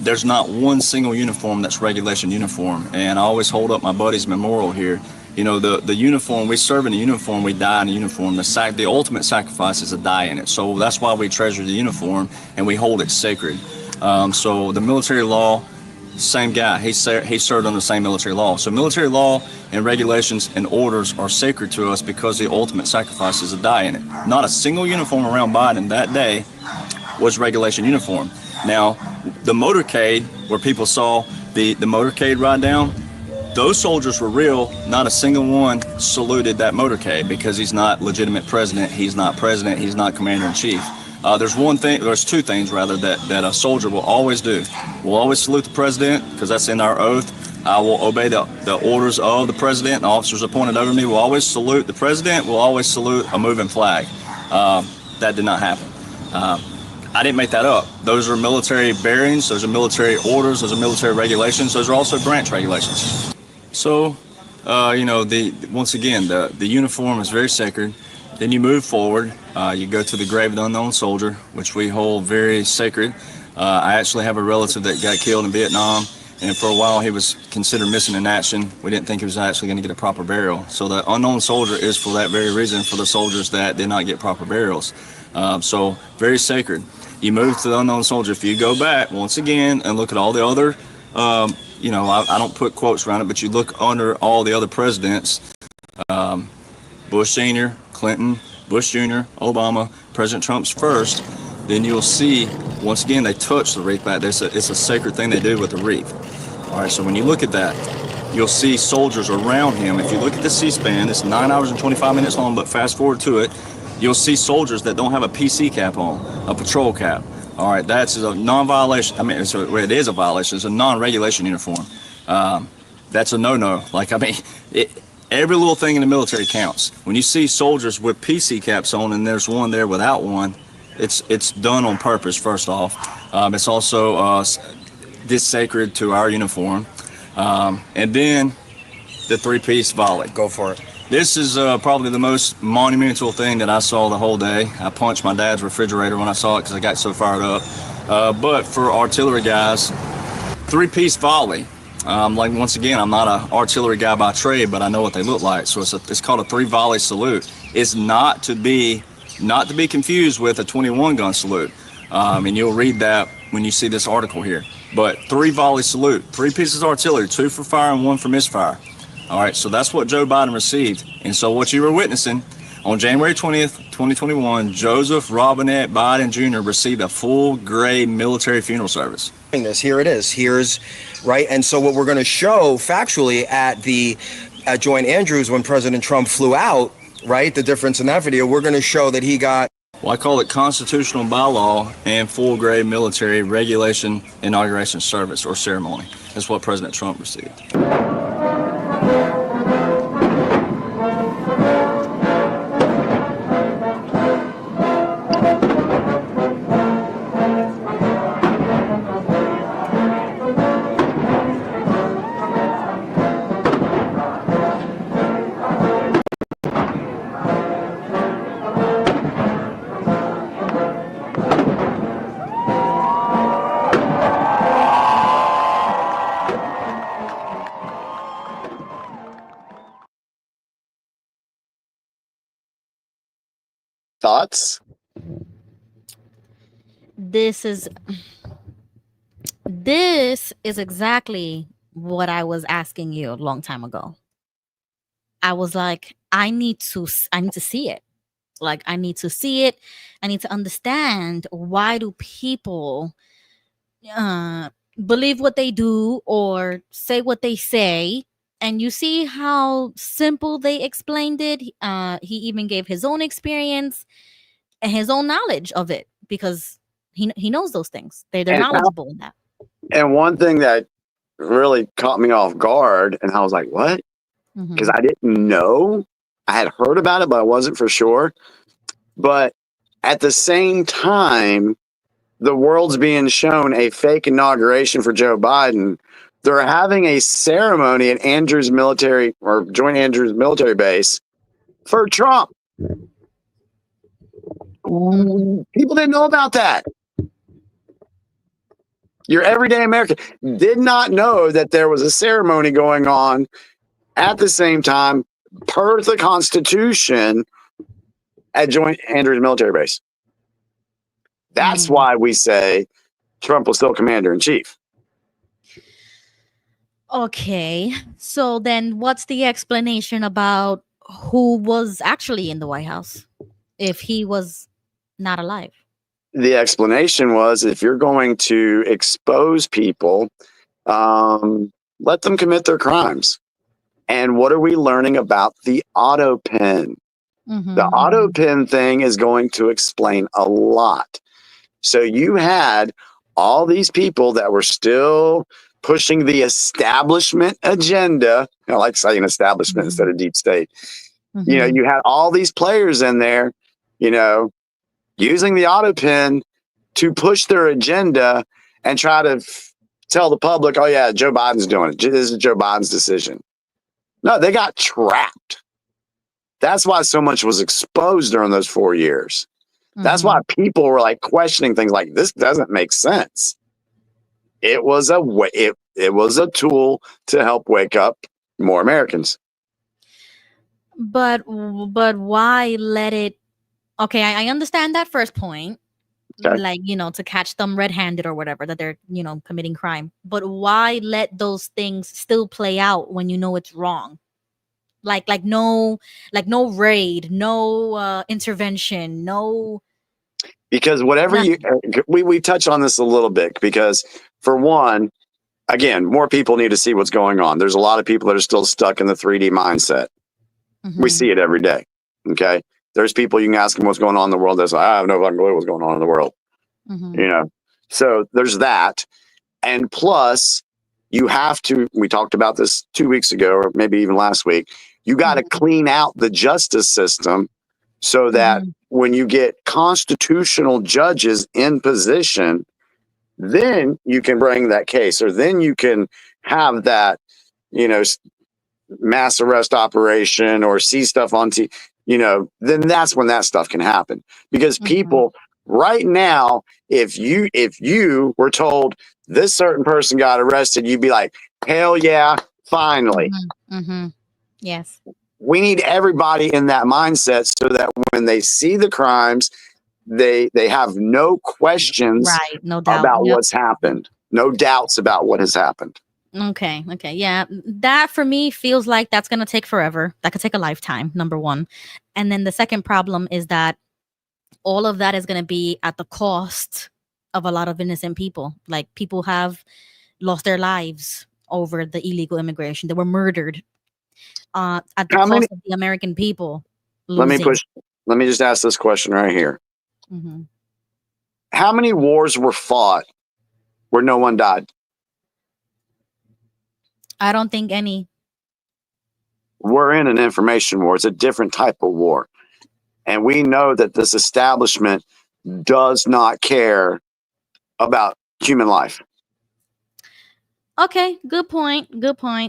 Speaker 19: there's not one single uniform that's regulation uniform. And I always hold up my buddy's memorial here. You know, the uniform, we serve in a uniform, we die in a uniform. The ultimate sacrifice is to die in it. So that's why we treasure the uniform and we hold it sacred. So the military law, same guy, he served under the same military law. So military law and regulations and orders are sacred to us because the ultimate sacrifice is to die in it. Not a single uniform around Biden that day was regulation uniform. Now, the motorcade, where people saw the motorcade ride down, those soldiers were real. Not a single one saluted that motorcade because he's not legitimate president, he's not commander-in-chief. There's two things rather that a soldier will always do. We'll always salute the president because that's in our oath. I will obey the orders of the president and officers appointed over me. We'll always salute the president. We'll always salute a moving flag. That did not happen. I didn't make that up. Those are military bearings. Those are military orders. Those are military regulations. Those are also branch regulations. So, once again, the uniform is very sacred. Then you move forward. You go to the grave of the unknown soldier, which we hold very sacred. I actually have a relative that got killed in Vietnam, and for a while he was considered missing in action. We didn't think he was actually going to get a proper burial. So the unknown soldier is for that very reason, for the soldiers that did not get proper burials. So very sacred. You move to the unknown soldier. If you go back once again and look at all the other, I don't put quotes around it, but you look under all the other presidents, Bush Sr., Clinton, Bush Jr., Obama, President Trump's first, then you'll see, once again, they touch the wreath back there. It's a sacred thing they do with the wreath. All right, so when you look at that, you'll see soldiers around him. If you look at the C-SPAN, it's 9 hours and 25 minutes long, but fast forward to it, you'll see soldiers that don't have a PC cap on, a patrol cap. All right, that's a non-violation. I mean, it is a violation. It's a non-regulation uniform. That's a no-no. Every little thing in the military counts. When you see soldiers with PC caps on and there's one there without one, it's done on purpose, first off. It's also this sacred to our uniform. And then the three-piece volley.
Speaker 18: Go for it.
Speaker 19: This is probably the most monumental thing that I saw the whole day. I punched my dad's refrigerator when I saw it because I got so fired up. But for artillery guys, three-piece volley. Once again, I'm not an artillery guy by trade, but I know what they look like. So it's called a three-volley salute. It's not to be confused with a 21-gun salute. And you'll read that when you see this article here. But three-volley salute, 3 pieces of artillery, 2 for fire and 1 for misfire. All right, so that's what Joe Biden received. And so what you were witnessing, on January 20th, 2021, Joseph Robinette Biden Jr. received a full-grade military funeral service.
Speaker 18: Here it is. Here's right. And so what we're going to show factually at Joint Andrews when President Trump flew out, right, the difference in that video, we're going to show that he got.
Speaker 19: Well, I call it constitutional bylaw and full-grade military regulation inauguration service or ceremony. That's what President Trump received.
Speaker 3: Thoughts?
Speaker 5: This is exactly what I was asking you a long time ago. I was like, I need to see it. Like, I need to see it. I need to understand, why do people believe what they do or say what they say. And you see how simple they explained it. He even gave his own experience and his own knowledge of it, because he knows those things. They're knowledgeable in that.
Speaker 3: And one thing that really caught me off guard, and I was like, what? Because I didn't know. I had heard about it, but I wasn't for sure. But at the same time, the world's being shown a fake inauguration for Joe Biden They're having a ceremony at Andrews military or Joint Andrews military base for Trump. People didn't know about that. Your everyday American did not know that there was a ceremony going on at the same time, per the Constitution, at Joint Andrews military base. That's why we say Trump was still commander in chief.
Speaker 5: Okay. So then what's the explanation about who was actually in the White House if he was not alive?
Speaker 3: The explanation was, if you're going to expose people, let them commit their crimes. And what are we learning about the auto pen? The auto pen thing is going to explain a lot. So you had all these people that were still pushing the establishment agenda. I like saying establishment instead of deep state. You know, you had all these players in there, you know, using the auto pen to push their agenda and try to tell the public, oh yeah, Joe Biden's doing it. This is Joe Biden's decision. No, they got trapped. That's why so much was exposed during those 4 years. That's why people were like questioning things like, this doesn't make sense. It was a way, it was a tool to help wake up more Americans.
Speaker 5: But why let it? Okay, I understand that first point.
Speaker 3: Okay.
Speaker 5: Like, you know, to catch them red-handed or whatever, that they're, you know, committing crime. But why let those things still play out when you know it's wrong? Like no raid, no intervention, no.
Speaker 3: Because whatever we touch on this a little bit, because for one, again, more people need to see what's going on. There's a lot of people that are still stuck in the 3D mindset. We see it every day. Okay. There's people, you can ask them what's going on in the world. They say, I have no fucking clue what's going on in the world. You know, so there's that. And plus, you have to, we talked about this 2 weeks ago, or maybe even last week, you got to clean out the justice system so that when you get constitutional judges in position, then you can bring that case, or then you can have that, you know, mass arrest operation or see stuff on TV, you know, then that's when that stuff can happen. Because people right now, if you were told this certain person got arrested, you'd be like, hell yeah, finally.
Speaker 5: Yes.
Speaker 3: We need everybody in that mindset so that when they see the crimes, they have no questions
Speaker 5: No doubt
Speaker 3: about what's happened. No doubts about what has happened.
Speaker 5: Okay. Yeah. That for me feels like that's going to take forever. That could take a lifetime, number one. And then the second problem is that all of that is going to be at the cost of a lot of innocent people. Like, people have lost their lives over the illegal immigration. They were murdered at the cost of the American people losing.
Speaker 3: Let me just ask this question right here. How many wars were fought where no one died?
Speaker 5: I don't think any.
Speaker 3: We're in an information war. It's a different type of war. And we know that this establishment does not care about human life.
Speaker 5: Okay, good point.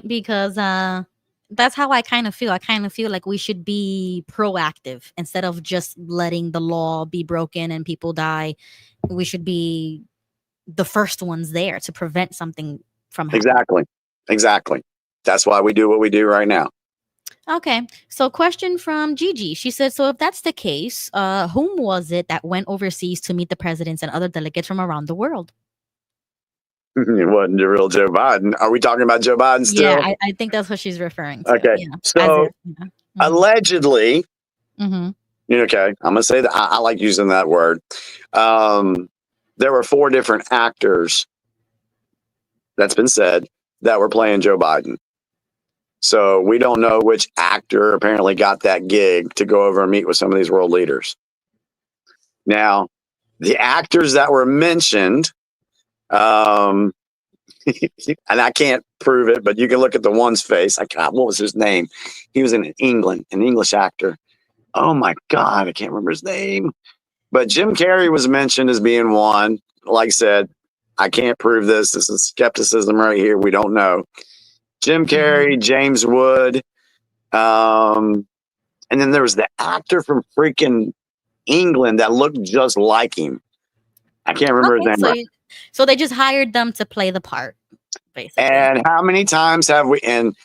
Speaker 5: Because that's how I kind of feel. I kind of feel like we should be proactive instead of just letting the law be broken and people die. We should be the first ones there to prevent something from happening.
Speaker 3: Exactly. That's why we do what we do right now.
Speaker 5: Okay, so question from Gigi. She said, so if that's the case, whom was it that went overseas to meet the presidents and other delegates from around the world?
Speaker 3: It wasn't the real Joe Biden. Are we talking about Joe Biden still?
Speaker 5: Yeah, I think that's what she's referring to.
Speaker 3: Okay,
Speaker 5: yeah.
Speaker 3: so allegedly,
Speaker 5: Mm-hmm.
Speaker 3: okay, I'm going to say that I like using that word. There were 4 different actors, that's been said, that were playing Joe Biden. So we don't know which actor apparently got that gig to go over and meet with some of these world leaders. Now, the actors that were mentioned, and I can't prove it, but you can look at the one's face. What was his name? He was in England, an English actor. Oh my God, I can't remember his name. But Jim Carrey was mentioned as being one. Like I said, I can't prove this. This is skepticism right here. We don't know. Jim Carrey, James Wood, and then there was the actor from freaking England that looked just like him. I can't remember his name.
Speaker 5: So they just hired them to play the part, basically.
Speaker 3: And how many times have we? And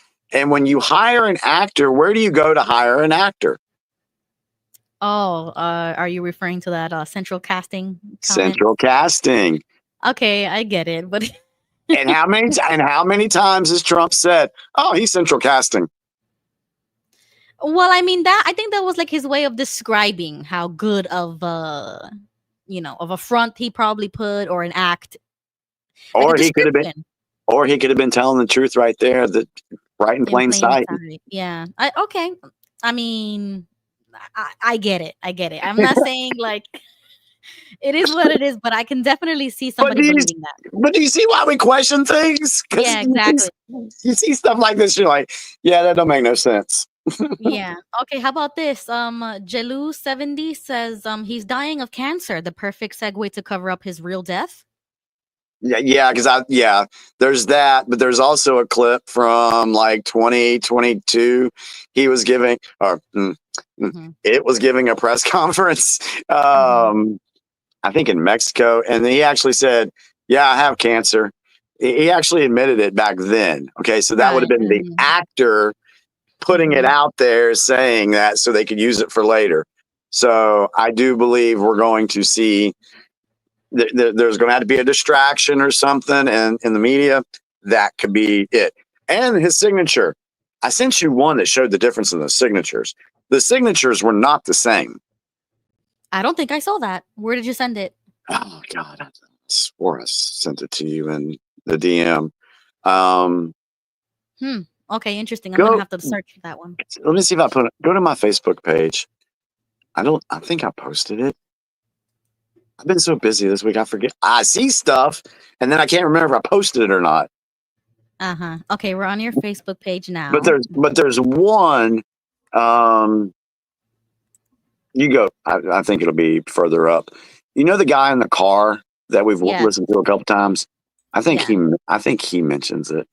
Speaker 3: when you hire an actor, where do you go to hire an actor?
Speaker 5: Oh, are you referring to that central casting comment?
Speaker 3: Central casting.
Speaker 5: Okay, I get it, but
Speaker 3: and how many times has Trump said, "Oh, he's central casting"?
Speaker 5: Well, I mean I think that was like his way of describing how good of of a front he probably put, or an act.
Speaker 3: Or
Speaker 5: like
Speaker 3: he could have been telling the truth right there, that right in plain sight.
Speaker 5: Yeah. Okay. I mean, I get it. I'm not saying like it is what it is, but I can definitely see somebody believing that.
Speaker 3: But do you see why we question things?
Speaker 5: Yeah, exactly.
Speaker 3: You see stuff like this, you're like, yeah, that don't make no sense.
Speaker 5: Yeah. Okay. How about this? Jelu70 says he's dying of cancer. The perfect segue to cover up his real death.
Speaker 3: Yeah, because there's that, but there's also a clip from like 2022. He was giving, it was giving a press conference, I think in Mexico, and he actually said, "Yeah, I have cancer." He actually admitted it back then. Okay, so that would have been the actor putting it out there, saying that so they could use it for later. So I do believe we're going to see. There's going to have to be a distraction or something, and in the media, that could be it. And his signature. I sent you one that showed the difference in the signatures. The signatures were not the same.
Speaker 5: I don't think I saw that. Where did you send it?
Speaker 3: Oh God, I swore I sent it to you in the DM.
Speaker 5: Okay, interesting. I'm gonna have to search for that one.
Speaker 3: Let me see if I go to my Facebook page. I think I posted it. I've been so busy this week, I forget. I see stuff, and then I can't remember if I posted it or not.
Speaker 5: Okay, we're on your Facebook page now.
Speaker 3: But there's one. You go. I think it'll be further up. You know the guy in the car that we've listened to a couple times. I think he mentions it.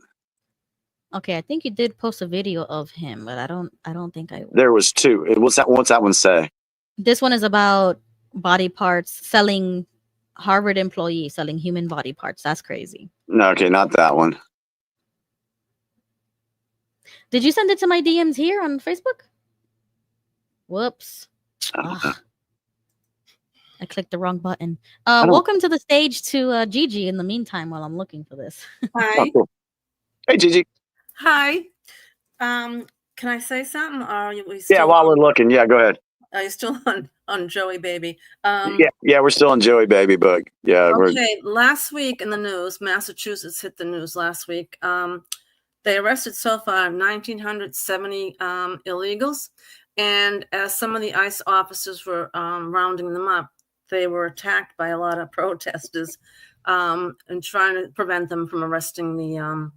Speaker 5: Okay, I think you did post a video of him, but I don't think I.
Speaker 3: There was two. What's that one say?
Speaker 5: This one is about body parts, selling Harvard employee selling human body parts. That's crazy.
Speaker 3: No, okay, not that one.
Speaker 5: Did you send it to my DMs here on Facebook? Whoops. I clicked the wrong button. Welcome to the stage to Gigi in the meantime while I'm looking for this.
Speaker 20: Hi.
Speaker 3: Oh, cool. Hey, Gigi.
Speaker 20: Hi. Can I say something? Or are we still
Speaker 3: Yeah, while we're looking. Yeah, go ahead.
Speaker 20: Are you still on Joey Baby?
Speaker 3: Yeah, we're still on Joey Baby, but yeah.
Speaker 20: Okay, last week in the news, Massachusetts hit the news last week. They arrested so far 1,970 illegals. And as some of the ICE officers were rounding them up, they were attacked by a lot of protesters and trying to prevent them from arresting the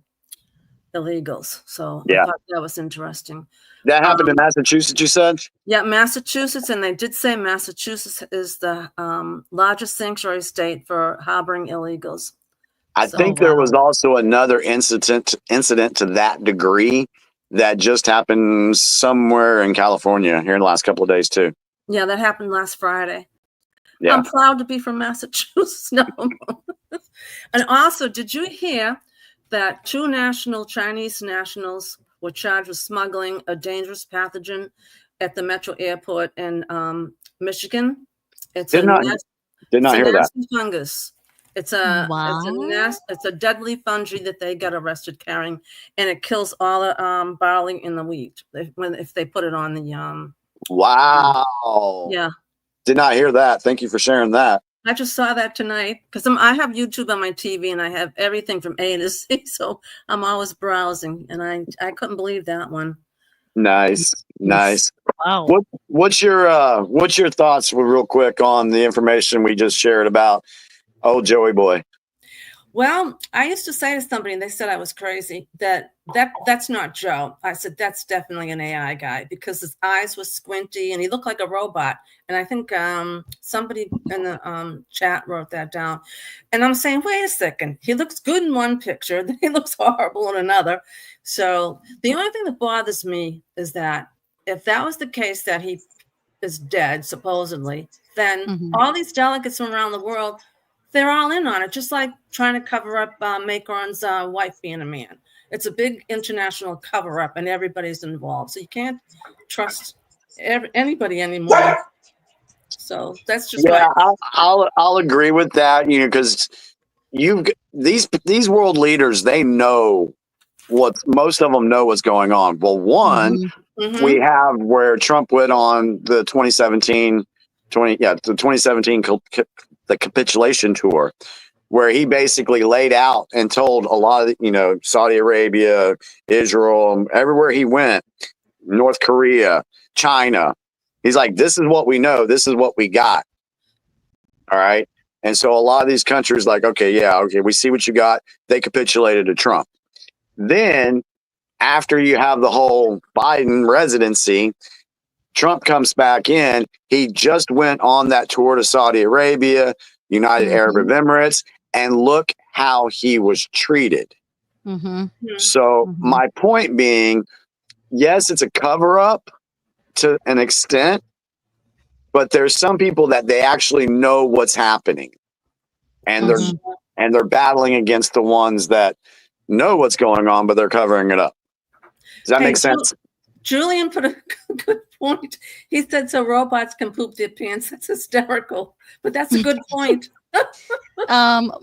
Speaker 20: illegals. So I thought that was interesting.
Speaker 3: That happened in Massachusetts, you said?
Speaker 20: Yeah, Massachusetts. And they did say Massachusetts is the largest sanctuary state for harboring illegals.
Speaker 3: I think there was also another incident to that degree that just happened somewhere in California here in the last couple of days too.
Speaker 20: Yeah, that happened last Friday.
Speaker 3: Yeah.
Speaker 20: I'm proud to be from Massachusetts. No. And also, did you hear that 2 Chinese nationals were charged with smuggling a dangerous pathogen at the Metro Airport in Michigan?
Speaker 3: Did not hear that.
Speaker 20: Fungus. It's a deadly fungi that they got arrested carrying, and it kills all the barley in the wheat if they put it on the
Speaker 3: Wow.
Speaker 20: Yeah.
Speaker 3: Did not hear that. Thank you for sharing that.
Speaker 20: I just saw that tonight because I have YouTube on my TV and I have everything from A to Z, so I'm always browsing, and I couldn't believe that one.
Speaker 3: Nice.
Speaker 5: Wow.
Speaker 3: What's your thoughts real quick on the information we just shared about old Joey boy?
Speaker 20: Well, I used to say to somebody, and they said I was crazy, that's not Joe. I said, that's definitely an AI guy because his eyes were squinty and he looked like a robot. And I think somebody in the chat wrote that down. And I'm saying, wait a second. He looks good in one picture, then he looks horrible in another. So the only thing that bothers me is that if that was the case that he is dead, supposedly, then all these delegates from around the world, they're all in on it, just like trying to cover up Macron's wife being a man. It's a big international cover up and everybody's involved. So you can't trust anybody anymore. So that's just
Speaker 3: I'll agree with that, because these world leaders, they know most of them know what's going on. Well, one, we have where Trump went on the 2017 the capitulation tour, where he basically laid out and told a lot of, Saudi Arabia, Israel, everywhere he went, North Korea, China, he's like, this is what we know. This is what we got. All right. And so a lot of these countries like, okay, we see what you got. They capitulated to Trump. Then after you have the whole Biden residency, Trump comes back in. He just went on that tour to Saudi Arabia, United Arab Emirates, and look how he was treated. So my point being, yes, it's a cover up to an extent, but there's some people that they actually know what's happening, and they're battling against the ones that know what's going on, but they're covering it up. Does that make sense?
Speaker 20: Julian put a good point. He said, so robots can poop their pants. That's hysterical, but that's a good point.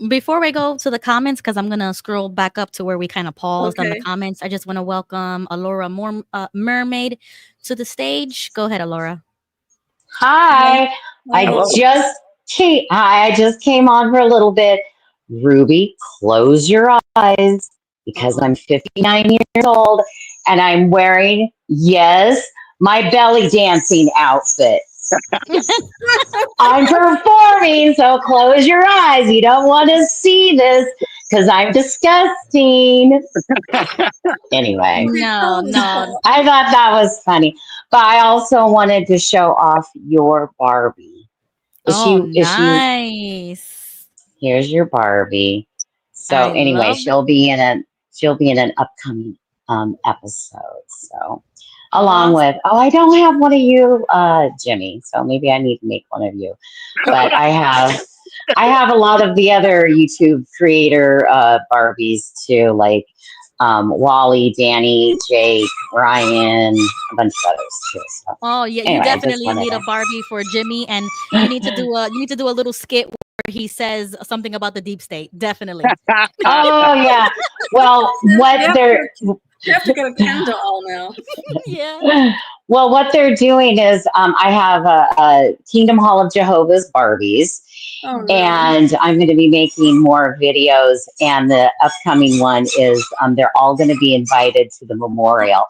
Speaker 5: Before we go to the comments, because I'm going to scroll back up to where we kind of paused on the comments, I just want to welcome Alora Mermaid to the stage. Go ahead, Alora.
Speaker 21: Hi. I just came on for a little bit. Ruby, close your eyes because I'm 59 years old and I'm wearing, my belly dancing outfit. I'm performing, so close your eyes. You don't want to see this because I'm disgusting. Anyway.
Speaker 5: No.
Speaker 21: I thought that was funny. But I also wanted to show off your Barbie.
Speaker 5: Nice.
Speaker 21: Here's your Barbie. So anyway, she'll be in an upcoming episode. So along with I don't have one of you, Jimmy. So maybe I need to make one of you. But I have a lot of the other YouTube creator Barbies too, like Wally, Danny, Jake, Ryan, a bunch of others too. So,
Speaker 5: oh yeah,
Speaker 21: anyway,
Speaker 5: you definitely need a Barbie for Jimmy, and you need to do a little skit where he says something about the deep state. Definitely.
Speaker 21: Oh yeah. Well,
Speaker 20: you have to get a Ken doll now.
Speaker 5: Yeah.
Speaker 21: Well, what they're doing is I have a Kingdom Hall of Jehovah's Barbies.
Speaker 20: Oh, no.
Speaker 21: And I'm going to be making more videos. And the upcoming one is they're all going to be invited to the memorial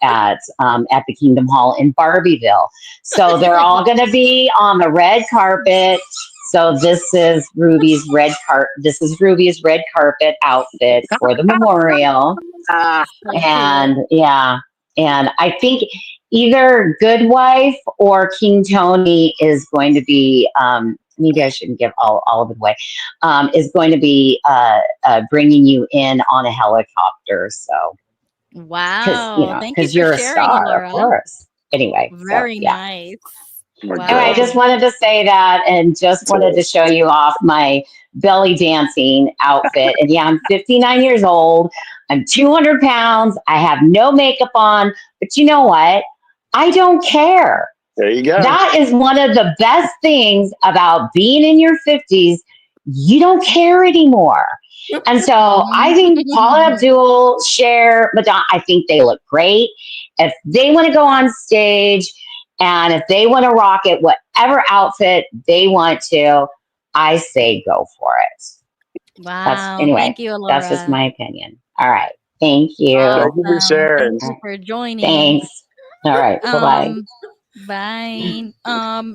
Speaker 21: at the Kingdom Hall in Barbieville. So they're all going to be on the red carpet. So this is Ruby's red carpet outfit for the memorial. And I think either Good Wife or King Tony is going to be maybe I shouldn't give all of it away, is going to be bringing you in on a helicopter. So,
Speaker 5: wow. Thank you
Speaker 21: because
Speaker 5: for
Speaker 21: you're a
Speaker 5: sharing,
Speaker 21: star,
Speaker 5: Laura.
Speaker 21: of course. Anyway.
Speaker 5: Very nice.
Speaker 21: Wow. Anyway, I just wanted to say that and just wanted to show you off my belly dancing outfit. And yeah, I'm 59 years old. I'm 200 pounds. I have no makeup on. But you know what? I don't care.
Speaker 3: There you go.
Speaker 21: That is one of the best things about being in your 50s. You don't care anymore. And so I think Paula Abdul, Cher, Madonna, I think they look great. If they want to go on stage and if they want to rock it, whatever outfit they want to, I say go for it.
Speaker 5: Wow.
Speaker 21: Thank
Speaker 5: you, Laura.
Speaker 21: That's just my opinion. All right. Thank you.
Speaker 3: Thank you for sharing.
Speaker 5: Thank you for joining.
Speaker 21: Thanks. All right. Bye-bye.
Speaker 5: Bye.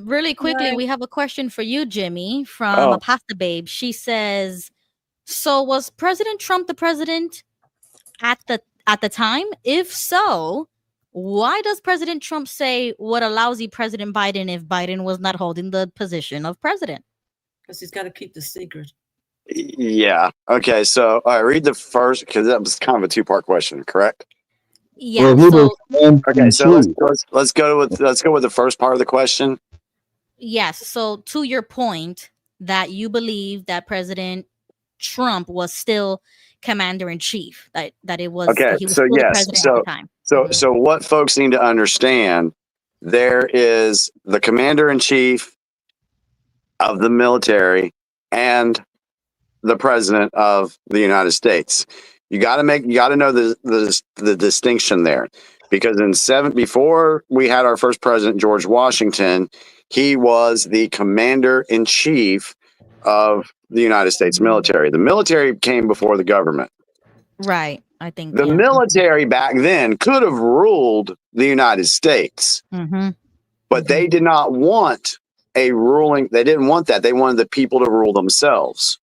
Speaker 5: Really quickly, we have a question for you, Jimmy, from a Pasta Babe. She says, So was President Trump the president at the time? If so, why does President Trump say what a lousy President Biden if Biden was not holding the position of president?
Speaker 20: Because he's got to keep the secret.
Speaker 3: Yeah. Okay. So I read the first because that was kind of a two-part question, correct?
Speaker 5: Yeah.
Speaker 3: Okay. So let's go with the first part of the question.
Speaker 5: Yes. So to your point that you believe that President Trump was still commander in chief, that it was
Speaker 3: Okay.
Speaker 5: he was
Speaker 3: So
Speaker 5: still the
Speaker 3: yes.
Speaker 5: president at the time.
Speaker 3: So what folks need to understand, there is the commander in chief of the military and the president of the United States. You got to know the distinction there, because before we had our first president, George Washington, he was the commander in chief of the United States military. The military came before the government.
Speaker 5: Right. I think
Speaker 3: The military back then could have ruled the United States, but they did not want a ruling. They didn't want that. They wanted the people to rule themselves.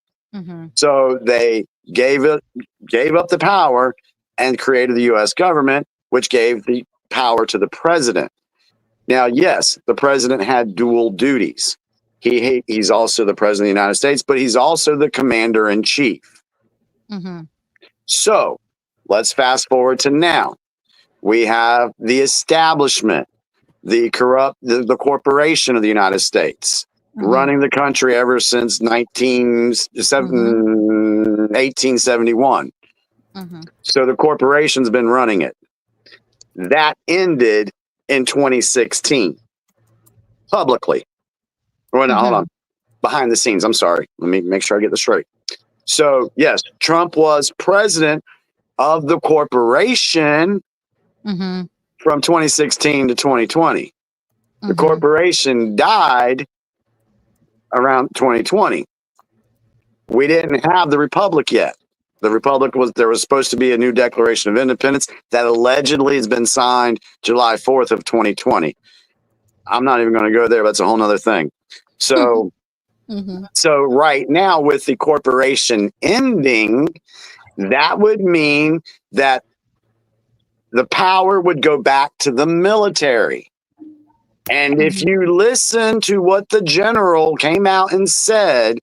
Speaker 3: So they gave up the power and created the U.S. government, which gave the power to the president. Now, yes, the president had dual duties. He's also the president of the United States, but he's also the commander in chief. So let's fast forward to now. We have the establishment, the corporation of the United States, running the country ever since 1871. So the corporation's been running it. That ended in 2016 publicly. Well, no, hold on. Behind the scenes. I'm sorry. Let me make sure I get this straight. So yes, Trump was president of the corporation from 2016 to 2020. The corporation died around 2020. We didn't have the republic yet. The republic there was supposed to be a new Declaration of Independence that allegedly has been signed July 4th of 2020. I'm not even going to go there. That's a whole nother thing. So, so right now with the corporation ending, that would mean that the power would go back to the military. And if you listen to what the general came out and said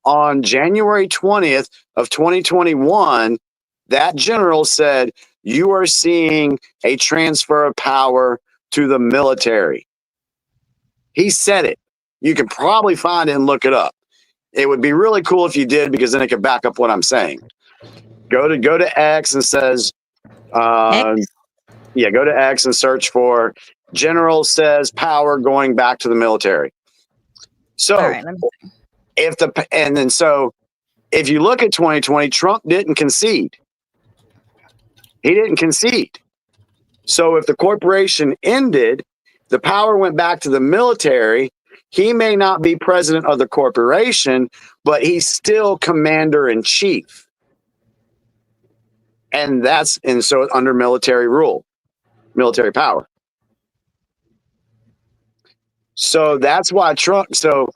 Speaker 3: on January 20th of 2021, that general said, you are seeing a transfer of power to the military. He said it. You can probably find it and look it up. It would be really cool if you did, because then it could back up what I'm saying. Go to X and says, go to X and search for general says power going back to the military. So if you look at 2020, Trump didn't concede. He didn't concede. So if the corporation ended, the power went back to the military. He may not be president of the corporation, but he's still commander in chief. And so under military rule, military power. So that's why Trump. So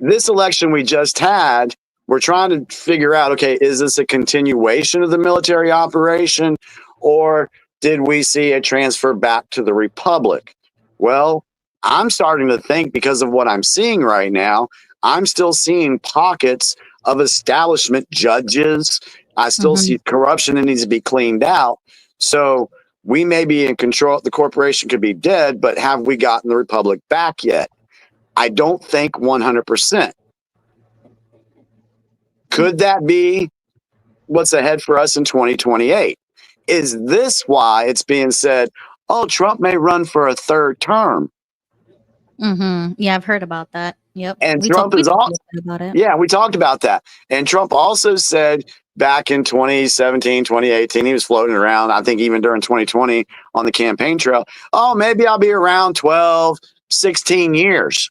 Speaker 3: this election we just had, we're trying to figure out, okay, is this a continuation of the military operation, or did we see a transfer back to the republic? Well, I'm starting to think, because of what I'm seeing right now, I'm still seeing pockets of establishment judges. I still see corruption that needs to be cleaned out. So we may be in control. The corporation could be dead, but have we gotten the republic back yet? I don't think 100%. Could that be what's ahead for us in 2028? Is this why it's being said, oh, Trump may run for a third term?
Speaker 5: Yeah, I've heard about that. Yep.
Speaker 3: And
Speaker 5: we
Speaker 3: Trump is also
Speaker 5: about it.
Speaker 3: Yeah, we talked about that. And Trump also said back in 2017, 2018, he was floating around, I think even during 2020 on the campaign trail, oh, maybe I'll be around 12, 16 years.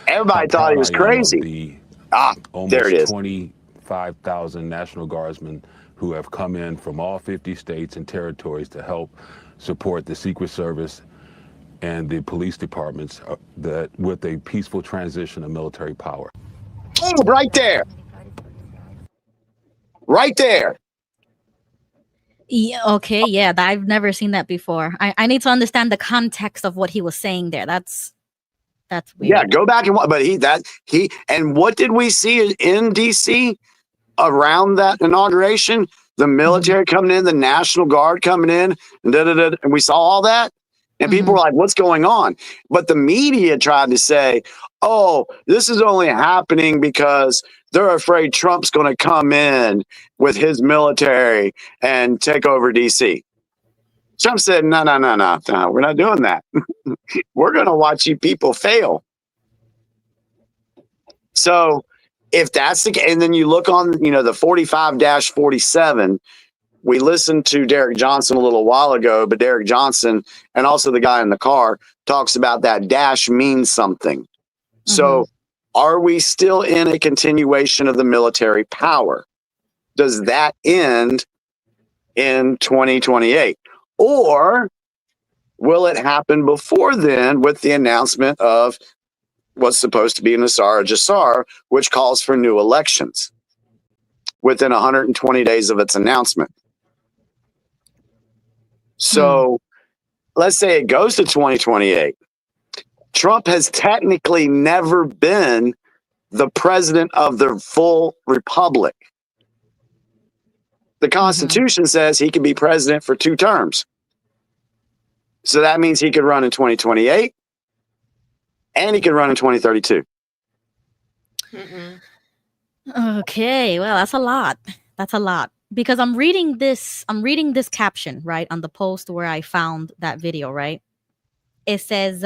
Speaker 3: Everybody thought he was crazy. There it is.
Speaker 2: 25,000 National Guardsmen who have come in from all 50 states and territories to help support the Secret Service and the police departments with a peaceful transition of military power.
Speaker 3: Oh, right there. right there.
Speaker 5: Yeah, okay, yeah, I've never seen that before. I need to understand the context of what he was saying there. That's weird.
Speaker 3: Yeah, go back and watch. But and what did we see in DC around that inauguration? The military coming in, the National Guard coming in, and we saw all that. And people were like, what's going on? But the media tried to say, oh, this is only happening because they're afraid Trump's going to come in with his military and take over DC. Trump said, no, we're not doing that. We're going to watch you people fail. So if that's the case, and then you look on, the 45-47, we listened to Derek Johnson a little while ago, but Derek Johnson and also the guy in the car talks about that dash means something. So are we still in a continuation of the military power? Does that end in 2028? Or will it happen before then with the announcement of what's supposed to be an Asara Jassar, which calls for new elections within 120 days of its announcement? So let's say it goes to 2028. Trump has technically never been the president of the full republic. The Constitution says he can be president for 2 terms. So that means he could run in 2028 and he could run in 2032.
Speaker 5: Okay, well, that's a lot. That's a lot. Because I'm reading this caption, right, on the post where I found that video, right? It says,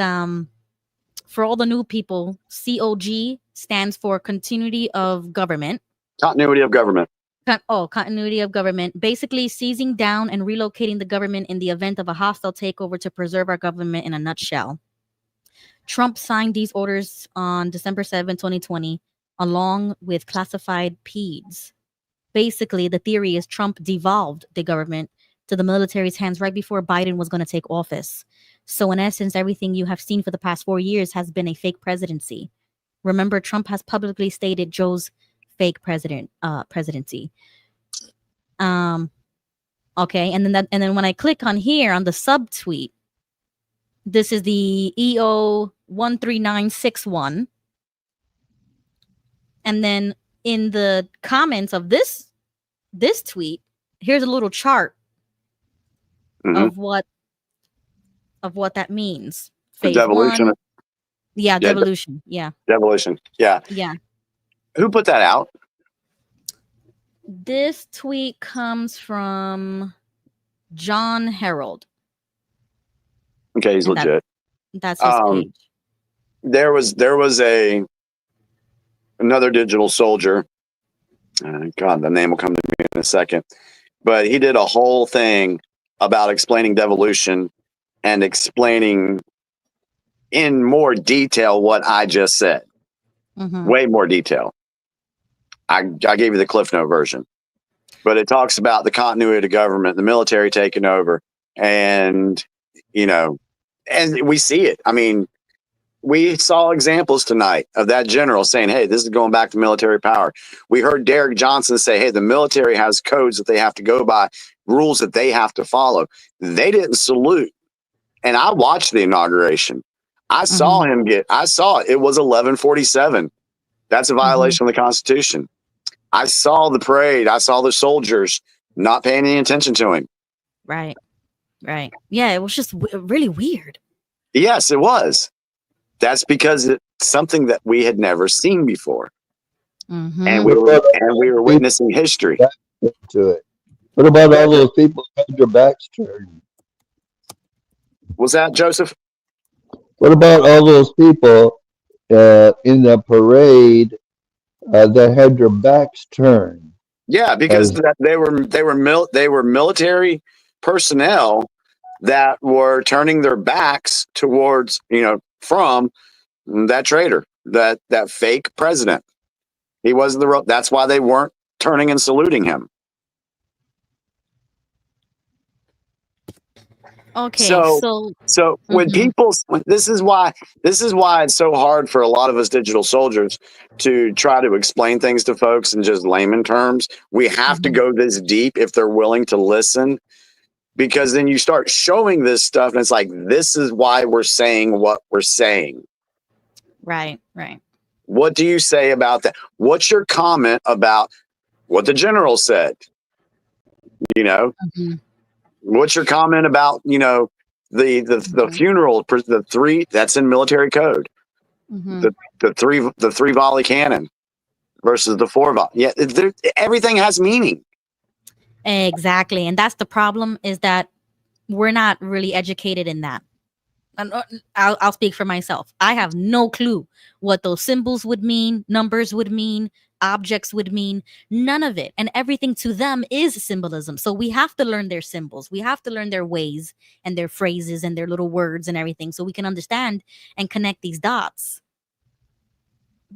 Speaker 5: for all the new people, COG stands for continuity of government.
Speaker 3: Continuity of government.
Speaker 5: Continuity of government. Basically seizing down and relocating the government in the event of a hostile takeover to preserve our government in a nutshell. Trump signed these orders on December 7, 2020, along with classified PEDs. Basically, the theory is Trump devolved the government to the military's hands right before Biden was going to take office. So in essence, everything you have seen for the past 4 years has been a fake presidency. Remember, Trump has publicly stated Joe's fake presidency. Okay, and then when I click on here on the subtweet, this is the EO 13961, and then in the comments of this tweet, here's a little chart of what that means. Phase
Speaker 3: devolution.
Speaker 5: 1. Yeah, devolution. Yeah.
Speaker 3: Devolution. Yeah.
Speaker 5: Yeah.
Speaker 3: Who put that out?
Speaker 5: This tweet comes from John Harold.
Speaker 3: Okay, he's legit.
Speaker 5: That's his page.
Speaker 3: There was another digital soldier. God, the name will come to me in a second. But he did a whole thing about explaining devolution and explaining in more detail what I just said. Way more detail. I gave you the Cliff Note version. But it talks about the continuity of government, the military taking over, and and we see it. I mean, we saw examples tonight of that general saying, hey, this is going back to military power. We heard Derek Johnson say, hey, the military has codes that they have to go by, rules that they have to follow. They didn't salute. And I watched the inauguration. I saw him I saw it. It was 11:47. That's a violation of the Constitution. I saw the parade. I saw the soldiers not paying any attention to him.
Speaker 5: Right. Yeah, it was just really weird.
Speaker 3: Yes, it was. That's because it's something that we had never seen before. And we were witnessing history.
Speaker 4: To it. What about all those people who had their backs turned?
Speaker 3: Was that, Joseph?
Speaker 4: What about all those people in the parade that had their backs turned?
Speaker 3: Yeah, because they were military personnel that were turning their backs towards, from that traitor, that fake president. He wasn't that's why they weren't turning and saluting him.
Speaker 5: Okay, so
Speaker 3: So when
Speaker 5: mhm.
Speaker 3: this is why it's so hard for a lot of us digital soldiers to try to explain things to folks in just layman terms. We have to
Speaker 5: Mhm.
Speaker 3: go this deep if they're willing to listen, because then you start showing this stuff and it's like, this is why we're saying what we're saying.
Speaker 5: Right, right.
Speaker 3: What do you say about that? What's your comment about what the general said? You know,
Speaker 5: Mhm.
Speaker 3: what's your comment about, the
Speaker 5: Mhm.
Speaker 3: funeral, the three that's in military code,
Speaker 5: Mhm.
Speaker 3: the three volley cannon versus the four volley. Yeah, everything has meaning.
Speaker 5: Exactly, and that's the problem, is that we're not really educated in that. And, I'll speak for myself. I have no clue what those symbols would mean, numbers would mean, objects would mean, none of it. And everything to them is symbolism. So we have to learn their symbols. We have to learn their ways and their phrases and their little words and everything, so we can understand and connect these dots.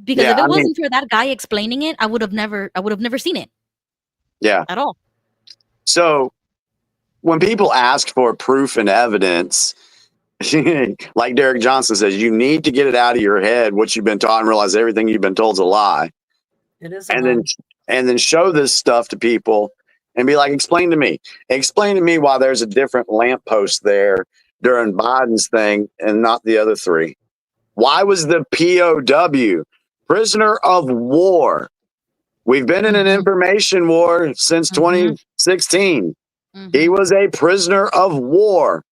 Speaker 5: Because
Speaker 3: Yeah,
Speaker 5: if it
Speaker 3: I mean,
Speaker 5: wasn't for that guy explaining it, I would have never seen it
Speaker 3: yeah.
Speaker 5: at all.
Speaker 3: So when people ask for proof and evidence, like Derek Johnson says, you need to get it out of your head what you've been taught and realize everything you've been told is a lie.
Speaker 20: It is a
Speaker 3: And
Speaker 20: lie.
Speaker 3: then show this stuff to people and be like, explain to me why there's a different lamppost there during Biden's thing and not the other three. Why was the POW, prisoner of war? We've been in an information war since
Speaker 5: Mhm.
Speaker 3: 2016. He
Speaker 5: Mhm.
Speaker 3: was a prisoner of war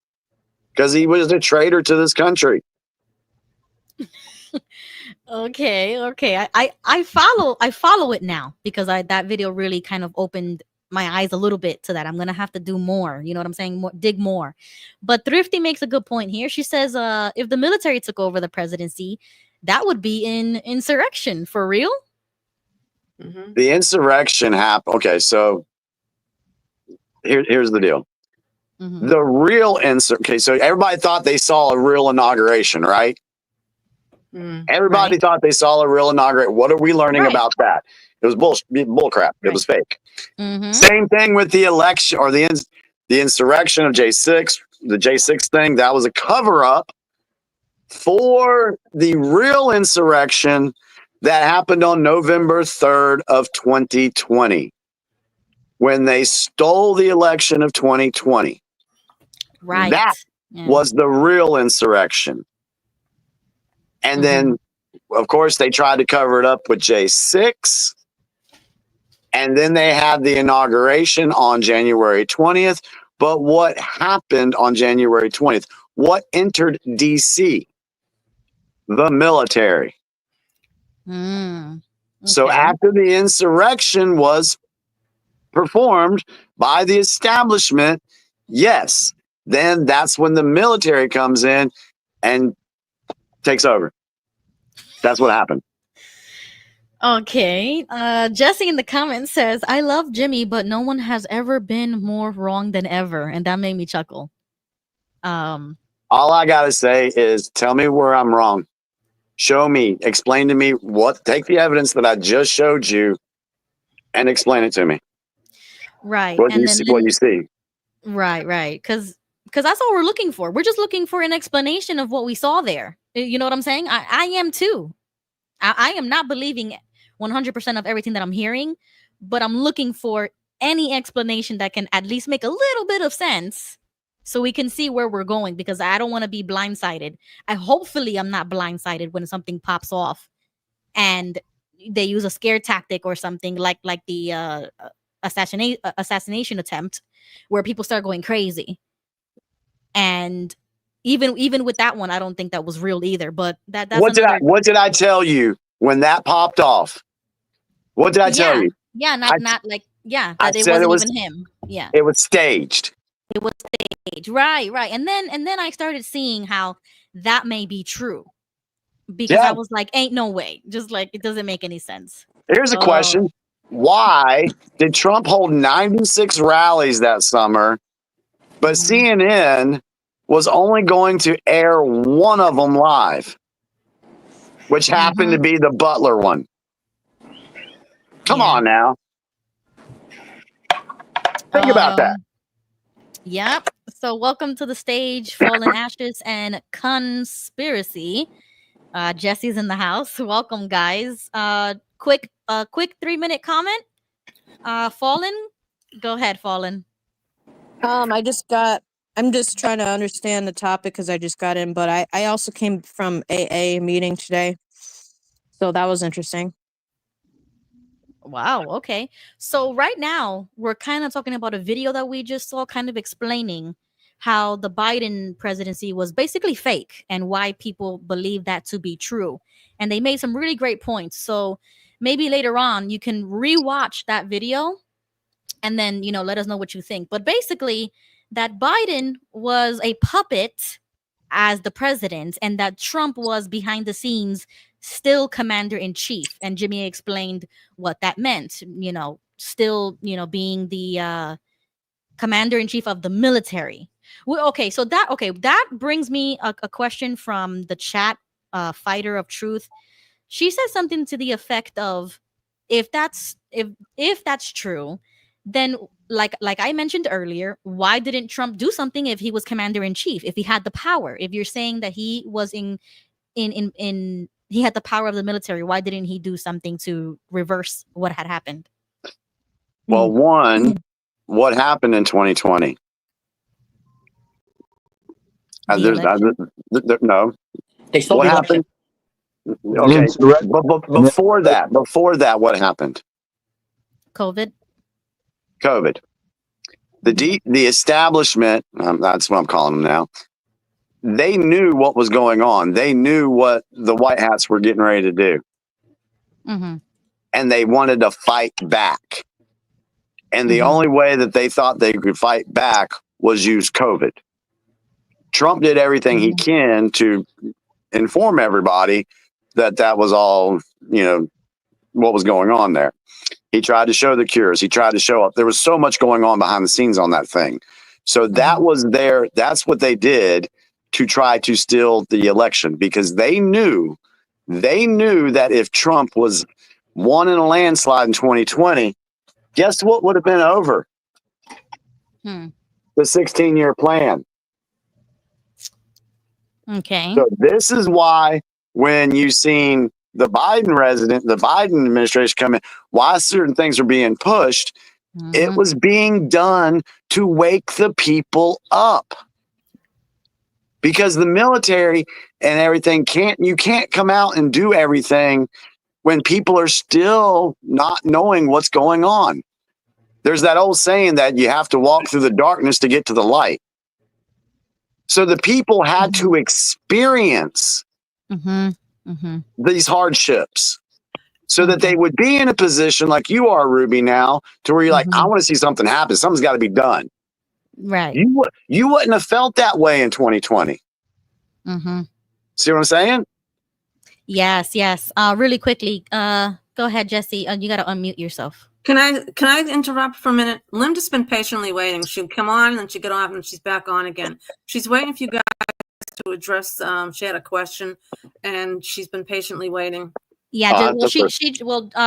Speaker 3: because he was a traitor to this country.
Speaker 5: Okay. I follow it now, because that video really kind of opened my eyes a little bit to that. I'm gonna have to do more. You know what I'm saying? Dig more. But Thrifty makes a good point here. She says, if the military took over the presidency, that would be in insurrection for real.
Speaker 3: The insurrection happened. Okay, so here's the deal.
Speaker 5: Mhm.
Speaker 3: The real Okay, so everybody thought they saw a real inauguration, right? Everybody
Speaker 5: Right.
Speaker 3: thought they saw a real inauguration. What are we learning
Speaker 5: Right.
Speaker 3: about that? It was bull crap. It
Speaker 5: Right.
Speaker 3: was fake.
Speaker 5: Mhm.
Speaker 3: Same thing with the election or the insurrection of J6, the J6 thing. That was a cover up for the real insurrection that happened on November 3rd of 2020, when they stole the election of 2020.
Speaker 5: Right.
Speaker 3: That
Speaker 5: Yeah.
Speaker 3: was the real insurrection. And then, of course, they tried to cover it up with J6. And then they had the inauguration on January 20th. But what happened on January 20th? What entered DC? The military. So
Speaker 5: Okay.
Speaker 3: after the insurrection was performed by the establishment, yes, then that's when the military comes in and takes over. That's what happened.
Speaker 5: Okay. Jesse in the comments says, I love Jimmy, but no one has ever been more wrong than ever. And that made me chuckle.
Speaker 3: All I got to say is tell me where I'm wrong. Show me, explain to me take the evidence that I just showed you and explain it to me.
Speaker 5: Right.
Speaker 3: What
Speaker 5: And
Speaker 3: you see.
Speaker 5: Right. Because that's all we're looking for. We're just looking for an explanation of what we saw there. You know what I'm saying? I am too. I am not believing 100% of everything that I'm hearing, but I'm looking for any explanation that can at least make a little bit of sense, so we can see where we're going, because I don't want to be blindsided. Hopefully I'm not blindsided when something pops off and they use a scare tactic or something like the assassination attempt, where people start going crazy. And even with that one, I don't think that was real either, but that's another.
Speaker 3: What did I tell you when that popped off? What did I tell you?
Speaker 5: Yeah, not like, yeah,
Speaker 3: I
Speaker 5: that it
Speaker 3: said
Speaker 5: wasn't even him. Yeah.
Speaker 3: It was staged.
Speaker 5: It was staged. Right. And then I started seeing how that may be true, because I was like, ain't no way. Just like, it doesn't make any sense.
Speaker 3: Here's a question. Why did Trump hold 96 rallies that summer, but CNN was only going to air one of them live, which happened to be the Butler one? Come on now. Think about that.
Speaker 5: Yep. So welcome to the stage, Fallen Ashes and Conspiracy. Jesse's in the house. Welcome, guys. Quick 3-minute comment. Fallen, go ahead, Fallen.
Speaker 6: I'm just trying to understand the topic because I just got in, but I also came from AA meeting today. So that was interesting.
Speaker 5: Wow, okay. So right now we're kind of talking about a video that we just saw kind of explaining how the Biden presidency was basically fake and why people believe that to be true. And they made some really great points. So maybe later on you can rewatch that video and then, let us know what you think. But basically, that Biden was a puppet as the president and that Trump was behind the scenes still commander in chief. And Jimmy explained what that meant, still, being the commander in chief of the military. Well, so that brings me a question from the chat, Fighter of Truth. She says something to the effect of, if that's true, then like I mentioned earlier, why didn't Trump do something if he was commander in chief, if he had the power? If you're saying that he was in he had the power of the military, why didn't he do something to reverse what had happened?
Speaker 3: Well, one, what happened in 2020? No.
Speaker 22: They stole
Speaker 3: What
Speaker 22: the
Speaker 3: happened?
Speaker 4: An
Speaker 3: Okay, but before that, what happened?
Speaker 5: COVID.
Speaker 3: The establishment, that's what I'm calling them now. They knew what was going on. They knew what the White Hats were getting ready to do.
Speaker 5: Mm-hmm.
Speaker 3: And they wanted to fight back. And the only way that they thought they could fight back was use COVID. Trump did everything he can to inform everybody that was all, what was going on there. He tried to show the cures. He tried to show up. There was so much going on behind the scenes on that thing. So that was that's what they did to try to steal the election, because they knew that if Trump was won in a landslide in 2020, guess what would have been over? The 16-year plan.
Speaker 5: Okay.
Speaker 3: So this is why when you've seen the Biden administration come in, why certain things are being pushed, it was being done to wake the people up. Because the military and everything you can't come out and do everything when people are still not knowing what's going on. There's that old saying that you have to walk through the darkness to get to the light. So the people had to experience these hardships so that they would be in a position like you are, Ruby, now, to where you're like, I want to see something happen. Something's got to be done.
Speaker 5: Right.
Speaker 3: You wouldn't have felt that way in 2020. See what I'm saying?
Speaker 5: Yes. Really quickly, go ahead, Jesse. You got to unmute yourself.
Speaker 20: Can I interrupt for a minute? Linda's been patiently waiting. She'd come on and then she'd get off and she's back on again. She's waiting for you guys to address. She had a question and she's been patiently waiting.
Speaker 5: Yeah,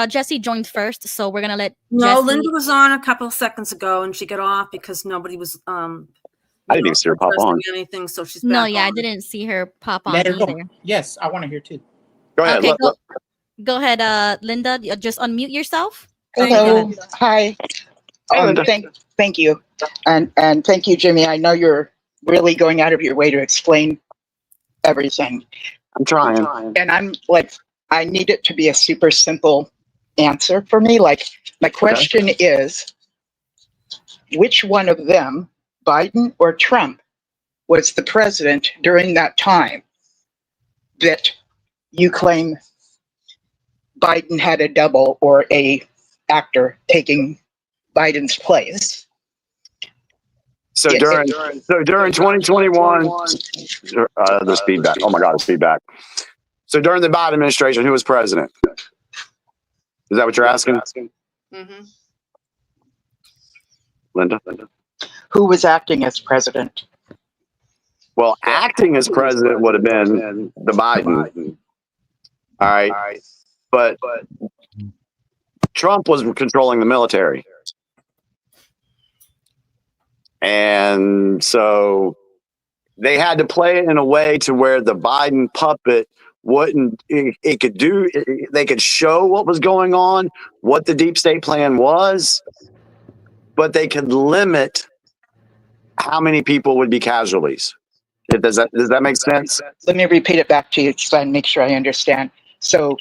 Speaker 5: Jesse joined first, so we're gonna let.
Speaker 20: No,
Speaker 5: Jesse...
Speaker 20: Linda was on a couple of seconds ago and she got off because nobody was.
Speaker 3: I didn't even see her pop on
Speaker 20: anything, so she's back
Speaker 5: no.
Speaker 20: on.
Speaker 5: I didn't see her pop on
Speaker 22: Let her
Speaker 5: either.
Speaker 22: go. Yes, I want to hear too.
Speaker 3: Go ahead.
Speaker 5: Okay, go ahead, Linda. Just unmute yourself.
Speaker 23: Hello. Hi. Thank you, and thank you, Jimmy. I know you're really going out of your way to explain everything.
Speaker 3: I'm trying.
Speaker 23: And I'm like, I need it to be a super simple answer for me. Like, my question is, which one of them, Biden or Trump, was the president during that time that you claim Biden had a double or a actor taking Biden's place?
Speaker 3: So during 2021, there's feedback. Oh my God, there's feedback. So during the Biden administration, who was president? Is that what you're asking? Linda?
Speaker 23: Who was acting as president?
Speaker 3: Well, acting as president would have been the Biden. All right. But Trump was controlling the military. And so they had to play it in a way to where the Biden puppet wouldn't, it could do, they could show what was going on, what the deep state plan was, but they could limit how many people would be casualties. Does that make sense?
Speaker 23: Let me repeat it back to you so I make sure I understand. So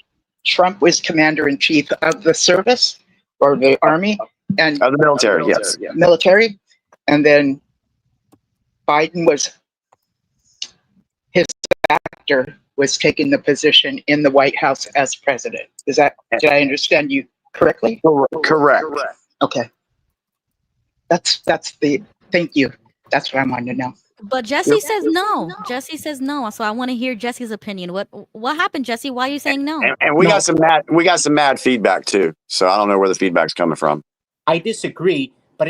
Speaker 23: Trump was commander in chief of the service or the army and
Speaker 3: of the military, yes.
Speaker 23: Military. And then Biden was his actor was taking the position in the White House as president. Did I understand you correctly?
Speaker 3: Correct.
Speaker 23: Okay. Thank you. That's what I wanted to know.
Speaker 5: But Jesse says no. Jesse says no. So I want to hear Jesse's opinion. What happened, Jesse? Why are you saying no?
Speaker 3: And we got some mad feedback too. So I don't know where the feedback's coming from.
Speaker 22: I disagree, but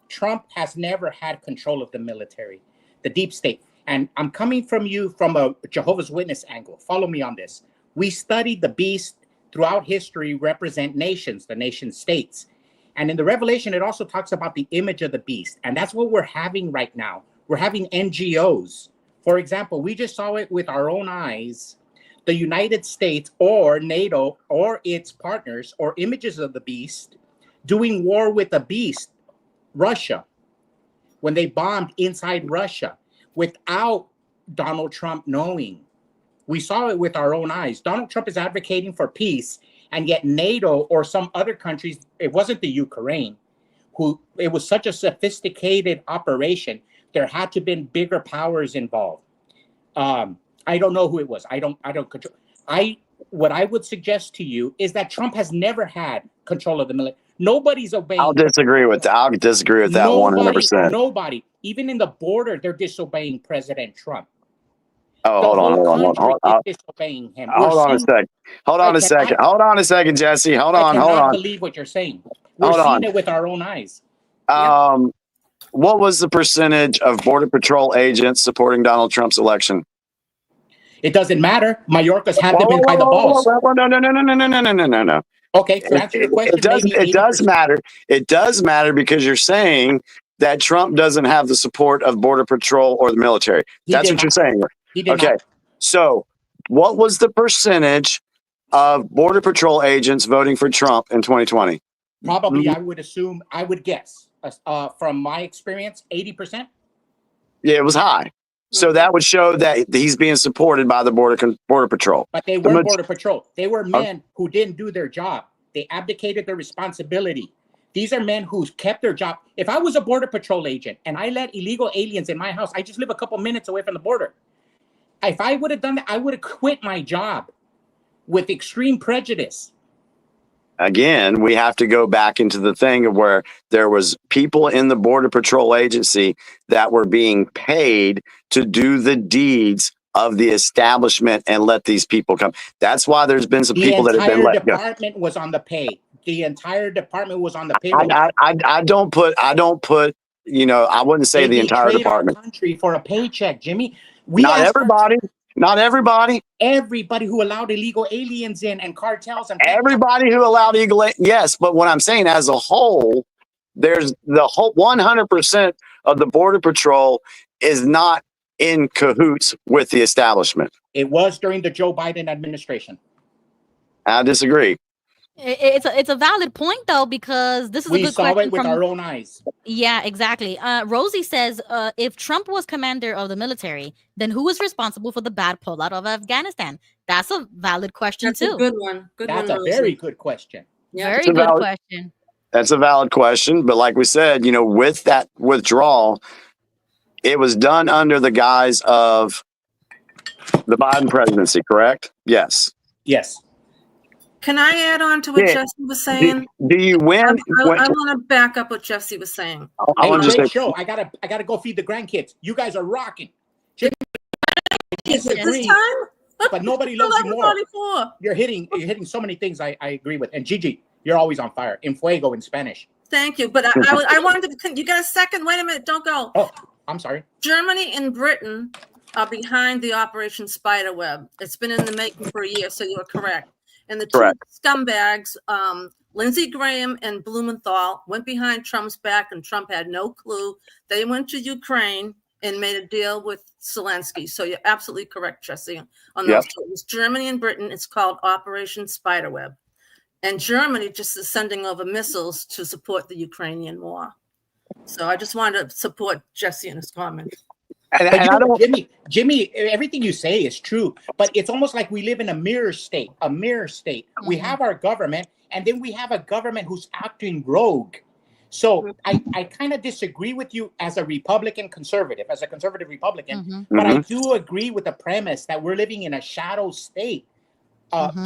Speaker 22: Trump has never had control of the military, the deep state. And I'm coming from you from a Jehovah's Witness angle. Follow me on this. We studied the beast throughout history represent nations, the nation states. And in the Revelation, it also talks about the image of the beast. And that's what we're having right now. We're having NGOs. For example, we just saw it with our own eyes. The United States or NATO or its partners or images of the beast doing war with the beast, Russia, when they bombed inside Russia without Donald Trump knowing. We saw it with our own eyes. Donald Trump is advocating for peace, and yet NATO or some other countries, it wasn't the Ukraine, it was such a sophisticated operation. There had to have been bigger powers involved. I don't know who it was. I don't control. What I would suggest to you is that Trump has never had control of the military. Nobody's obeying.
Speaker 3: I'll disagree with that 100%.
Speaker 22: Nobody. Even in the border, they're disobeying President Trump.
Speaker 3: Oh, hold on.
Speaker 22: Disobeying him.
Speaker 3: Hold on a second, Jesse. Hold on.
Speaker 22: I cannot believe what you're saying. We're seeing it with our own eyes.
Speaker 3: What was the percentage of Border Patrol agents supporting Donald Trump's election?
Speaker 22: It doesn't matter. Mayorkas have them in by the balls.
Speaker 3: No.
Speaker 22: Okay, to answer your question,
Speaker 3: it does matter. It does matter because you're saying that Trump doesn't have the support of Border Patrol or the military. That's what you're saying. Okay. So what was the percentage of Border Patrol agents voting for Trump in 2020?
Speaker 22: Probably, I would guess, from my experience, 80%.
Speaker 3: Yeah, it was high. So that would show that he's being supported by the Border Patrol.
Speaker 22: But they weren't Border Patrol. They were men who didn't do their job. They abdicated their responsibility. These are men who kept their job. If I was a Border Patrol agent and I let illegal aliens in my house, I just live a couple minutes away from the border. If I would have done that, I would have quit my job with extreme prejudice.
Speaker 3: Again, we have to go back into the thing of where there was people in the Border Patrol agency that were being paid to do the deeds of the establishment and let these people come. That's why there's been some people that have been let go.
Speaker 22: The entire department was on the pay. The entire department was on the payroll.
Speaker 3: I don't put, I wouldn't say the entire department.
Speaker 22: Country for a paycheck, Jimmy.
Speaker 3: Not everybody.
Speaker 22: Everybody who allowed illegal aliens in and cartels and
Speaker 3: everybody who allowed yes, but what I'm saying as a whole, there's the whole 100% of the Border Patrol is not in cahoots with the establishment.
Speaker 22: It was during the Joe Biden administration.
Speaker 3: I disagree.
Speaker 5: It's a valid point though, because this is a good question.
Speaker 22: We saw it with our own eyes.
Speaker 5: Yeah, exactly. Rosie says, if Trump was commander of the military, then who is responsible for the bad pullout of Afghanistan? That's a valid question too.
Speaker 20: That's a good one.
Speaker 22: That's a very good question.
Speaker 5: Very good question.
Speaker 3: That's a valid question, but like we said, with that withdrawal, it was done under the guise of the Biden presidency, correct? Yes.
Speaker 22: Yes.
Speaker 20: Can I add on to what Jesse was saying?
Speaker 3: Do you win?
Speaker 20: I want to back up what Jesse was saying.
Speaker 22: Show. I gotta go feed the grandkids. You guys are rocking.
Speaker 20: Is it this time?
Speaker 22: But nobody loves you more. You're hitting so many things I agree with. And Gigi, you're always on fire. En fuego in Spanish.
Speaker 20: Thank you. But I wanted to. You got a second? Wait a minute. Don't go.
Speaker 22: Oh, I'm sorry.
Speaker 20: Germany and Britain are behind the Operation Spiderweb. It's been in the making for a year, so you're correct. And the two scumbags Lindsey Graham and Blumenthal went behind Trump's back, and Trump had no clue. They went to Ukraine and made a deal with Zelensky. So you're absolutely correct, Jesse, on those two. It was Germany and Britain. It's called Operation Spiderweb. And Germany just is sending over missiles to support the Ukrainian war. So I just wanted to support Jesse in his comment.
Speaker 22: But you know what, Jimmy, everything you say is true, but it's almost like we live in a mirror state. Mm-hmm. We have our government, and then we have a government who's acting rogue. So I kind of disagree with you as a conservative Republican, but I do agree with the premise that we're living in a shadow state.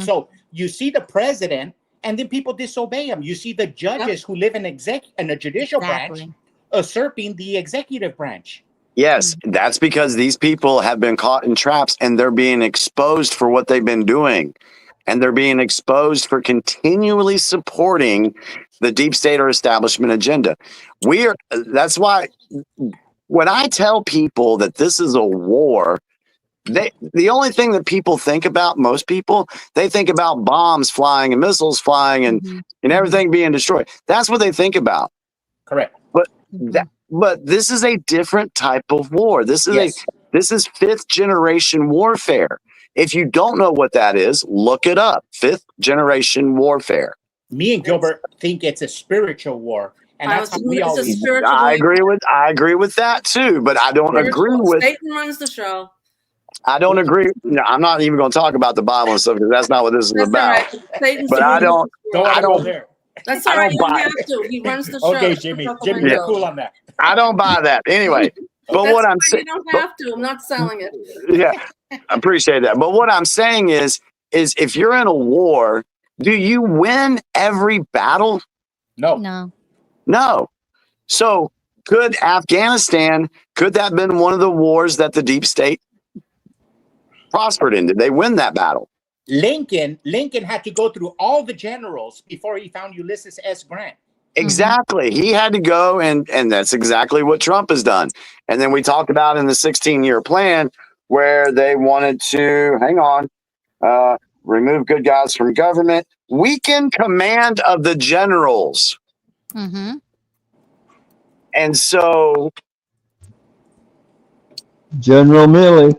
Speaker 22: So you see the president, and then people disobey him. You see the judges who live in a judicial branch usurping the executive branch.
Speaker 3: Yes, that's because these people have been caught in traps and they're being exposed for what they've been doing. And they're being exposed for continually supporting the deep state or establishment agenda. That's why when I tell people that this is a war, the only thing that people think about, most people, they think about bombs flying and missiles flying and everything being destroyed. That's what they think about.
Speaker 22: Correct.
Speaker 3: But this is a different type of war. This is fifth generation warfare. If you don't know what that is, look it up. Fifth generation warfare.
Speaker 22: Me and Gilbert think it's a spiritual war, and that's how we always.
Speaker 3: I agree with that too, but I don't agree with.
Speaker 20: Satan runs the show.
Speaker 3: I don't agree. No, I'm not even going to talk about the Bible and stuff because that's not what this is about.
Speaker 20: Right.
Speaker 3: But I don't
Speaker 22: go there.
Speaker 20: That's all right. You don't have to. He runs the show.
Speaker 22: Okay, Jimmy, you're cool on that.
Speaker 3: I don't buy that. Anyway, but what I'm saying,
Speaker 20: you don't have to. I'm not selling it.
Speaker 3: Yeah, I appreciate that. But what I'm saying is if you're in a war, do you win every battle?
Speaker 22: No.
Speaker 3: So could Afghanistan, could that have been one of the wars that the deep state prospered in? Did they win that battle?
Speaker 22: Lincoln had to go through all the generals before he found Ulysses S. Grant.
Speaker 3: Exactly. He had to go, and that's exactly what Trump has done. And then we talked about in the 16-year plan where they wanted to, remove good guys from government, weaken command of the generals. And so...
Speaker 4: General Milley.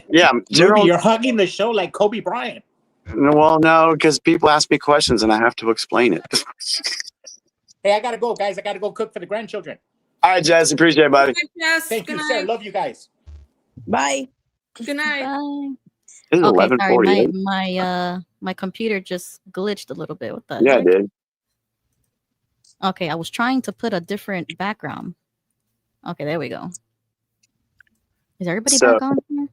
Speaker 3: Yeah,
Speaker 22: Ruby, you're hugging the show like Kobe Bryant.
Speaker 3: Well, no, because people ask me questions and I have to explain it.
Speaker 22: Hey, I gotta go, guys. I gotta go cook for the grandchildren.
Speaker 3: All right, Jess. Appreciate it, buddy.
Speaker 20: Yes.
Speaker 22: Thank you, sir. Love you guys.
Speaker 6: Bye.
Speaker 20: Good night.
Speaker 5: Bye.
Speaker 3: This is
Speaker 5: Okay,
Speaker 3: 11:48.
Speaker 5: sorry, my computer just glitched a little bit with that.
Speaker 3: Yeah, it did.
Speaker 5: Okay, I was trying to put a different background. Okay, there we go. Is everybody back on here?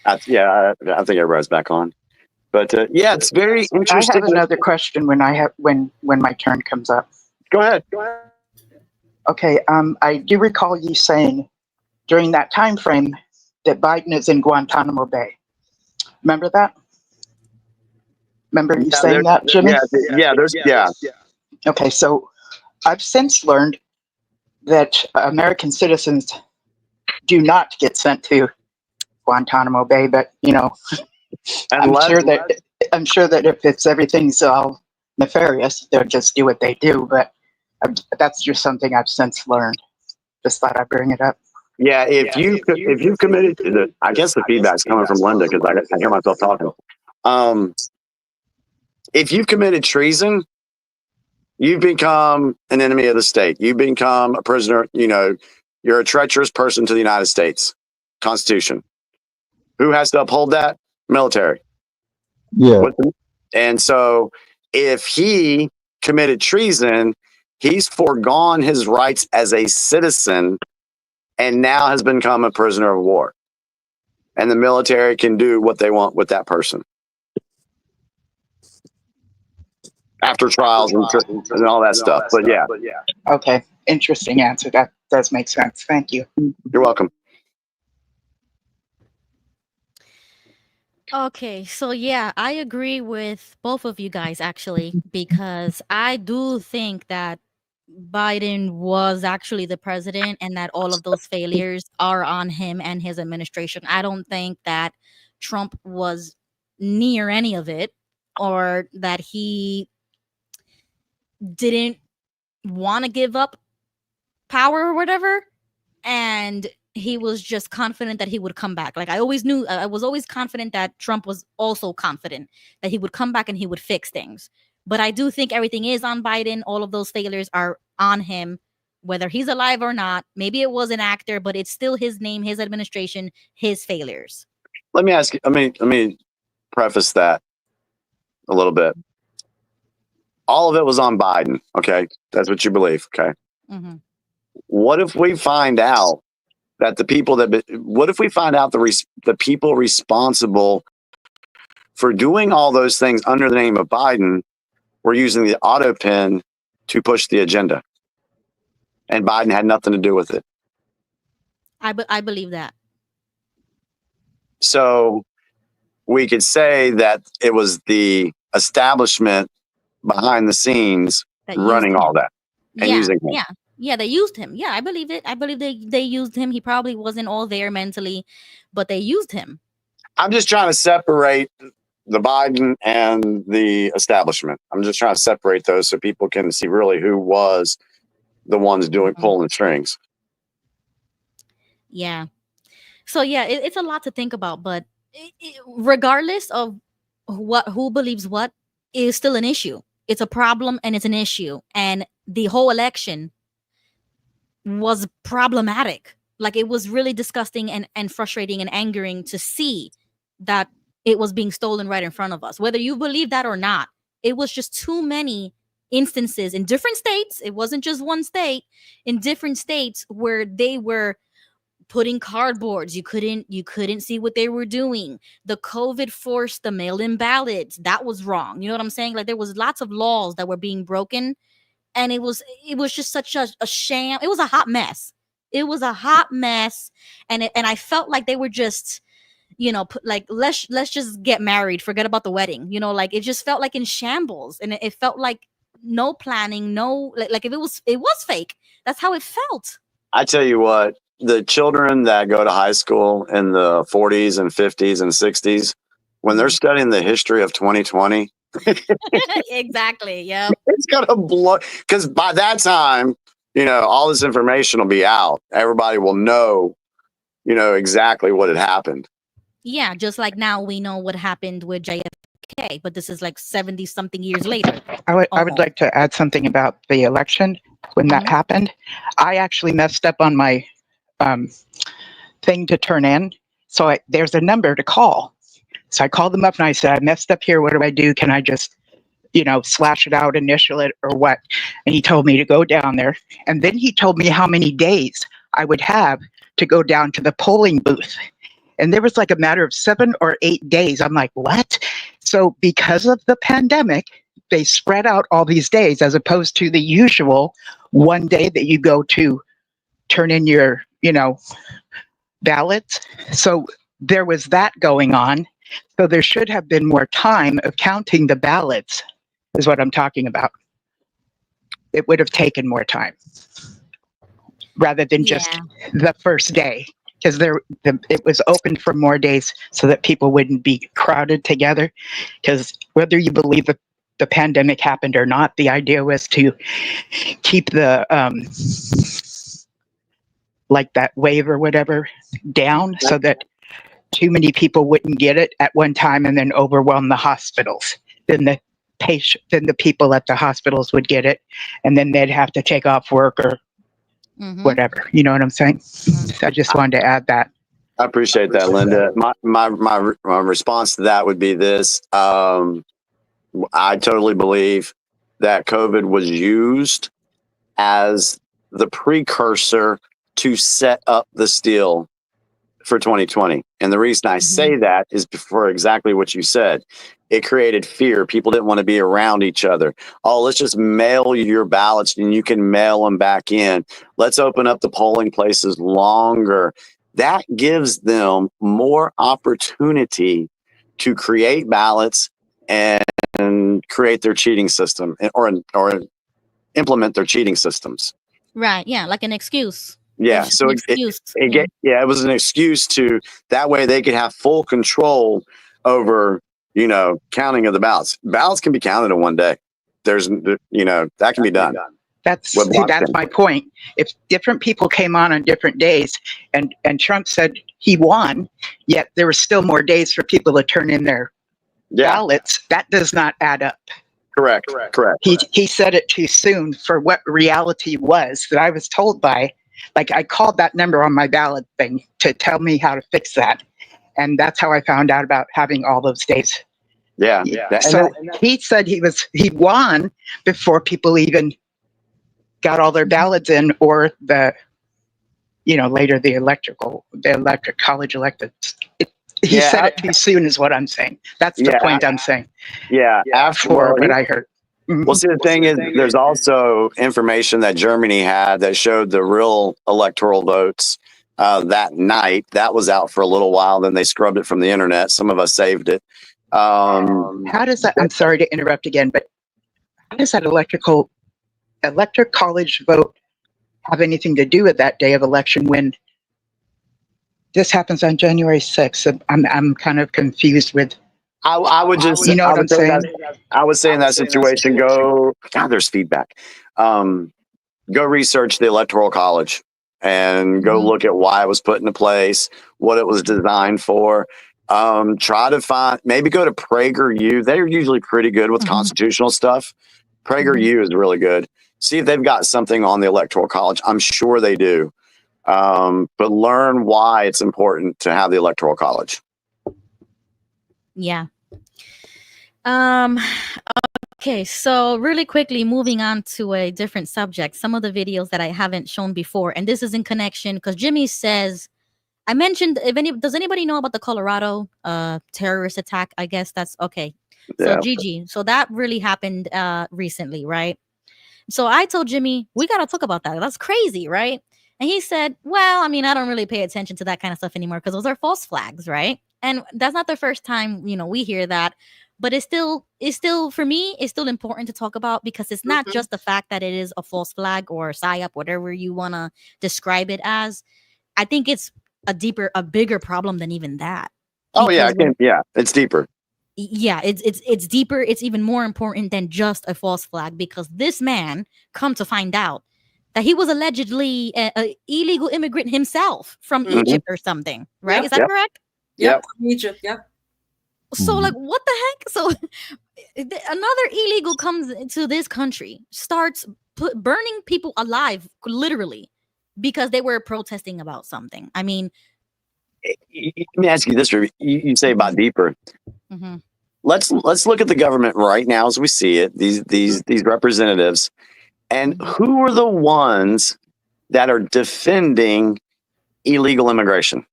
Speaker 3: I think everybody's back on. But it's very interesting.
Speaker 23: I have another question when my turn comes up.
Speaker 3: Go ahead.
Speaker 23: Okay. I do recall you saying during that time frame that Biden is in Guantanamo Bay. Remember that? Remember you saying that, Jimmy?
Speaker 3: Yeah.
Speaker 23: Okay, so I've since learned that American citizens do not get sent to Guantanamo Bay, but I'm sure that if everything's all nefarious, they'll just do what they do. But that's just something I've since learned. Just thought I'd bring it up.
Speaker 3: Yeah, if you committed to the, I guess the feedback's coming from Linda because I hear myself talking. If you've committed treason, you've become an enemy of the state. You become a prisoner. You're a treacherous person to the United States Constitution. Who has to uphold that? Military.
Speaker 4: Yeah.
Speaker 3: And so if he committed treason, he's foregone his rights as a citizen and now has become a prisoner of war. And the military can do what they want with that person. After trials and all that stuff. But yeah.
Speaker 23: Okay. Interesting answer. That does make sense. Thank you.
Speaker 3: You're welcome.
Speaker 5: Okay, so yeah, I agree with both of you guys actually, because I do think that Biden was actually the president and that all of those failures are on him and his administration. I don't think that Trump was near any of it or that he didn't want to give up power or whatever, and he was just confident that he would come back. Like I was always confident that Trump was also confident that he would come back and he would fix things. But I do think everything is on Biden. All of those failures are on him, whether he's alive or not. Maybe it was an actor, but it's still his name, his administration, his failures.
Speaker 3: Let me ask you, let me preface that a little bit. All of it was on Biden. Okay. That's what you believe. Okay.
Speaker 5: Mm-hmm.
Speaker 3: What if we find out that the people the people responsible for doing all those things under the name of Biden were using the auto pen to push the agenda, and Biden had nothing to do with it?
Speaker 5: I believe that.
Speaker 3: So we could say that it was the establishment behind the scenes
Speaker 5: That
Speaker 3: running
Speaker 5: used
Speaker 3: all
Speaker 5: him.
Speaker 3: that and using him.
Speaker 5: Yeah, they used him. Yeah, I believe it. I believe they used him. He probably wasn't all there mentally, but they used him.
Speaker 3: I'm just trying to separate the Biden and the establishment. I'm just trying to separate those so people can see really who was the ones doing pulling strings.
Speaker 5: Yeah. So yeah, it's a lot to think about, but regardless of who believes what, is still an issue. It's a problem and it's an issue, and the whole election was problematic. Like it was really disgusting and frustrating and angering to see that it was being stolen right in front of us. Whether you believe that or not, it was just too many instances in different states. It wasn't just one state, in different states where they were putting cardboards. You couldn't see what they were doing. The COVID forced the mail-in ballots. That was wrong. You know what I'm saying? Like there was lots of laws that were being broken, and it was just such a sham. It was a hot mess. It was a hot mess, and I felt like they were just, like let's just get married, forget about the wedding. Like it just felt like in shambles, and it felt like no planning, no like if it was fake. That's how it felt.
Speaker 3: I tell you what, the children that go to high school in the 40s and 50s and 60s, when they're studying the history of 2020,
Speaker 5: Exactly. Yeah.
Speaker 3: it's gonna blow, because by that time, all this information will be out. Everybody will know, exactly what had happened.
Speaker 5: Yeah, just like now we know what happened with JFK, but this is like 70 something years later.
Speaker 23: I would like to add something about the election when that happened. I actually messed up on my thing to turn in. So there's a number to call. So I called them up and I said, I messed up here. What do I do? Can I just, slash it out, initial it, or what? And he told me to go down there. And then he told me how many days I would have to go down to the polling booth. And there was like a matter of 7 or 8 days. I'm like, what? So because of the pandemic, they spread out all these days as opposed to the usual one day that you go to turn in your, ballots. So there was that going on. So there should have been more time of counting the ballots, is what I'm talking about. It would have taken more time rather than just the first day, because it was open for more days so that people wouldn't be crowded together. Because whether you believe the pandemic happened or not, the idea was to keep the like that wave or whatever down so that too many people wouldn't get it at one time and then overwhelm the hospitals. Then the people at the hospitals would get it, and then they'd have to take off work or whatever. You know what I'm saying? So I just wanted to add that.
Speaker 3: I appreciate that, Linda. My response to that would be this. I totally believe that COVID was used as the precursor to set up the steal for 2020. And the reason I say that is for exactly what you said. It created fear. People didn't want to be around each other. Oh, let's just mail your ballots and you can mail them back in. Let's open up the polling places longer. That gives them more opportunity to create ballots and create their cheating system or implement their cheating systems.
Speaker 5: Right. Yeah. Like an excuse.
Speaker 3: Yeah. So it was an excuse to that way they could have full control over, counting of the ballots. Ballots can be counted in one day. there's, that can be done.
Speaker 23: That's
Speaker 3: With
Speaker 23: that's
Speaker 3: blockchain.
Speaker 23: my point. If different people came on different days, and Trump said he won, yet there were still more days for people to turn in their ballots, that does not add up.
Speaker 3: Correct.
Speaker 23: He said it too soon for what reality was that I was told by. Like, I called that number on my ballot thing to tell me how to fix that, and that's how I found out about having all those days.
Speaker 3: Yeah.
Speaker 23: So he said he won before people even got all their ballots in, or later the electric college elected. He said it too soon is what I'm saying. That's the point I'm saying.
Speaker 3: Yeah.
Speaker 23: After what I heard.
Speaker 3: Well, see, the thing is, there's also information that Germany had that showed the real electoral votes that night. That was out for a little while. Then they scrubbed it from the internet. Some of us saved it.
Speaker 23: How does that, I'm sorry to interrupt again, but how does that electoral college vote have anything to do with that day of election when this happens on January 6th? I'm kind of confused with.
Speaker 3: I would just,
Speaker 23: you know what I'm saying?
Speaker 3: I would say in that situation, there's feedback. Go research the Electoral College and go look at why it was put into place, what it was designed for. Try to maybe go to PragerU. They're usually pretty good with constitutional stuff. PragerU is really good. See if they've got something on the Electoral College. I'm sure they do. But learn why it's important to have the Electoral College.
Speaker 5: Yeah. Okay, so really quickly, moving on to a different subject, some of the videos that I haven't shown before, and this is in connection because Jimmy says, I mentioned, does anybody know about the Colorado terrorist attack? I guess that's okay. So
Speaker 3: Yeah.
Speaker 5: Gigi, so that really happened recently, right? So I told Jimmy, we got to talk about that. That's crazy, right? And he said, well, I mean, I don't really pay attention to that kind of stuff anymore because those are false flags, right? And that's not the first time, we hear that. But it's still, for me, it's still important to talk about because it's not just the fact that it is a false flag or a psyop, whatever you want to describe it as. I think it's a bigger problem than even that.
Speaker 3: Oh, yeah. It's deeper.
Speaker 5: Yeah, it's deeper. It's even more important than just a false flag because this man, come to find out, that he was allegedly an illegal immigrant himself from Egypt or something, right?
Speaker 20: Yep.
Speaker 5: Is that correct?
Speaker 20: Yep. Egypt. Yep.
Speaker 5: So, like, what the heck? So, another illegal comes into this country, starts burning people alive, literally, because they were protesting about something. I mean,
Speaker 3: let me ask you this: you say about deeper.
Speaker 5: Mm-hmm.
Speaker 3: Let's look at the government right now as we see it. These representatives, and who are the ones that are defending illegal immigration?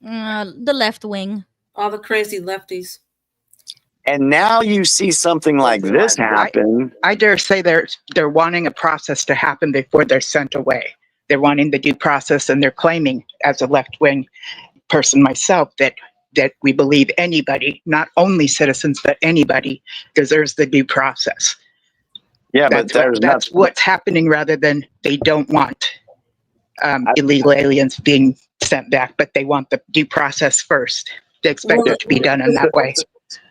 Speaker 5: The left wing.
Speaker 20: All the crazy lefties.
Speaker 3: And now you see something like this happen.
Speaker 23: I dare say they're wanting a process to happen before they're sent away. They're wanting the due process, and they're claiming, as a left-wing person myself, that we believe anybody, not only citizens, but anybody, deserves the due process.
Speaker 3: Yeah,
Speaker 23: that's what's happening, rather than they don't want illegal aliens being sent back, but they want the due process first. They expect it to be done in that way.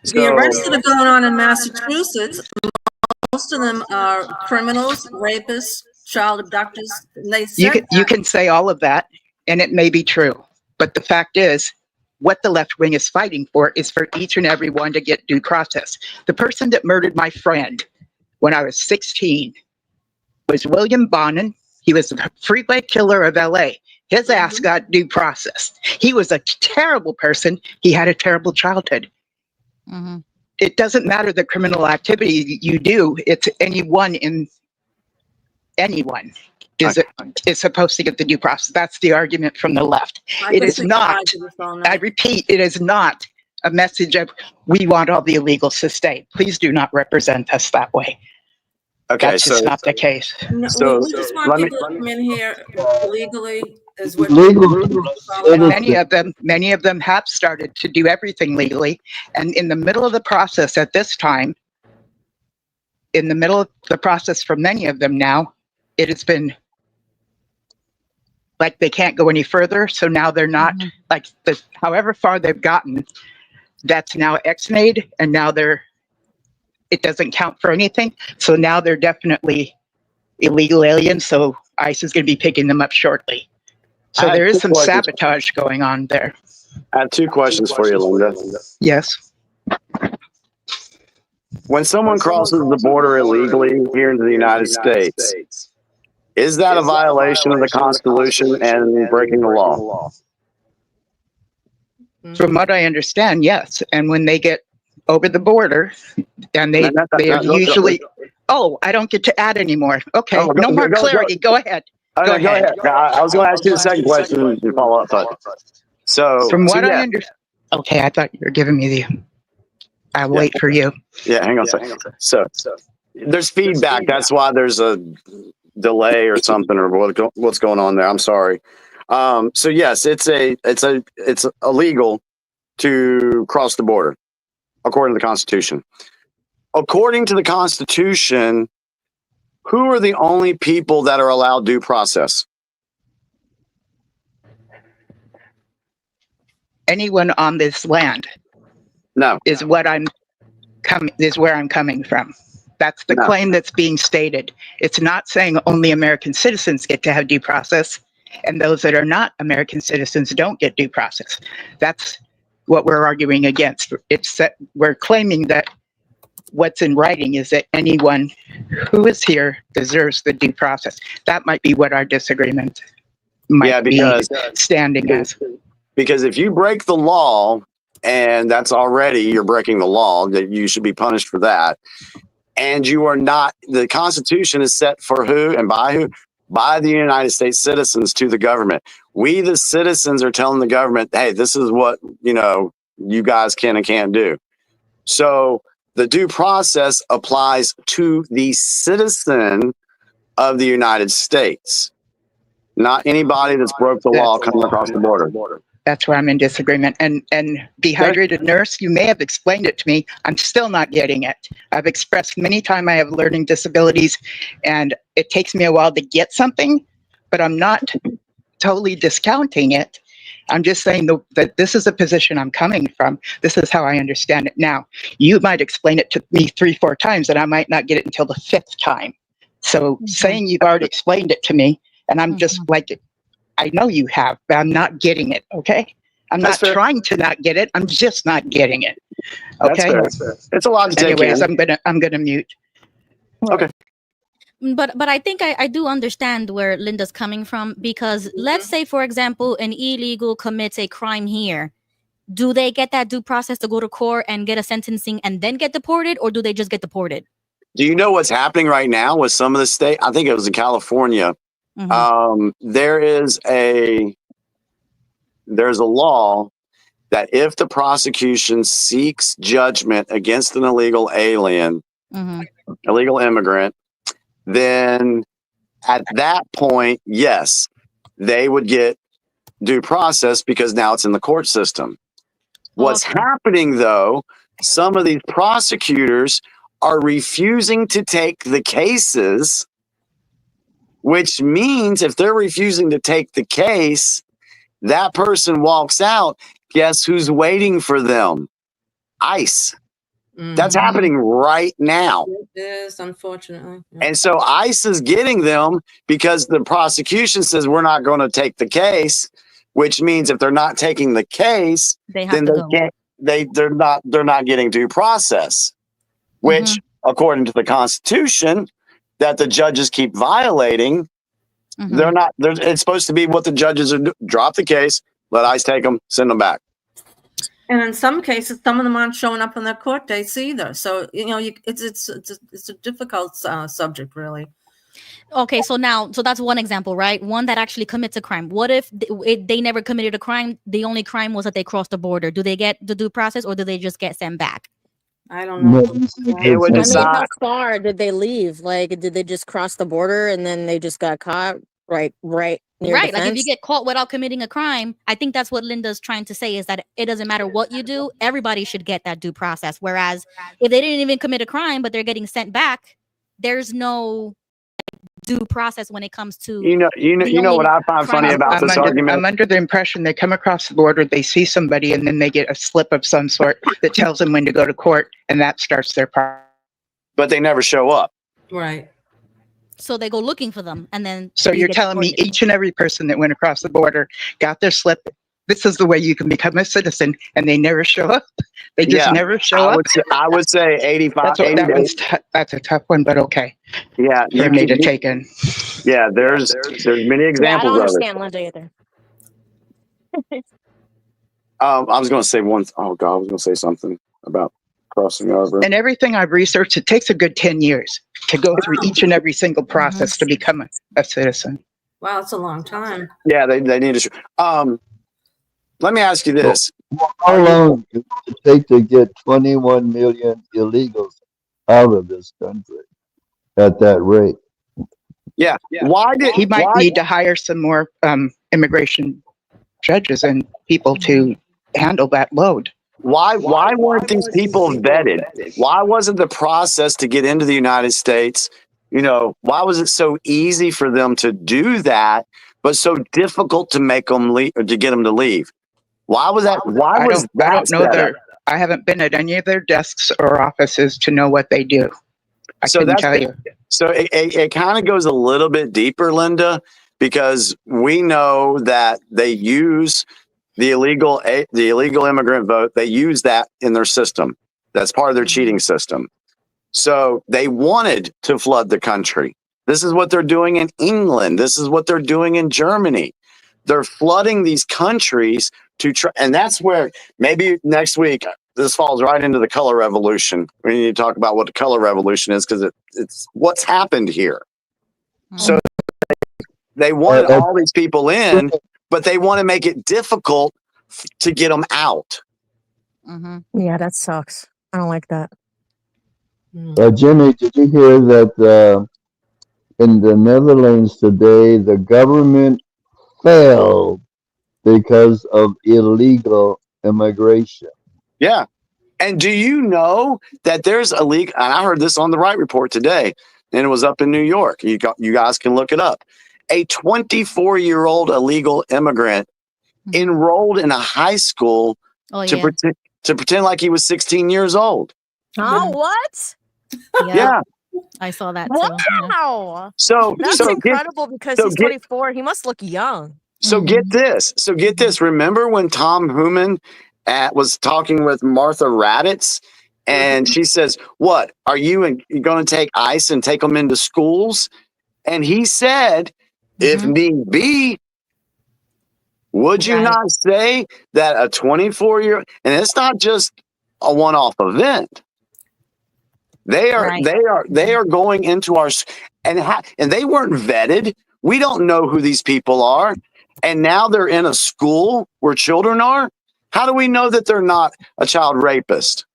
Speaker 20: The arrests that are going on in Massachusetts, most of them are criminals, rapists, child abductors.
Speaker 23: You can say all of that, and it may be true, but the fact is, what the left wing is fighting for is for each and every one to get due process. The person that murdered my friend when I was 16 was William Bonin. He was the freeway killer of LA. His ass got due process. He was a terrible person. He had a terrible childhood. It doesn't matter the criminal activity you do. It's anyone is supposed to get the due process. That's the argument from the left. It is not, I repeat, it is not a message of we want all the illegals to stay. Please do not represent us that way.
Speaker 3: Okay,
Speaker 23: that's just not the case.
Speaker 20: No, we just want people to come in here legally. Is what
Speaker 23: many of them have started to do everything legally, and in the middle of the process at this time, in the middle of the process for many of them now, it has been like they can't go any further. So now they're not like however far they've gotten, that's now ex-made, and now they're it doesn't count for anything. So now they're definitely illegal aliens. So ICE is going to be picking them up shortly. So there is some sabotage going on there.
Speaker 3: I have two questions for you, Linda.
Speaker 23: Yes.
Speaker 3: When someone crosses the border illegally here into the United States, is that a violation of the Constitution and breaking the law?
Speaker 23: From what I understand, yes. And when they get over the border, and they are usually, oh, I don't get to add anymore. Okay, no more clarity. Go ahead.
Speaker 3: Go ahead. I was going to ask you the second question to follow up. But so
Speaker 23: from what I
Speaker 3: yeah.
Speaker 23: understand, okay, I thought you were giving me the. I'll wait for you.
Speaker 3: Yeah, hang on a second. So there's feedback. That's why there's a delay or something, or what's going on there. I'm sorry. So yes, it's illegal to cross the border according to the Constitution. According to the Constitution, who are the only people that are allowed due process?
Speaker 23: Anyone on this land.
Speaker 3: No.
Speaker 23: Is what I'm coming. Is where I'm coming from. That's the claim that's being stated. It's not saying only American citizens get to have due process, and those that are not American citizens don't get due process. That's what we're arguing against. It's that we're claiming that what's in writing is that anyone who is here deserves the due process. That might be what our disagreement might be standing as.
Speaker 3: Because if you break the law, and that's already, you're breaking the law, that you should be punished for that. And you are not, the Constitution is set for who and by who? By the United States citizens to the government. We, the citizens, are telling the government, hey, this is what, you guys can and can't do. So the due process applies to the citizen of the United States, not anybody that's broke the law coming across the border.
Speaker 23: That's where I'm in disagreement. And dehydrated nurse, you may have explained it to me. I'm still not getting it. I've expressed many times I have learning disabilities, and it takes me a while to get something, but I'm not totally discounting it. I'm just saying that this is a position I'm coming from. This is how I understand it now. You might explain it to me 3-4 times, and I might not get it until the 5th time. So saying you've already explained it to me, and I'm just like, I know you have, but I'm not getting it. Okay. I'm not trying to not get it. I'm just not getting it. Okay.
Speaker 3: That's fair. It's a lot to take in.
Speaker 23: Anyways, I'm gonna mute.
Speaker 3: Okay.
Speaker 5: But I think I do understand where Linda's coming from, because let's say, for example, an illegal commits a crime here. Do they get that due process to go to court and get a sentencing and then get deported, or do they just get deported?
Speaker 3: Do you know what's happening right now with some of the state? I think it was in California. There's a law that if the prosecution seeks judgment against an illegal alien, illegal immigrant, then at that point, yes, they would get due process because now it's in the court system. What's happening, though, some of these prosecutors are refusing to take the cases, which means if they're refusing to take the case, that person walks out. Guess who's waiting for them? ICE. That's happening right now.
Speaker 20: It is, unfortunately. Yeah.
Speaker 3: And so ICE is getting them because the prosecution says we're not going to take the case, which means if they're not taking the case, then they're not getting due process, which according to the Constitution that the judges keep violating, it's supposed to be what the judges are drop the case, let ICE take them, send them back.
Speaker 20: And in some cases, some of them aren't showing up on their court dates either. So, it's a difficult subject, really.
Speaker 5: Okay, so that's one example, right? One that actually commits a crime. What if they never committed a crime? The only crime was that they crossed the border. Do they get the due process, or do they just get sent back?
Speaker 20: I don't know.
Speaker 6: How far did they leave? Like, did they just cross the border and then they just got caught right near
Speaker 5: Right,
Speaker 6: the
Speaker 5: like if
Speaker 6: fence?
Speaker 5: you get caught without committing a crime, I think that's what Linda's trying to say, is that it doesn't matter what you do, everybody should get that due process. Whereas if they didn't even commit a crime, but they're getting sent back, there's no due process when it comes to
Speaker 3: you know what I find funny about this argument.
Speaker 23: I'm under the impression they come across the border, they see somebody, and then they get a slip of some sort that tells them when to go to court, and that starts their process.
Speaker 3: but they never show up.
Speaker 20: Right.
Speaker 5: So they go looking for them, and then.
Speaker 23: So
Speaker 5: you
Speaker 23: you're
Speaker 5: get
Speaker 23: telling me
Speaker 5: deported.
Speaker 23: each and every person that went across the border got their slip. This is the way you can become a citizen, and they never show up. They just never show up.
Speaker 3: I would say 85.
Speaker 23: That's a tough one, but okay.
Speaker 3: Yeah,
Speaker 23: For me to take in.
Speaker 3: Yeah, there's many
Speaker 6: Yeah, I
Speaker 3: examples
Speaker 6: don't
Speaker 3: of it.
Speaker 6: understand Linda either.
Speaker 3: I was going to say one. Oh God, I was going to say something about crossing over.
Speaker 23: And everything I've researched, it takes a good 10 years to go through each and every single process to become a citizen.
Speaker 20: Wow, it's a long time.
Speaker 3: Yeah, they need to. Let me ask you this:
Speaker 4: How long does it take to get 21 million illegals out of this country at that rate?
Speaker 3: Yeah. Why did
Speaker 23: he might need to hire some more immigration judges and people to handle that load?
Speaker 3: Why weren't these people vetted? Why wasn't the process to get into the United States? Why was it so easy for them to do that, but so difficult to make them leave, or to get them to leave? Why was that?
Speaker 23: I don't know I haven't been at any of their desks or offices to know what they do. I couldn't tell you.
Speaker 3: So it kind of goes a little bit deeper, Linda, because we know that they use the illegal immigrant vote. They use that in their system. That's part of their cheating system. So they wanted to flood the country. This is what they're doing in England. This is what they're doing in Germany. They're flooding these countries to try, and that's where maybe next week this falls right into the color revolution. We need to talk about what the color revolution is, because it's what's happened here. So they want all these people in, but they want to make it difficult to get them out.
Speaker 6: Yeah, that sucks. I don't like that.
Speaker 4: Jimmy, did you hear that in the Netherlands today, the government failed because of illegal immigration?
Speaker 3: Yeah. And do you know that there's illegal, and I heard this on the Right Report today, and it was up in New York. You guys can look it up. A 24-year-old illegal immigrant enrolled in a high school to pretend like he was 16 years old.
Speaker 6: Oh, what?
Speaker 3: Yeah.
Speaker 5: I saw that too.
Speaker 6: Wow.
Speaker 3: So
Speaker 6: that's incredible because he's 24. He must look young.
Speaker 3: So get this. Remember when Tom Hooman was talking with Martha Raddatz, and she says, "What are you going to take ICE and take them into schools?" And he said, "If need be, would you not say that a 24-year, and it's not just a one-off event. They are going into our, and they weren't vetted. We don't know who these people are. And now they're in a school where children are. How do we know that they're not a child rapist?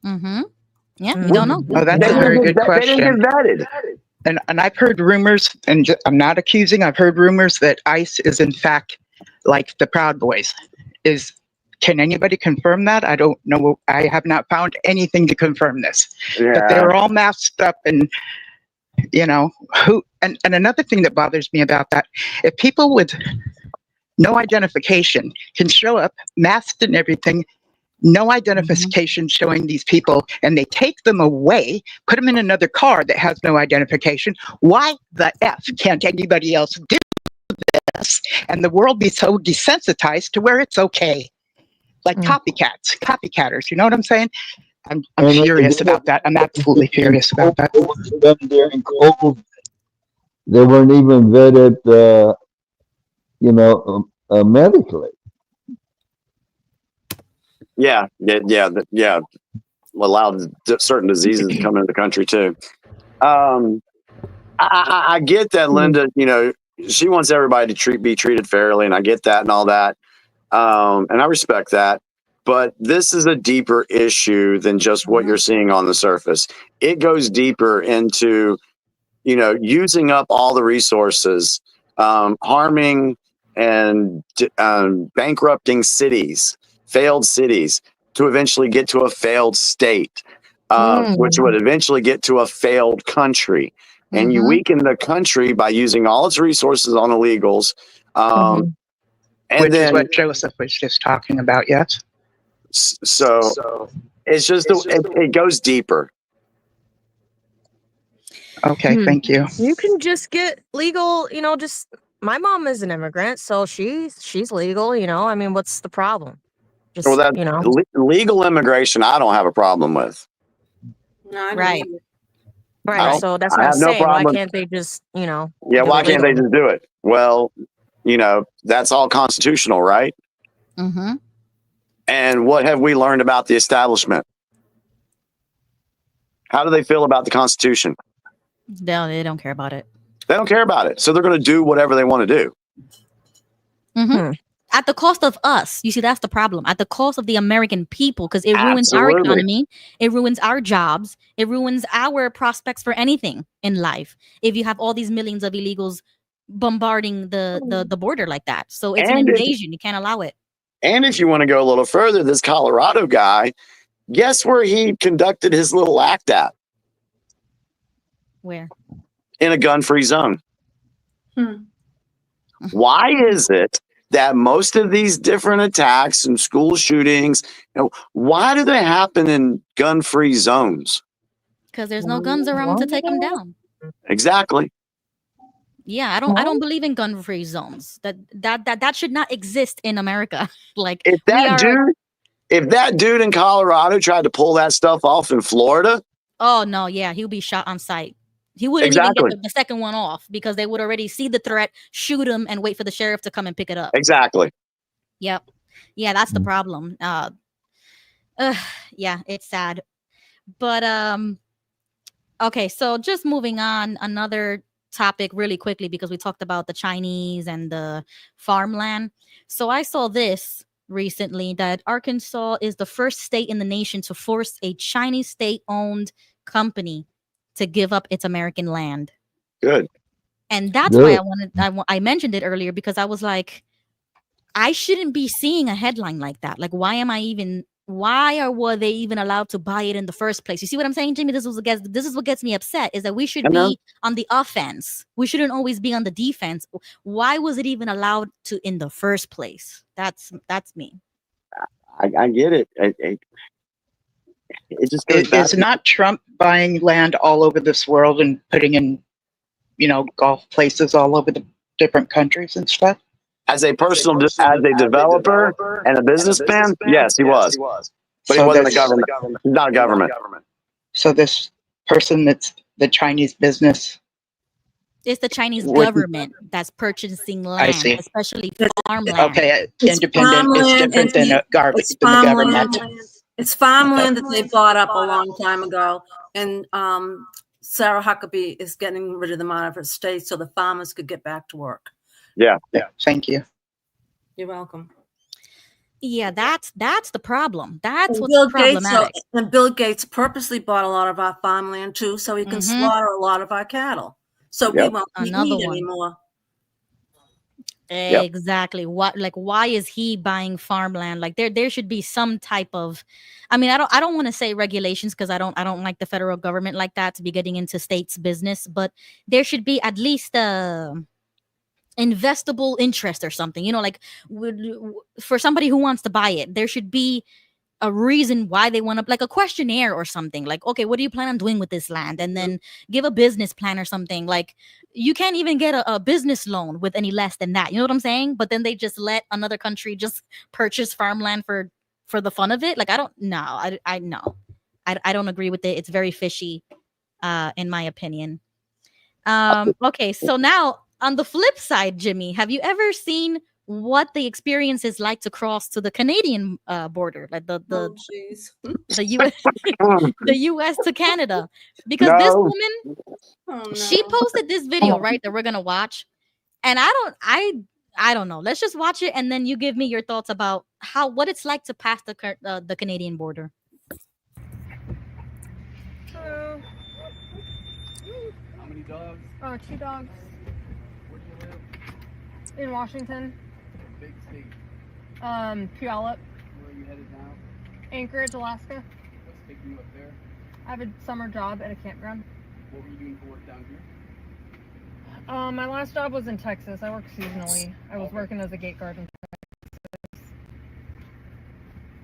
Speaker 5: Yeah, we don't know.
Speaker 23: Oh, that's a very good question.
Speaker 3: They didn't get vetted.
Speaker 23: And I've heard rumors, and I'm not accusing, I've heard rumors that ICE is in fact like the Proud Boys. Can anybody confirm that? I don't know. I have not found anything to confirm this.
Speaker 3: Yeah.
Speaker 23: But they were all masked up, and and another thing that bothers me about that, if people with no identification can show up masked and everything, no identification showing these people, and they take them away, put them in another car that has no identification, why the F can't anybody else do this and the world be so desensitized to where it's okay? Like copycatters, you know what I'm saying? I'm furious about that. I'm absolutely furious about that.
Speaker 4: During COVID, they weren't even vetted, medically.
Speaker 3: Yeah. Allowed certain diseases to come into the country too. I get that, Linda. She wants everybody to be treated fairly, and I get that and all that. And I respect that. But this is a deeper issue than just what you're seeing on the surface. It goes deeper into, using up all the resources, harming and bankrupting cities, failed cities, to eventually get to a failed state, which would eventually get to a failed country. And you weaken the country by using all its resources on illegals.
Speaker 23: Which is what Joseph was just talking about, yes?
Speaker 3: So it's just, it goes deeper.
Speaker 23: Okay, thank you.
Speaker 6: You can just get legal, just my mom is an immigrant, so she's legal, I mean, what's the problem? Just,
Speaker 3: Well, that legal immigration, I don't have a problem with.
Speaker 20: No, I don't
Speaker 5: Right.
Speaker 20: either.
Speaker 6: Right. So that's
Speaker 3: I
Speaker 6: what I'm
Speaker 3: have no
Speaker 6: saying. Why
Speaker 3: problem.
Speaker 6: can't they just,
Speaker 3: Yeah,
Speaker 6: do
Speaker 3: why
Speaker 6: it
Speaker 3: can't they
Speaker 6: legally?
Speaker 3: just do it? Well, that's all constitutional, right?
Speaker 5: Mm-hmm.
Speaker 3: And what have we learned about the establishment? How do they feel about the Constitution?
Speaker 5: No, they don't care about it.
Speaker 3: They don't care about it. So they're going to do whatever they want to do.
Speaker 5: Mm-hmm. At the cost of us. You see, that's the problem. At the cost of the American people, because it ruins our
Speaker 3: Absolutely.
Speaker 5: economy. It ruins our jobs. It ruins our prospects for anything in life. If you have all these millions of illegals bombarding the border like that. So it's an
Speaker 3: And
Speaker 5: invasion. You can't allow it.
Speaker 3: And if you want to go a little further, this Colorado guy, guess where he conducted his little act at?
Speaker 5: Where?
Speaker 3: In a gun-free zone. Why is it that most of these different attacks and school shootings, why do they happen in gun-free zones?
Speaker 5: Because there's no guns around to take them down.
Speaker 3: Exactly.
Speaker 5: Yeah, I don't believe in gun-free zones. That should not exist in America. Like
Speaker 3: If that dude in Colorado tried to pull that stuff off in Florida,
Speaker 5: oh no, yeah, he'll be shot on sight. He wouldn't even get the second one off because they would already see the threat, shoot him, and wait for the sheriff to come and pick it up.
Speaker 3: Exactly.
Speaker 5: Yep. Yeah, that's the problem. Yeah, it's sad. But okay, so just moving on, another topic really quickly because we talked about the Chinese and the farmland. So I saw this recently that Arkansas is the first state in the nation to force a Chinese state-owned company to give up its American land.
Speaker 3: Good.
Speaker 5: And that's why I mentioned it earlier, because I was like, I shouldn't be seeing a headline like that. Like, why were they even allowed to buy it in the first place? You see what I'm saying, Jimmy? This is what gets me upset, is that we should be on the offense. We shouldn't always be on the defense. Why was it even allowed to in the first place? That's me.
Speaker 3: I get it. It just goes back
Speaker 23: Is not Trump buying land all over this world and putting in, golf places all over the different countries and stuff?
Speaker 3: As a developer and a businessman, yes, he was. But he wasn't a government. He's not a government.
Speaker 23: So this person that's the Chinese business.
Speaker 5: It's the Chinese government that's purchasing land, especially farmland.
Speaker 23: Okay, independent is different than the government.
Speaker 20: It's farmland that they bought up a long time ago, and Sarah Huckabee is getting rid of them out of her state so the farmers could get back to work.
Speaker 3: Yeah.
Speaker 23: Thank you.
Speaker 20: You're welcome.
Speaker 5: Yeah, that's the problem. That's what's problematic.
Speaker 20: And Bill Gates purposely bought a lot of our farmland too, so he can slaughter a lot of our cattle. So we won't eat meat anymore.
Speaker 5: Exactly. Why is he buying farmland? Like there should be some type of, I mean, I don't want to say regulations because I don't like the federal government like that to be getting into states' business, but there should be at least a investable interest or something, for somebody who wants to buy it, there should be a reason why they want to, like a questionnaire or something, like, okay, what do you plan on doing with this land? And then give a business plan or something. Like, you can't even get a business loan with any less than that. You know what I'm saying? But then they just let another country just purchase farmland for the fun of it. Like, I don't agree with it. It's very fishy, in my opinion. Okay, so now on the flip side, Jimmy, have you ever seen what the experience is like to cross to the Canadian border, like the US, the US to Canada? Because this woman, she posted this video, right, that we're gonna watch, and I don't know. Let's just watch it, and then you give me your thoughts about what it's like to pass the Canadian border.
Speaker 8: Hello.
Speaker 10: How many dogs?
Speaker 8: 2 dogs.
Speaker 10: Where do you live?
Speaker 8: In Washington.
Speaker 10: Big state.
Speaker 8: Puyallup.
Speaker 10: Where are you headed now?
Speaker 8: Anchorage, Alaska.
Speaker 10: What's taking you up there?
Speaker 8: I have a summer job at a campground.
Speaker 10: What were you doing for work down here?
Speaker 8: My last job was in Texas. I work seasonally. I was working as a gate guard in Texas.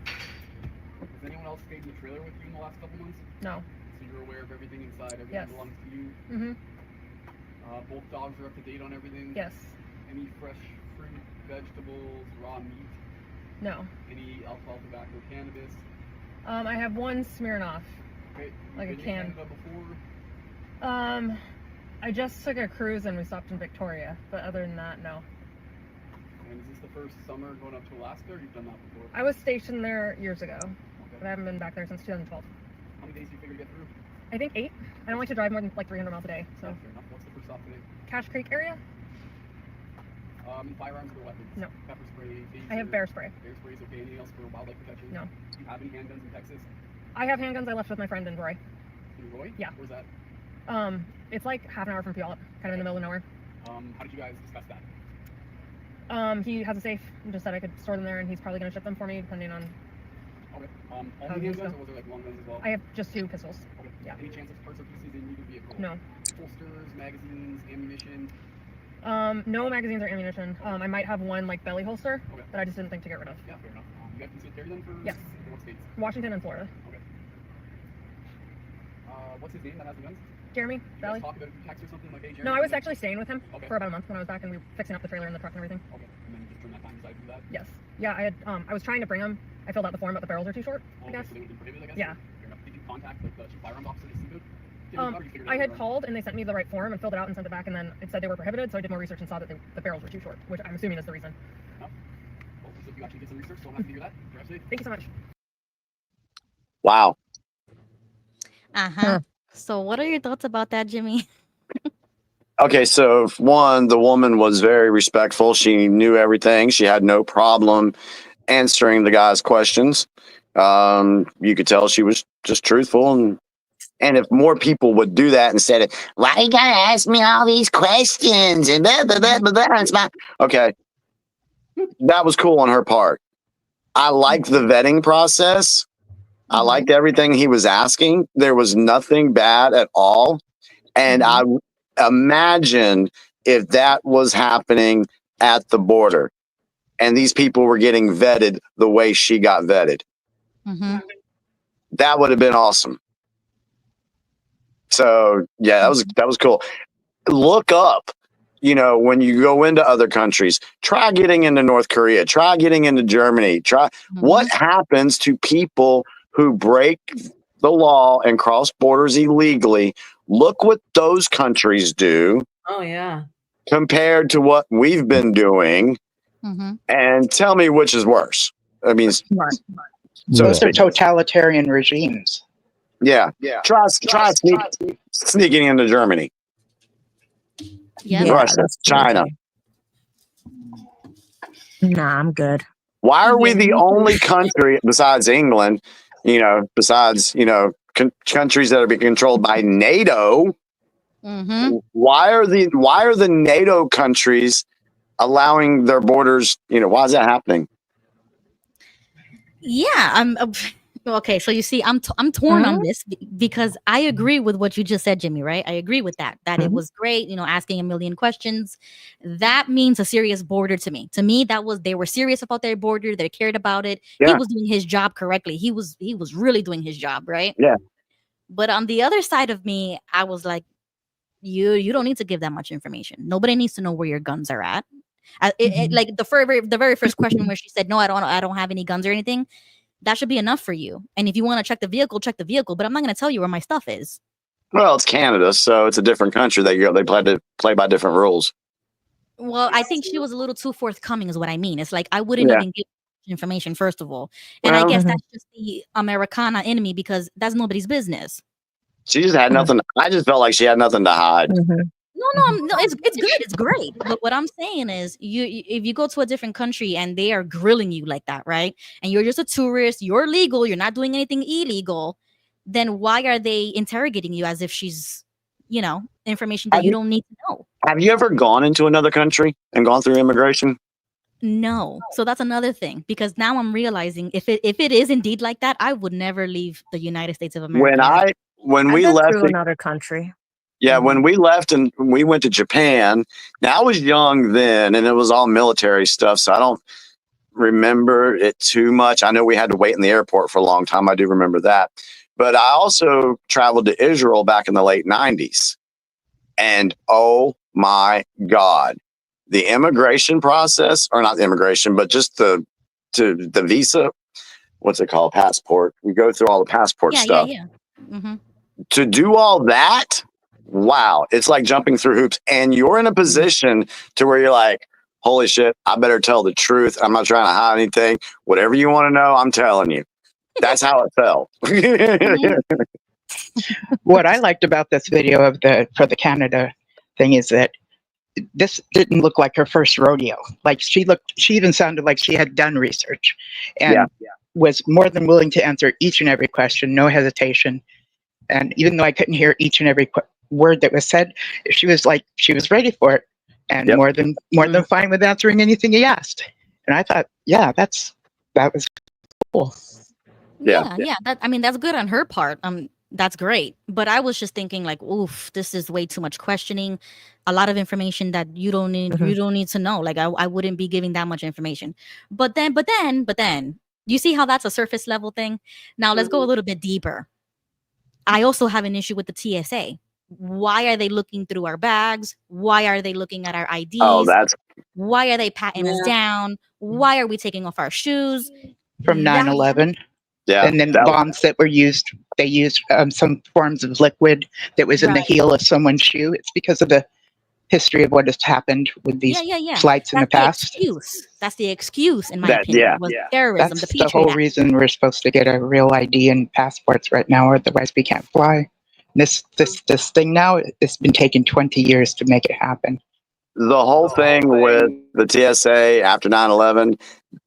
Speaker 10: Has anyone else stayed in the trailer with you in the last couple months?
Speaker 8: No.
Speaker 10: So you're aware of everything inside. Everything
Speaker 8: Yes.
Speaker 10: belongs to you.
Speaker 8: Mm-hmm.
Speaker 10: Both dogs are up to date on everything.
Speaker 8: Yes.
Speaker 10: Any fresh fruit, vegetables, raw meat.
Speaker 8: No.
Speaker 10: Any alcohol, tobacco, cannabis.
Speaker 8: I have one Smirnoff.
Speaker 10: Okay.
Speaker 8: Like a
Speaker 10: Been to
Speaker 8: can.
Speaker 10: Canada before?
Speaker 8: I just took a cruise and we stopped in Victoria, but other than that, no.
Speaker 10: And is this the first summer going up to Alaska, or you've done that before?
Speaker 8: I was stationed there years ago, but I haven't been back there since 2012.
Speaker 10: How many days do you figure to get through?
Speaker 8: I think 8. I don't like to drive more than like 300 miles a day, so.
Speaker 10: Yeah, fair enough. What's the first stop today?
Speaker 8: Cache Creek area?
Speaker 10: Firearms or weapons?
Speaker 8: No.
Speaker 10: Pepper spray, taser?
Speaker 8: I have bear spray.
Speaker 10: Bear spray is okay. Anything else for wildlife protection?
Speaker 8: No.
Speaker 10: Do you have any handguns in Texas?
Speaker 8: I have handguns I left with my friend in Roy.
Speaker 10: In Roy?
Speaker 8: Yeah.
Speaker 10: Where's that?
Speaker 8: It's like half an hour from Puyallup, kind of in the middle of nowhere.
Speaker 10: How did you guys discuss that?
Speaker 8: He has a safe and just said I could store them there, and he's probably going to ship them for me, depending on.
Speaker 10: Okay. Only
Speaker 8: How do you
Speaker 10: handguns,
Speaker 8: go?
Speaker 10: or was there like long guns as well?
Speaker 8: I have just 2 pistols.
Speaker 10: Okay.
Speaker 8: Yeah.
Speaker 10: Any chance of parts or pieces in either vehicle?
Speaker 8: No.
Speaker 10: Holsters, magazines, ammunition?
Speaker 8: No magazines or ammunition. I might have one like belly holster that I just didn't think to get rid of.
Speaker 10: Yeah, fair enough. You guys concealed carry them for
Speaker 8: Yes.
Speaker 10: what states?
Speaker 8: Washington and Florida.
Speaker 10: Okay. What's his name that has the guns?
Speaker 8: Jeremy,
Speaker 10: Did you
Speaker 8: Valley.
Speaker 10: guys talk about it through text or something like, hey, Jeremy?
Speaker 8: No, I was actually staying with him
Speaker 10: Okay.
Speaker 8: for about a month when I was back, and we were fixing up the trailer and the truck and everything.
Speaker 10: Okay. And then you just turn that time aside to do that?
Speaker 8: Yes. Yeah, I had. I was trying to bring them. I filled out the form, but the barrels are too short. I
Speaker 10: Okay,
Speaker 8: guess.
Speaker 10: so they would be prohibited, I guess?
Speaker 8: Yeah.
Speaker 10: Fair enough. Did you contact like the chief firearms officer to see the getting out, or you figured it
Speaker 8: I
Speaker 10: out
Speaker 8: had
Speaker 10: on your own?
Speaker 8: called and they sent me the right form and filled it out and sent it back, and then it said they were prohibited, so I did more research and saw that the barrels were too short, which I'm assuming is the reason.
Speaker 10: No? Well, so if you actually did some research, so I'm happy to hear that. Drive safe.
Speaker 8: Thank you so much.
Speaker 3: Wow.
Speaker 5: Uh-huh. So what are your thoughts about that, Jimmy?
Speaker 3: Okay, so one, the woman was very respectful. She knew everything. She had no problem answering the guy's questions. You could tell she was just truthful, and if more people would do that instead of, why you gotta ask me all these questions and blah blah blah blah blah. It's my okay. That was cool on her part. I liked the vetting process. I liked everything he was asking. There was nothing bad at all. And I imagine if that was happening at the border and these people were getting vetted the way she got vetted, that would have been awesome. So yeah, that was cool. Look up, when you go into other countries, try getting into North Korea, try getting into Germany, what happens to people who break the law and cross borders illegally. Look what those countries do
Speaker 20: Oh yeah.
Speaker 3: compared to what we've been doing, and tell me which is worse. I mean, so
Speaker 23: Those are totalitarian regimes.
Speaker 3: yeah. Try sneaking into Germany,
Speaker 6: Yeah,
Speaker 3: Russia,
Speaker 6: that's
Speaker 3: China.
Speaker 6: Nah, I'm good.
Speaker 3: Why are we the only country besides England, besides countries that are being controlled by NATO? Why are the NATO countries allowing their borders? Why is that happening?
Speaker 5: Yeah, I'm okay. So you see, I'm torn on this because I agree with what you just said, Jimmy. Right? I agree with that. It was great. Asking a million questions. That means a serious border to me. To me, they were serious about their border. They cared about it.
Speaker 3: Yeah.
Speaker 5: He was doing his job correctly. He was really doing his job, right?
Speaker 3: Yeah.
Speaker 5: But on the other side of me, I was like, you don't need to give that much information. Nobody needs to know where your guns are at. Like the very first question where she said, no, I don't have any guns or anything. That should be enough for you. And if you want to check the vehicle, but I'm not going to tell you where my stuff is.
Speaker 3: Well, it's Canada, so it's a different country that they play by different rules.
Speaker 5: Well, I think she was a little too forthcoming is what I mean. It's like, I wouldn't even give information, first of all. And I guess that's just the Americana in me, because that's nobody's business.
Speaker 3: She just had nothing. I just felt like she had nothing to hide.
Speaker 5: No, it's good. It's great. But what I'm saying is, if you go to a different country and they are grilling you like that, right? And you're just a tourist, you're legal, you're not doing anything illegal, then why are they interrogating you as if she's, information that you don't need to know?
Speaker 3: Have you ever gone into another country and gone through immigration?
Speaker 5: No. So that's another thing, because now I'm realizing if it is indeed like that, I would never leave the United States of America.
Speaker 3: When we left
Speaker 6: another country.
Speaker 3: Yeah, when we left and we went to Japan, now I was young then and it was all military stuff, so I don't remember it too much. I know we had to wait in the airport for a long time. I do remember that. But I also traveled to Israel back in the late 90s. And oh my God, the immigration process, or not the immigration, but just the visa, what's it called? Passport. We go through all the passport stuff.
Speaker 5: Yeah. Mm-hmm.
Speaker 3: To do all that, wow, it's like jumping through hoops. And you're in a position to where you're like, holy shit, I better tell the truth. I'm not trying to hide anything. Whatever you want to know, I'm telling you. That's how it felt.
Speaker 23: What I liked about this video of for the Canada thing is that this didn't look like her first rodeo. Like she even sounded like she had done research and was more than willing to answer each and every question, no hesitation. And even though I couldn't hear each and every word that was said, she was ready for it and more than fine with answering anything he asked. And I thought, that was cool.
Speaker 5: Yeah. That's good on her part. That's great. But I was just thinking like, oof, this is way too much questioning. A lot of information that you don't need to know. Like I wouldn't be giving that much information. But then, you see how that's a surface level thing? Now let's go a little bit deeper. I also have an issue with the TSA. Why are they looking through our bags? Why are they looking at our IDs? Why are they patting us down? Why are we taking off our shoes?
Speaker 23: From 9/11.
Speaker 3: Yeah.
Speaker 23: And then the bombs that were used, they used some forms of liquid that was in the heel of someone's shoe. It's because of the history of what has happened with these flights in the past.
Speaker 5: That's the excuse, in my opinion. Was terrorism.
Speaker 23: That's the whole reason we're supposed to get a real ID and passports right now, or otherwise we can't fly. This thing now, it's been taking 20 years to make it happen.
Speaker 3: The whole thing with the TSA after 9/11,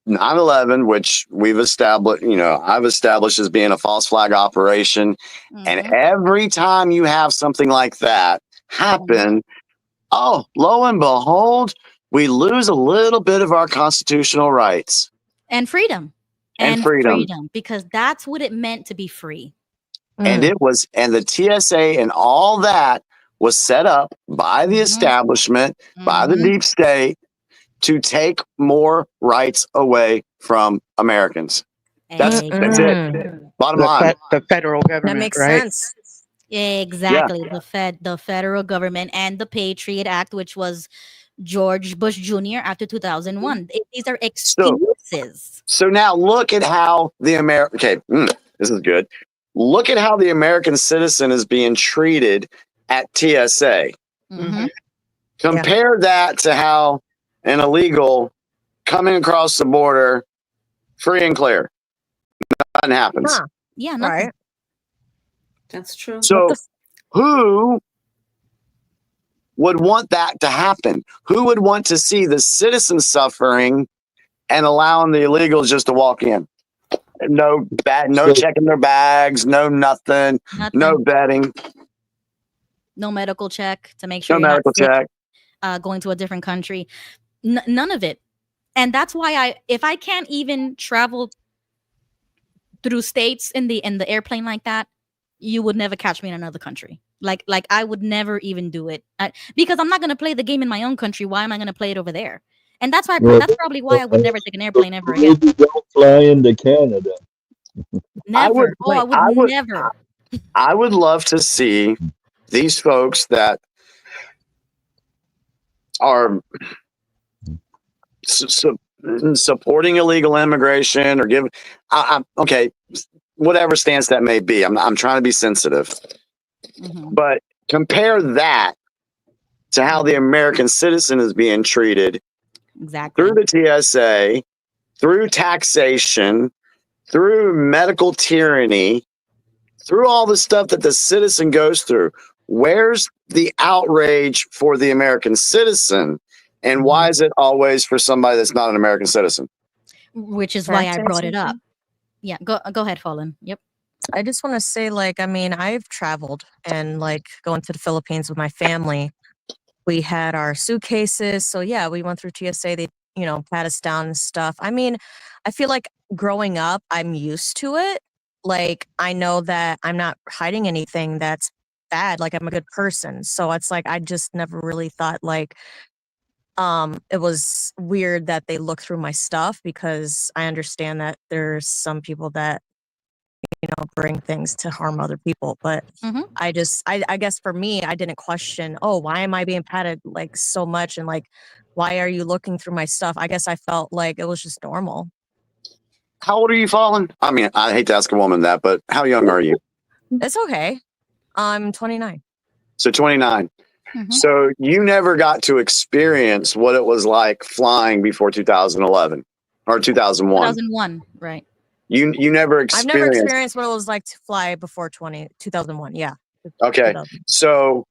Speaker 3: 9/11, which we've established, I've established as being a false flag operation. And every time you have something like that happen, oh, lo and behold, we lose a little bit of our constitutional rights.
Speaker 5: And freedom.
Speaker 3: And freedom.
Speaker 5: Because that's what it meant to be free.
Speaker 3: And and the TSA and all that was set up by the establishment, by the deep state, to take more rights away from Americans. That's it. Bottom line.
Speaker 23: The federal government.
Speaker 6: That makes sense.
Speaker 5: Exactly. Yeah. The federal government and the Patriot Act, which was George Bush Jr. after 2001. These are excuses.
Speaker 3: So now look at how the this is good. Look at how the American citizen is being treated at TSA. Compare that to how an illegal coming across the border free and clear. Nothing happens.
Speaker 5: Yeah, nothing.
Speaker 6: Right.
Speaker 20: That's true.
Speaker 3: So who would want that to happen? Who would want to see the citizens suffering and allowing the illegals just to walk in? No checking their bags, no nothing, no vetting.
Speaker 5: No medical check to make sure
Speaker 3: no medical check.
Speaker 5: Going to a different country. None of it. And that's why if I can't even travel through states in the airplane like that, you would never catch me in another country. Like I would never even do it because I'm not going to play the game in my own country. Why am I going to play it over there? And that's why that's probably why I would never take an airplane ever again.
Speaker 4: Don't fly into Canada.
Speaker 5: Never. I would never.
Speaker 3: I would love to see these folks that are supporting illegal immigration or giving, whatever stance that may be. I'm trying to be sensitive, but compare that to how the American citizen is being treated through the TSA, through taxation, through medical tyranny, through all the stuff that the citizen goes through. Where's the outrage for the American citizen? And why is it always for somebody that's not an American citizen?
Speaker 5: Which is why I brought it up. Yeah, go ahead, Fallen. Yep.
Speaker 6: I just want to say, I've traveled and going to the Philippines with my family. We had our suitcases. So yeah, we went through TSA. They, pat us down and stuff. I mean, I feel like growing up, I'm used to it. I know that I'm not hiding anything that's bad. I'm a good person. So it's I just never really thought it was weird that they look through my stuff because I understand that there's some people that bring things to harm other people. But I guess for me, I didn't question, oh, why am I being patted like so much? And like, why are you looking through my stuff? I guess I felt like it was just normal.
Speaker 3: How old are you, Fallen? I mean, I hate to ask a woman that, but how young are you?
Speaker 6: It's okay. I'm 29.
Speaker 3: So 29. So you never got to experience what it was like flying before 2011 or 2001.
Speaker 5: 2001, right?
Speaker 3: You never
Speaker 6: I've never
Speaker 3: experienced.
Speaker 6: experienced what it was like to fly before 2001. Yeah.
Speaker 3: Okay.
Speaker 6: 2000.
Speaker 3: So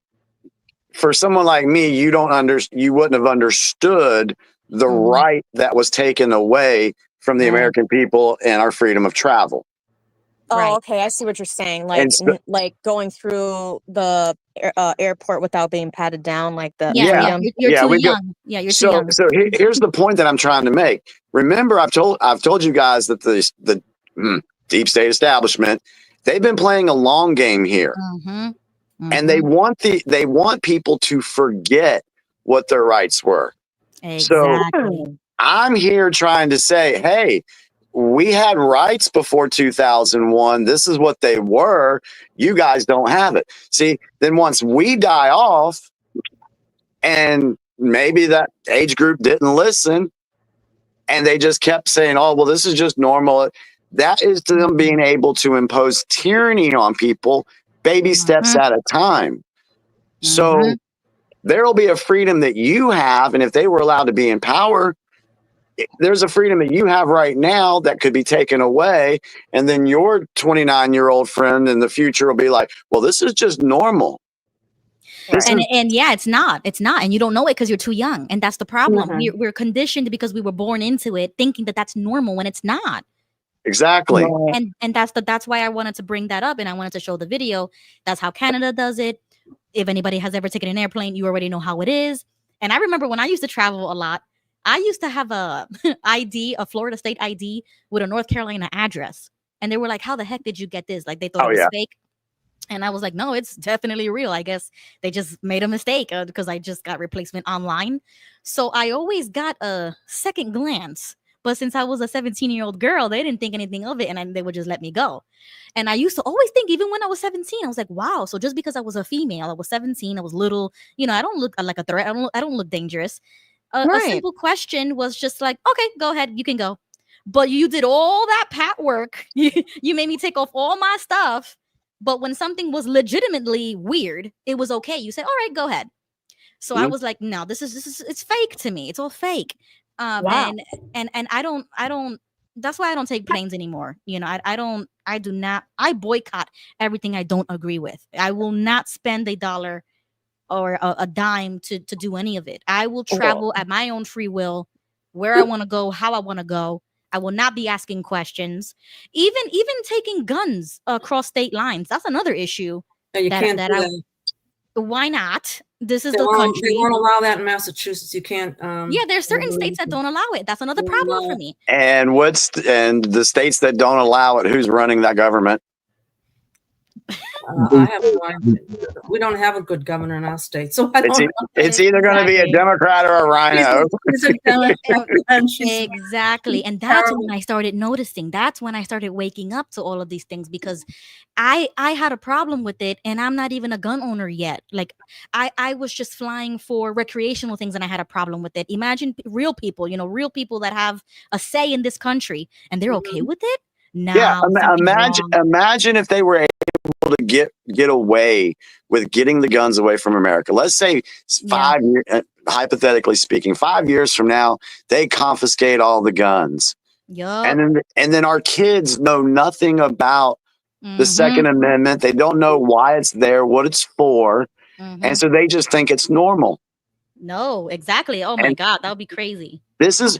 Speaker 3: for someone like me, you wouldn't have understood the right that was taken away from the American people and our freedom of travel.
Speaker 6: Oh, okay. I see what you're saying. Like,
Speaker 3: And so-
Speaker 6: like going through the airport without being patted down, like the freedom.
Speaker 5: You're too
Speaker 3: we go-
Speaker 5: young. Yeah, you're too young.
Speaker 3: So here's the point that I'm trying to make. Remember, I've told you guys that the deep state establishment, they've been playing a long game here, and they want people to forget what their rights were.
Speaker 5: Exactly.
Speaker 3: So I'm here trying to say, hey, we had rights before 2001. This is what they were. You guys don't have it. See, then once we die off, and maybe that age group didn't listen, and they just kept saying, oh, well, this is just normal. That is them being able to impose tyranny on people, baby steps at a time. So there'll be a freedom that you have. And if they were allowed to be in power, there's a freedom that you have right now that could be taken away. And then your 29-year-old friend in the future will be like, well, this is just normal.
Speaker 5: And yeah, it's not. And you don't know it because you're too young. And that's the problem. We're conditioned because we were born into it, thinking that that's normal when it's not.
Speaker 3: Exactly.
Speaker 5: And that's why I wanted to bring that up, and I wanted to show the video. That's how Canada does it. If anybody has ever taken an airplane, you already know how it is. And I remember when I used to travel a lot, I used to have a a Florida State ID with a North Carolina address. And they were like, how the heck did you get this? Like, they thought it was fake. And I was like, no, it's definitely real. I guess they just made a mistake because I just got replacement online. So I always got a second glance. But since I was a 17-year-old girl, they didn't think anything of it, and they would just let me go. And I used to always think, even when I was 17, I was like, wow. So just because I was a female, I was 17, I was little, I don't look like a threat. I don't look dangerous. A simple question was just like, okay, go ahead, you can go. But you did all that pat work. You made me take off all my stuff. But when something was legitimately weird, it was okay. You said, all right, go ahead. So I was like, no, this is it's fake to me. It's all fake.
Speaker 6: Wow.
Speaker 5: And I don't that's why I don't take planes anymore. I boycott everything I don't agree with. I will not spend $1 or a dime to do any of it. I will travel at my own free will, where I want to go, how I want to go. I will not be asking questions. Even taking guns across state lines. That's another issue.
Speaker 20: You can't do that.
Speaker 5: Why not? This is
Speaker 20: They
Speaker 5: the
Speaker 20: won't-
Speaker 5: country.
Speaker 20: They won't allow that in Massachusetts. You can't.
Speaker 5: Yeah, there's certain states that don't allow it. That's another problem for me.
Speaker 3: And and the states that don't allow it, who's running that government?
Speaker 20: I have no idea. We don't have a good governor in our state, so I don't know.
Speaker 3: It's either going to be a Democrat or a rhino.
Speaker 5: Exactly. And that's when I started noticing. That's when I started waking up to all of these things, because I had a problem with it, and I'm not even a gun owner yet. Like I was just flying for recreational things, and I had a problem with it. Imagine real people, real people that have a say in this country, and they're okay with it.
Speaker 3: Yeah, imagine if they were able to get away with getting the guns away from America. Let's say 5 years, hypothetically speaking, 5 years from now, they confiscate all the guns.
Speaker 5: Yup.
Speaker 3: And then our kids know nothing about the Second Amendment. They don't know why it's there, what it's for. And so they just think it's normal.
Speaker 5: No, exactly. Oh my God, that would be crazy.
Speaker 3: This is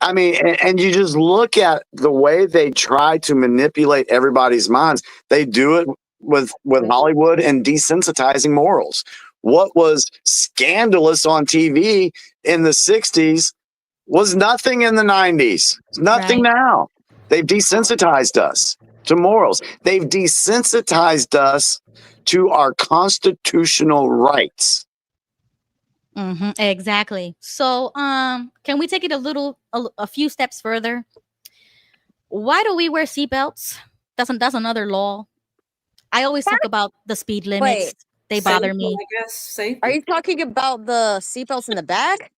Speaker 3: I mean, and you just look at the way they try to manipulate everybody's minds. They do it with Hollywood and desensitizing morals. What was scandalous on TV in the 60s was nothing in the 90s. It's nothing now. They've desensitized us to morals. They've desensitized us to our constitutional rights.
Speaker 5: Exactly. So, can we take it a few steps further? Why do we wear seatbelts? That's another law. I always talk about the speed limits.
Speaker 6: Wait.
Speaker 5: They bother
Speaker 20: Safety,
Speaker 5: me.
Speaker 20: I guess. Safety.
Speaker 6: Are you talking about the seatbelts in the back?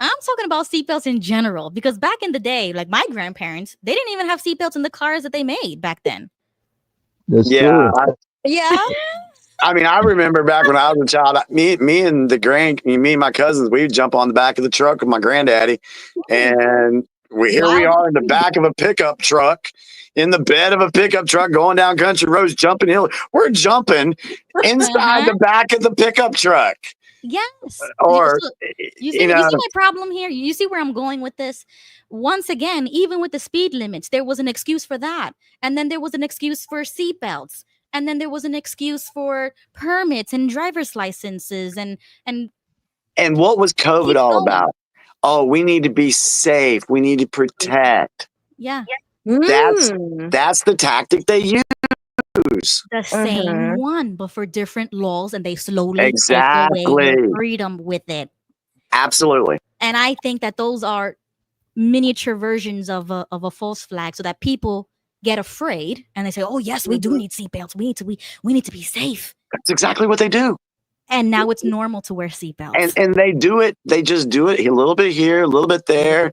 Speaker 5: I'm talking about seatbelts in general because back in the day, like my grandparents, they didn't even have seatbelts in the cars that they made back then.
Speaker 4: That's
Speaker 3: Yeah.
Speaker 4: true.
Speaker 6: Yeah.
Speaker 3: I mean, I remember back when I was a child, me and my cousins, we would jump on the back of the truck with my granddaddy, and here we are in the back of a pickup truck, in the bed of a pickup truck, going down country roads, jumping hills. We're jumping inside the back of the pickup truck.
Speaker 5: Yes.
Speaker 3: Or,
Speaker 5: So, you see my problem here? You see where I'm going with this? Once again, even with the speed limits, there was an excuse for that. And then there was an excuse for seatbelts. And then there was an excuse for permits and driver's licenses and
Speaker 3: what was COVID all about? Oh, we need to be safe. We need to protect.
Speaker 5: yeah.
Speaker 3: That's the tactic they use.
Speaker 5: The same one, but for different laws, and they slowly
Speaker 3: Exactly.
Speaker 5: take away your freedom with it.
Speaker 3: Absolutely.
Speaker 5: And I think that those are miniature versions of a false flag, so that people get afraid and they say, "Oh yes, we do need seatbelts. We need to be safe."
Speaker 3: That's exactly what they do.
Speaker 5: And now it's normal to wear seatbelts.
Speaker 3: And they do it. They just do it a little bit here, a little bit there.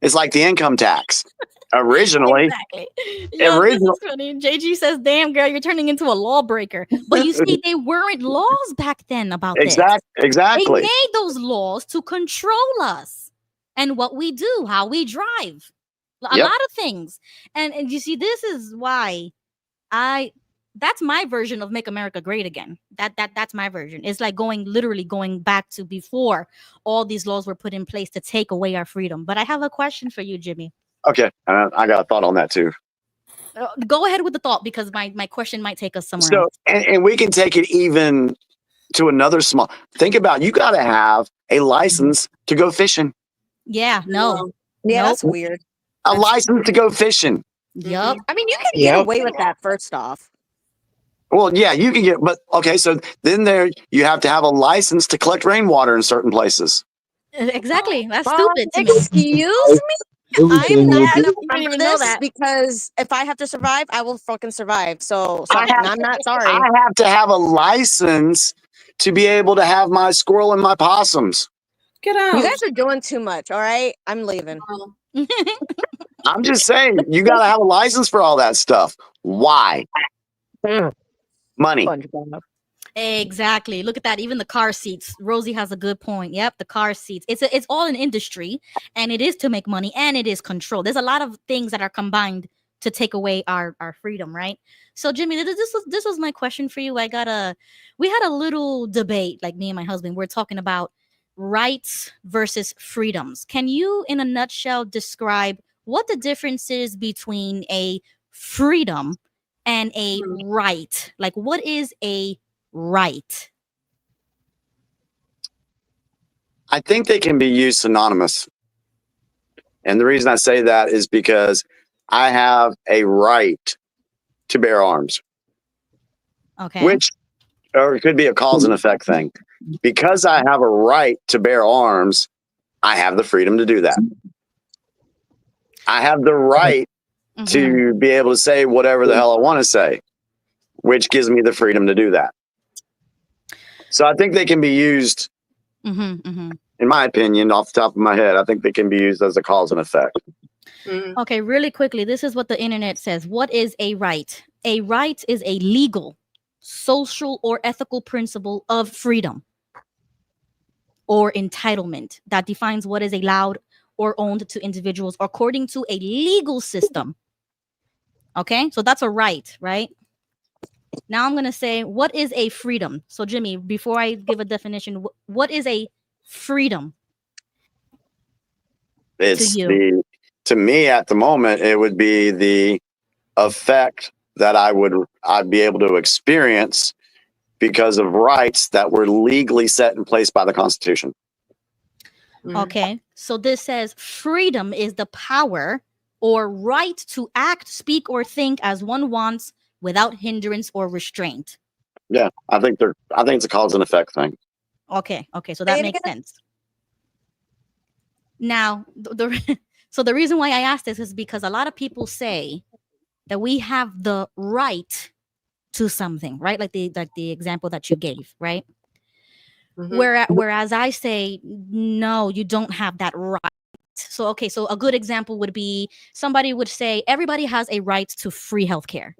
Speaker 3: It's like the income tax. Originally,
Speaker 5: Exactly. Yeah, this is funny. JG says, "Damn, girl, you're turning into a lawbreaker." But you see, they weren't laws back then about this.
Speaker 3: Exactly.
Speaker 5: They made those laws to control us and what we do, how we drive, a lot of things. And you see, this is why that's my version of Make America Great Again. That's my version. It's like literally going back to before all these laws were put in place to take away our freedom. But I have a question for you, Jimmy.
Speaker 3: Okay, I got a thought on that too.
Speaker 5: Go ahead with the thought, because my question might take us somewhere else.
Speaker 3: And we can take it even to another small. Think about, you got to have a license to go fishing.
Speaker 5: Yeah, no.
Speaker 6: Yeah, that's weird.
Speaker 3: A license to go fishing.
Speaker 5: Yep.
Speaker 6: I mean, you can get away with that first off.
Speaker 3: Well, yeah, you can get, but okay, so then you have to have a license to collect rainwater in certain places.
Speaker 5: Exactly. That's stupid.
Speaker 6: Excuse me? I'm not gonna
Speaker 5: even
Speaker 6: remember
Speaker 5: know
Speaker 6: this
Speaker 5: that.
Speaker 6: because if I have to survive, I will fucking survive. So I'm not sorry.
Speaker 3: I have to have a license to be able to have my squirrel and my possums.
Speaker 20: Get out.
Speaker 6: You guys are doing too much, all right? I'm leaving.
Speaker 3: I'm just saying, you got to have a license for all that stuff. Why? Money.
Speaker 5: Exactly. Look at that. Even the car seats. Rosie has a good point. Yep, the car seats. It's all an industry, and it is to make money, and it is control. There's a lot of things that are combined to take away our freedom, right? So, Jimmy, this was my question for you. We had a little debate, like me and my husband. We're talking about rights versus freedoms. Can you, in a nutshell, describe what the difference is between a freedom and a right? Like, what is a right?
Speaker 3: I think they can be used synonymous. And the reason I say that is because I have a right to bear arms.
Speaker 5: Okay.
Speaker 3: Or it could be a cause and effect thing. Because I have a right to bear arms, I have the freedom to do that. I have the right to be able to say whatever the hell I want to say, which gives me the freedom to do that. So I think they can be used, in my opinion, off the top of my head, I think they can be used as a cause and effect.
Speaker 5: Okay, really quickly, this is what the internet says. What is a right? A right is a legal, social, or ethical principle of freedom or entitlement that defines what is allowed or owned to individuals according to a legal system. Okay, so that's a right, right? Now I'm going to say, what is a freedom? So, Jimmy, before I give a definition, what is a freedom?
Speaker 3: To me at the moment, it would be the effect that I'd be able to experience because of rights that were legally set in place by the Constitution.
Speaker 5: Okay, so this says freedom is the power or right to act, speak, or think as one wants without hindrance or restraint.
Speaker 3: Yeah, I think it's a cause and effect thing.
Speaker 5: Okay, so that makes sense. Now, So the reason why I asked this is because a lot of people say that we have the right to something, right? Like the example that you gave, right? Whereas I say, no, you don't have that right. So, okay, so a good example would be somebody would say everybody has a right to free healthcare.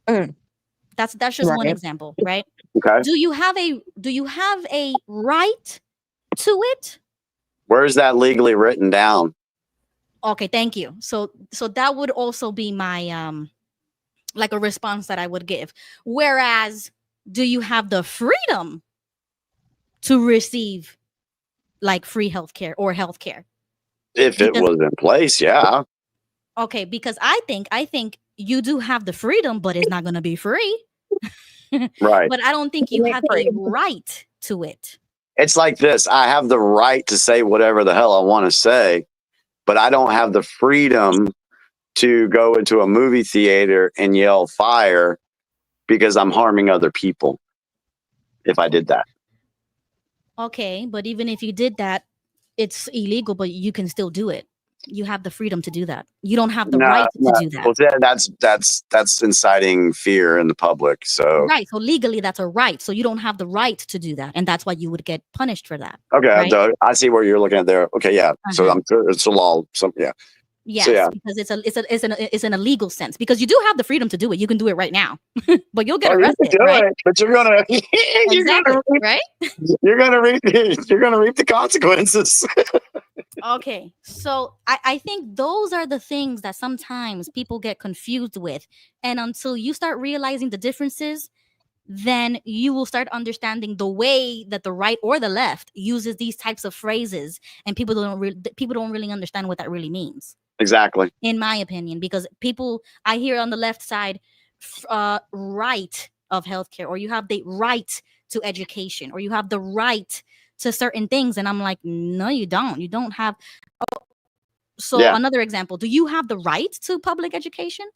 Speaker 5: That's just one example, right?
Speaker 3: Okay.
Speaker 5: Do you have a right to it?
Speaker 3: Where is that legally written down?
Speaker 5: Okay, thank you. So that would also be my like a response that I would give. Whereas, do you have the freedom to receive like free healthcare or healthcare?
Speaker 3: If it was in place, yeah.
Speaker 5: Okay, because I think you do have the freedom, but it's not going to be free.
Speaker 3: Right.
Speaker 5: But I don't think you have a right to it.
Speaker 3: It's like this. I have the right to say whatever the hell I want to say, but I don't have the freedom to go into a movie theater and yell fire because I'm harming other people if I did that.
Speaker 5: Okay, but even if you did that, it's illegal, but you can still do it. You have the freedom to do that. You don't have the right to do that.
Speaker 3: Well, that's inciting fear in the public. So
Speaker 5: Right. So legally, that's a right. So you don't have the right to do that, and that's why you would get punished for that.
Speaker 3: okay,
Speaker 5: right?
Speaker 3: I see where you're looking at there. Okay, yeah. So I'm sure it's a law. Yeah.
Speaker 5: Yes,
Speaker 3: So, yeah.
Speaker 5: because it's an illegal sense, because you do have the freedom to do it. You can do it right now, but you'll get arrested, right?
Speaker 3: But you're gonna
Speaker 5: Exactly, right?
Speaker 3: you're gonna reap the consequences.
Speaker 5: Okay, so I think those are the things that sometimes people get confused with, and until you start realizing the differences, then you will start understanding the way that the right or the left uses these types of phrases, and people don't really understand what that really means.
Speaker 3: Exactly.
Speaker 5: In my opinion, because I hear on the left side, right of healthcare, or you have the right to education, or you have the right to certain things, and I'm like, no, you don't. You don't have. So
Speaker 3: Yeah.
Speaker 5: another example: do you have the right to public education?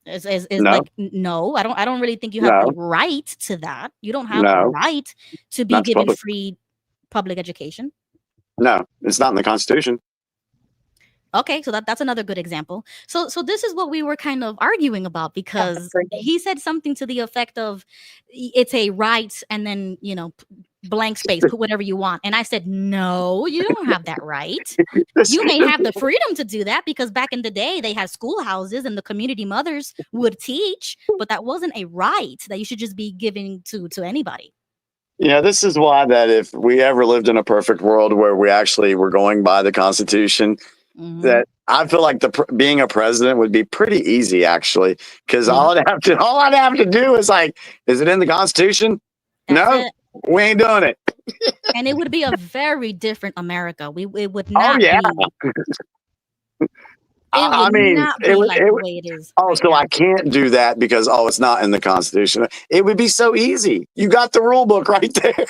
Speaker 5: Is
Speaker 3: No.
Speaker 5: like, no, I don't really think you have the right to that. You don't have the right to be
Speaker 3: Not to
Speaker 5: given
Speaker 3: public.
Speaker 5: free public education.
Speaker 3: No, it's not in the Constitution.
Speaker 5: Okay, so that's another good example. So this is what we were kind of arguing about, because he said something to the effect of it's a right, and then blank space, put whatever you want. And I said, no, you don't have that right. You may have the freedom to do that, because back in the day they had schoolhouses and the community mothers would teach, but that wasn't a right that you should just be giving to anybody.
Speaker 3: Yeah, this is why that if we ever lived in a perfect world where we actually were going by the Constitution, that I feel like being a president would be pretty easy, actually, because all I'd have to do is like, is it in the Constitution? No, we ain't doing it.
Speaker 5: And it would be a very different America. It would not.
Speaker 3: Oh yeah.
Speaker 5: I mean, not be like the way it is.
Speaker 3: Oh, so I can't do that because it's not in the Constitution. It would be so easy. You got the rule book right there.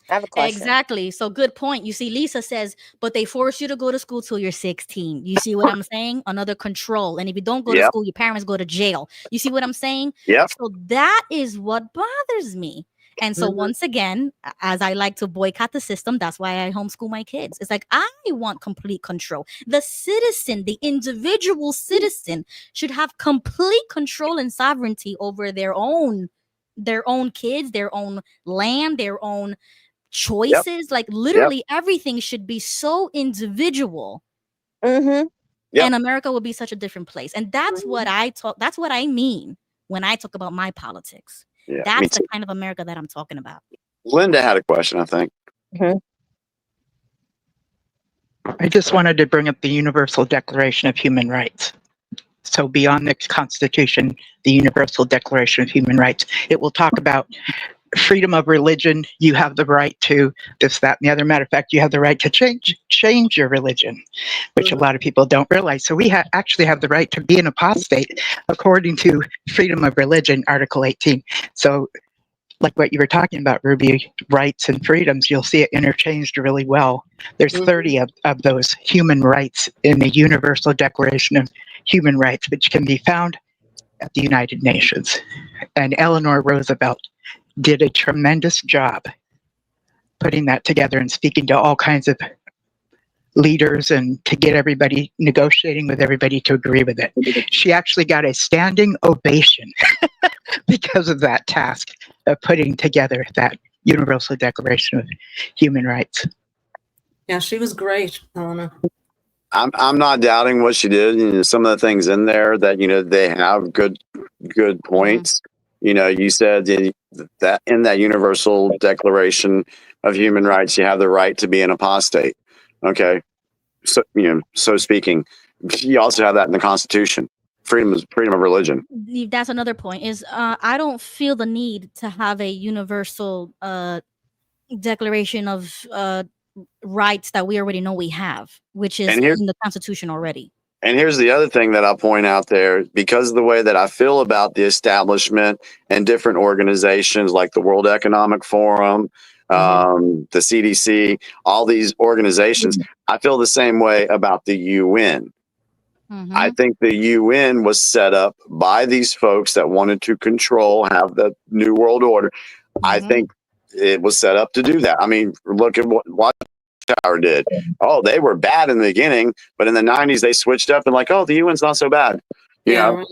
Speaker 6: I have a question.
Speaker 5: Exactly. So good point. You see, Lisa says, but they force you to go to school till you're 16. You see what I'm saying? Another control. And if you don't go to school, your parents go to jail. You see what I'm saying?
Speaker 3: Yeah.
Speaker 5: So that is what bothers me. And so once again, as I like to boycott the system, that's why I homeschool my kids. It's like, I want complete control. The citizen, the individual citizen, should have complete control and sovereignty over their own kids, their own land, their own choices. Like literally everything should be so individual. And America would be such a different place. And that's what I mean when I talk about my politics.
Speaker 3: Yeah,
Speaker 5: that's the kind of America that I'm talking about.
Speaker 3: Linda had a question, I think.
Speaker 23: I just wanted to bring up the Universal Declaration of Human Rights. So beyond the Constitution, the Universal Declaration of Human Rights, it will talk about freedom of religion. You have the right to this, that, and the other. Matter of fact, you have the right to change your religion, which a lot of people don't realize. So we actually have the right to be an apostate according to freedom of religion, Article 18. So like what you were talking about, Ruby, rights and freedoms, you'll see it interchanged really well. There's 30 of those human rights in the Universal Declaration of Human Rights, which can be found at the United Nations. And Eleanor Roosevelt did a tremendous job putting that together and speaking to all kinds of leaders and to get everybody negotiating with everybody to agree with it. She actually got a standing ovation because of that task of putting together that Universal Declaration of Human Rights.
Speaker 20: Yeah, she was great, Eleanor.
Speaker 3: I'm not doubting what she did. You know, some of the things in there that they have good points. You know, you said that in that Universal Declaration of Human Rights, you have the right to be an apostate. Okay, so so speaking, you also have that in the Constitution. Freedom of religion.
Speaker 5: That's another point. Is I don't feel the need to have a universal declaration of rights that we already know we have, which is in the Constitution already.
Speaker 3: And here's the other thing that I'll point out there, because of the way that I feel about the establishment and different organizations like the World Economic Forum, the CDC, all these organizations, I feel the same way about the UN. I think the UN was set up by these folks that wanted to have the New World Order. I think it was set up to do that. I mean, look at what Watchtower did. Oh, they were bad in the beginning, but in the 90s they switched up and the UN's not so bad. You know? Right.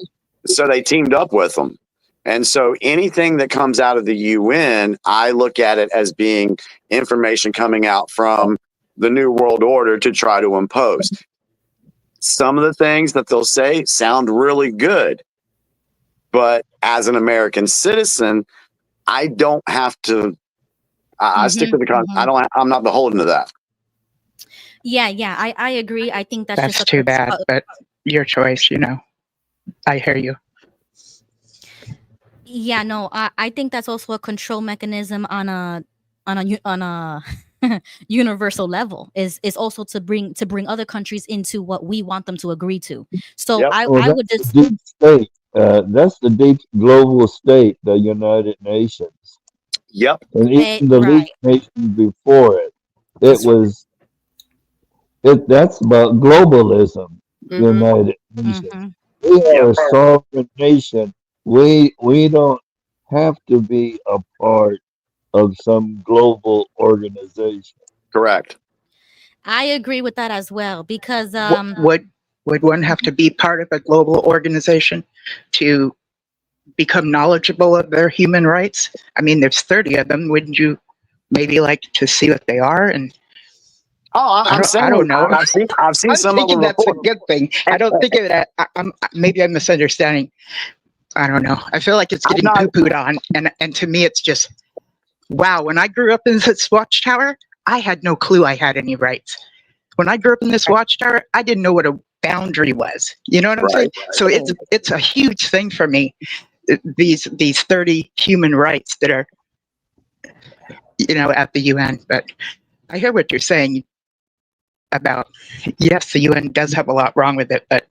Speaker 3: So they teamed up with them. And so anything that comes out of the UN, I look at it as being information coming out from the New World Order to try to impose. Some of the things that they'll say sound really good, but as an American citizen, I don't have to. I stick to the I'm not beholden to that.
Speaker 5: Yeah, I agree. I think that's
Speaker 23: just too bad, but your choice. I hear you.
Speaker 5: Yeah, no, I think that's also a control mechanism on a universal level is also to bring other countries into what we want them to agree to. So I would just
Speaker 4: deep state. That's the deep global state, the United Nations.
Speaker 3: Yep.
Speaker 4: And even the League Nations before it, that's about globalism. United Nations. We are a sovereign nation. We don't have to be a part of some global organization.
Speaker 3: Correct.
Speaker 5: I agree with that as well, because
Speaker 23: would one have to be part of a global organization to become knowledgeable of their human rights? I mean, there's 30 of them. Wouldn't you maybe like to see what they are? And I don't know.
Speaker 3: I've seen some of them.
Speaker 23: That's a good thing. I don't think of that. Maybe I'm misunderstanding. I don't know. I feel like it's getting poo-pooed on, and to me, it's just wow. When I grew up in this Watchtower, I had no clue I had any rights. When I grew up in this Watchtower, I didn't know what a boundary was. You know what I'm saying? So it's a huge thing for me. These 30 human rights that are, at the UN. But I hear what you're saying about, yes, the UN does have a lot wrong with it, but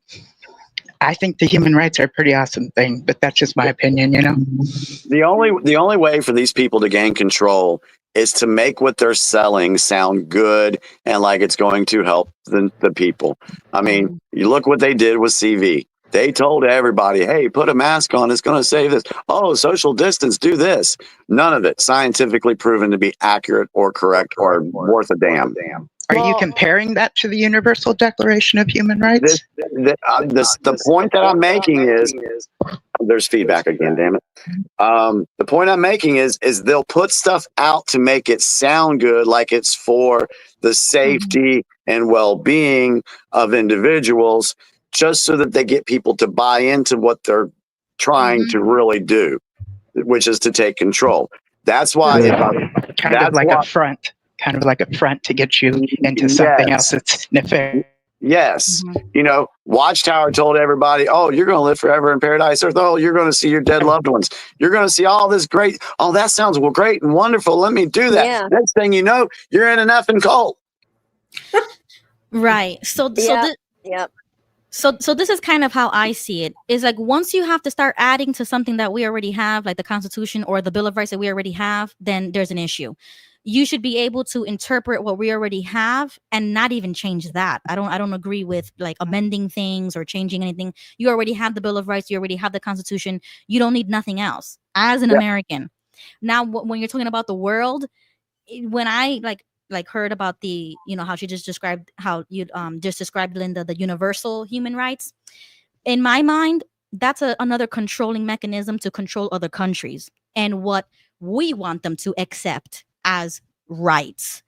Speaker 23: I think the human rights are a pretty awesome thing. But that's just my opinion,
Speaker 3: The only way for these people to gain control is to make what they're selling sound good and like it's going to help the people. I mean, you look what they did with CV. They told everybody, hey, put a mask on. It's going to save this. Oh, social distance, do this. None of it scientifically proven to be accurate or correct or worth a damn.
Speaker 23: Are you comparing that to the Universal Declaration of Human Rights?
Speaker 3: The point that I'm making is, there's feedback again, damn it. The point I'm making is they'll put stuff out to make it sound good, like it's for the safety and well-being of individuals, just so that they get people to buy into what they're trying to really do, which is to take control. That's why
Speaker 23: kind of like a front to get you into something else that's nefarious.
Speaker 3: Yes. Watchtower told everybody, oh, you're going to live forever in paradise earth. Oh, you're going to see your dead loved ones. You're going to see all this great. Oh, that sounds great and wonderful. Let me do that. Yeah. Next thing you know, you're in an effing cult.
Speaker 5: Right. So this is kind of how I see it. Is like once you have to start adding to something that we already have, like the Constitution or the Bill of Rights that we already have, then there's an issue. You should be able to interpret what we already have and not even change that. I don't agree with like amending things or changing anything. You already have the Bill of Rights. You already have the Constitution. You don't need nothing else as an American. Now, when you're talking about the world, when I like heard about the, how she just described, how you just described, Linda, the universal human rights, in my mind, that's another controlling mechanism to control other countries and what we want them to accept as rights.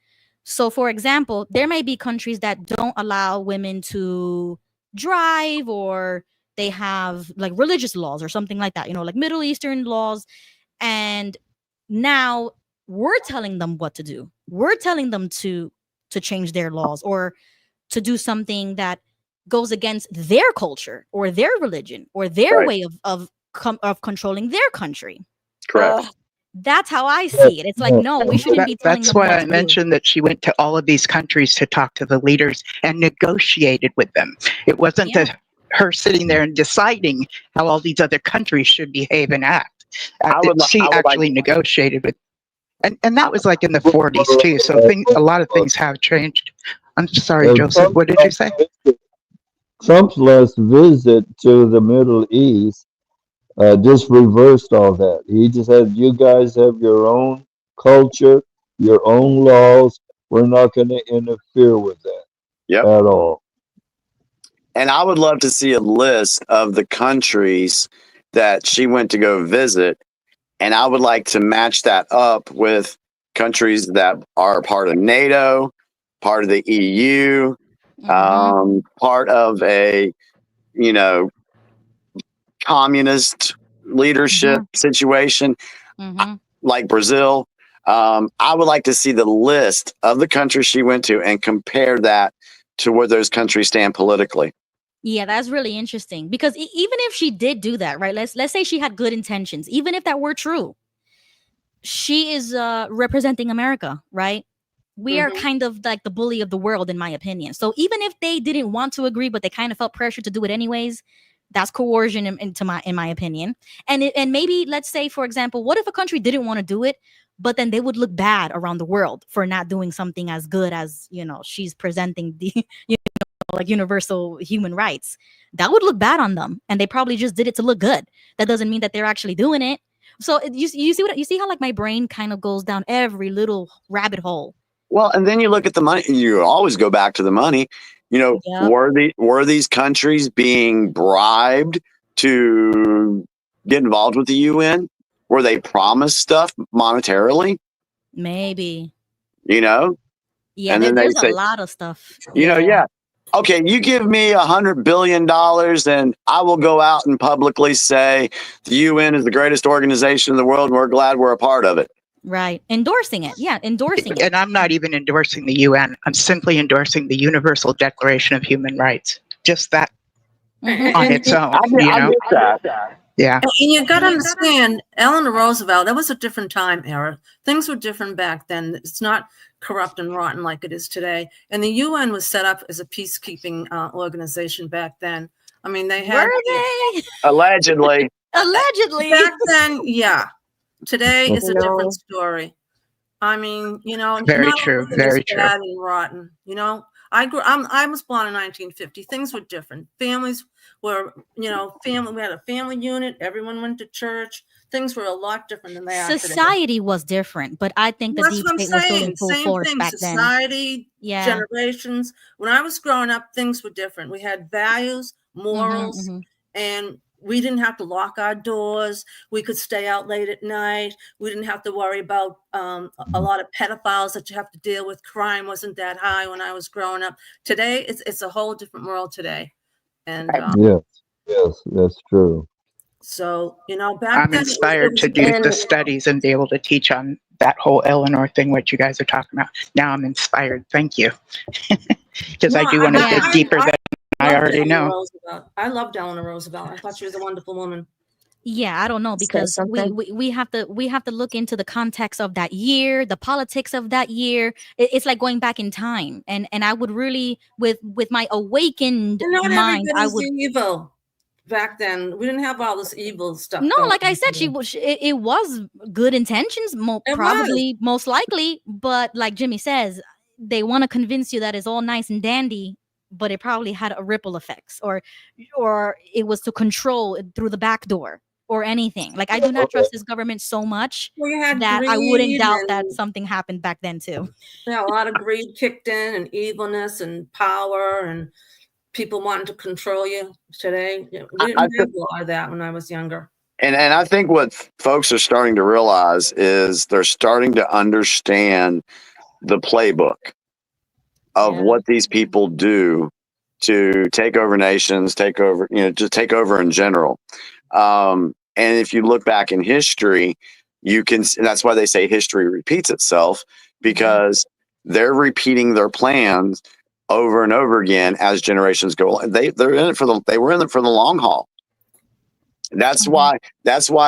Speaker 5: So, for example, there may be countries that don't allow women to drive, or they have like religious laws or something like that, like Middle Eastern laws. And now we're telling them what to do. We're telling them to change their laws, or to do something that goes against their culture or their religion or their
Speaker 3: Right.
Speaker 5: way of controlling their country.
Speaker 3: Correct.
Speaker 5: That's how I see it. It's like, no, we shouldn't be telling
Speaker 23: That's
Speaker 5: them
Speaker 23: why
Speaker 5: what
Speaker 23: I
Speaker 5: to do.
Speaker 23: mentioned that she went to all of these countries to talk to the leaders and negotiated with them. It wasn't her sitting there and deciding how all these other countries should behave and act. She actually negotiated with, and that was like in the 40s too. So a lot of things have changed. I'm sorry, Joseph. What did you say?
Speaker 4: Trump's last visit to the Middle East just reversed all that. He just said, "You guys have your own culture, your own laws. We're not going to interfere with that at all."
Speaker 3: And I would love to see a list of the countries that she went to go visit. And I would like to match that up with countries that are part of NATO, part of the EU, part of a, communist leadership situation, like Brazil. I would like to see the list of the countries she went to and compare that to where those countries stand politically.
Speaker 5: Yeah, that's really interesting, because even if she did do that, right? Let's say she had good intentions, even if that were true, she is representing America, right? We are kind of like the bully of the world, in my opinion. So even if they didn't want to agree, but they kind of felt pressure to do it anyways, that's coercion in my opinion. And maybe, let's say, for example, what if a country didn't want to do it, but then they would look bad around the world for not doing something as good as, she's presenting the like universal human rights. That would look bad on them, and they probably just did it to look good. That doesn't mean that they're actually doing it. So you see how like my brain kind of goes down every little rabbit hole.
Speaker 3: Well, and then you look at the money. You always go back to the money. Were these countries being bribed to get involved with the UN? Were they promised stuff monetarily?
Speaker 5: Maybe.
Speaker 3: Yeah,
Speaker 5: and then there's a lot of stuff.
Speaker 3: Okay, you give me $100 billion and I will go out and publicly say the UN is the greatest organization in the world and we're glad we're a part of it.
Speaker 5: Right. Endorsing it. Yeah, endorsing it.
Speaker 23: And I'm not even endorsing the UN. I'm simply endorsing the Universal Declaration of Human Rights. Just that on its own.
Speaker 3: I get that.
Speaker 23: Yeah.
Speaker 20: And you got to understand, Eleanor Roosevelt, that was a different time era. Things were different back then. It's not corrupt and rotten like it is today. And the UN was set up as a peacekeeping organization back then. I mean, they had...
Speaker 5: Were they?
Speaker 3: Allegedly.
Speaker 5: Allegedly.
Speaker 20: Back then, yeah. Today is a different story. I mean,
Speaker 23: Very true. Very true.
Speaker 20: Bad and rotten. I was born in 1950. Things were different. Families were, we had a family unit. Everyone went to church. Things were a lot different than they are today.
Speaker 5: Society was different, but I think the deep state was still in full force back then.
Speaker 20: Society, generations. When I was growing up, things were different. We had values, morals, and we didn't have to lock our doors. We could stay out late at night. We didn't have to worry about a lot of pedophiles that you have to deal with. Crime wasn't that high when I was growing up. Today, it's a whole different world today. And
Speaker 4: yes, that's true.
Speaker 20: So, back then,
Speaker 23: I'm inspired to do the studies and be able to teach on that whole Eleanor thing, what you guys are talking about. Now I'm inspired. Thank you. Because I do want to dig deeper than I already know.
Speaker 20: I loved Eleanor Roosevelt. I thought she was a wonderful woman.
Speaker 5: Yeah, I don't know, because we have to look into the context of that year, the politics of that year. It's like going back in time, and I would really, with my awakened mind, I would.
Speaker 20: Evil back then. We didn't have all this evil stuff.
Speaker 5: No, like I said, it was good intentions, most likely, but like Jimmy says, they want to convince you that it's all nice and dandy, but it probably had a ripple effects, or it was to control through the back door. or anything. Like I do not trust this government so much
Speaker 20: Well, you had
Speaker 5: that I wouldn't
Speaker 20: greed
Speaker 5: doubt that
Speaker 20: and
Speaker 5: something happened back then too.
Speaker 20: yeah, a lot of greed kicked in and evilness and power and people wanting to control you today. We didn't have a lot of that when I was younger.
Speaker 3: And I think what folks are starting to realize is they're starting to understand the playbook of what these people do to take over nations, take over, just take over in general. And if you look back in history, you can, and that's why they say history repeats itself, because they're repeating their plans over and over again as generations go on. They were in it for the long haul. That's why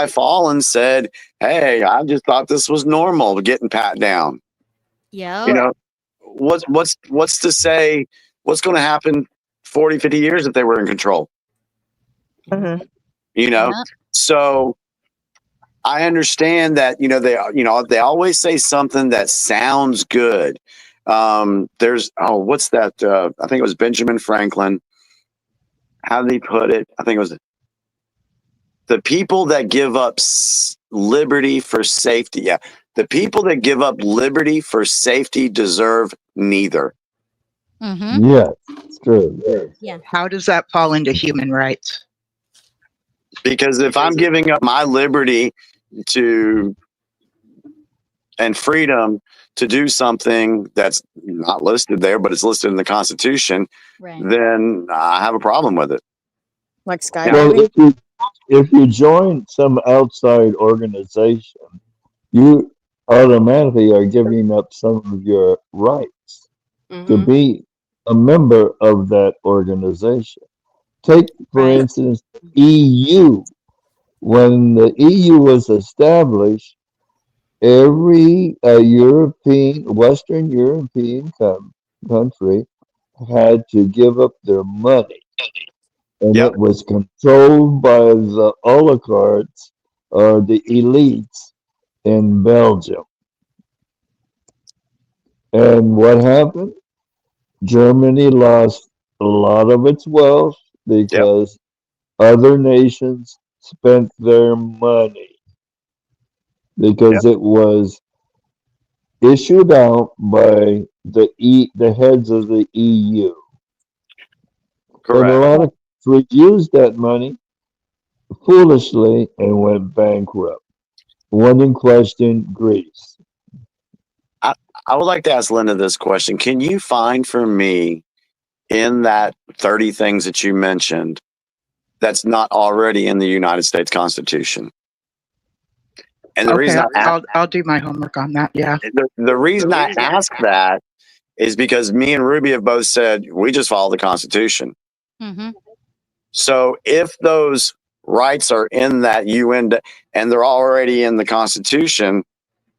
Speaker 3: Fallen said, "Hey, I just thought this was normal, getting pat down."
Speaker 5: Yeah.
Speaker 3: What's to say what's going to happen 40, 50 years if they were in control? So I understand that, they always say something that sounds good. What's that? I think it was Benjamin Franklin. How did he put it? I think it was the people that give up liberty for safety. Yeah. The people that give up liberty for safety deserve neither.
Speaker 4: Yeah, it's true.
Speaker 5: Yeah.
Speaker 23: How does that fall into human rights?
Speaker 3: Because if I'm giving up my liberty and freedom to do something that's not listed there, but it's listed in the Constitution, then I have a problem with it.
Speaker 6: Like
Speaker 4: Well, if you join some outside organization, you automatically are giving up some of your rights to be a member of that organization. Take, for instance, EU. When the EU was established, every Western European country had to give up their money. And it was controlled by the oligarchs or the elites in Belgium. And what happened? Germany lost a lot of its wealth because other nations spent their money because it was issued out by the heads of the EU.
Speaker 3: Correct.
Speaker 4: And a lot of countries used that money foolishly and went bankrupt. One in question, Greece.
Speaker 3: I would like to ask Linda this question. Can you find for me in that 30 things that you mentioned that's not already in the United States Constitution? And the reason
Speaker 23: I'll do my homework on that. Yeah.
Speaker 3: The reason I ask that is because me and Ruby have both said we just follow the Constitution. So if those rights are in that UN and they're already in the Constitution,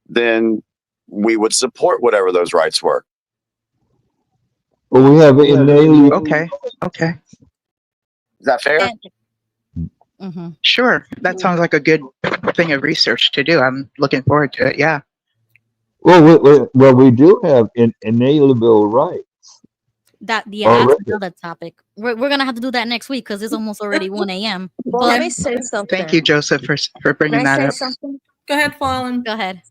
Speaker 3: then we would support whatever those rights were.
Speaker 4: Well, we have inalienable.
Speaker 23: Okay.
Speaker 3: Is that fair?
Speaker 23: Sure. That sounds like a good thing of research to do. I'm looking forward to it. Yeah.
Speaker 4: Well, we do have inalienable rights.
Speaker 5: That's another topic. We're gonna have to do that next week because it's almost already 1 a.m.
Speaker 6: Well, let me say something.
Speaker 23: Thank you, Joseph, for bringing that up.
Speaker 6: Something?
Speaker 20: Go ahead, Fallen.
Speaker 5: Go ahead.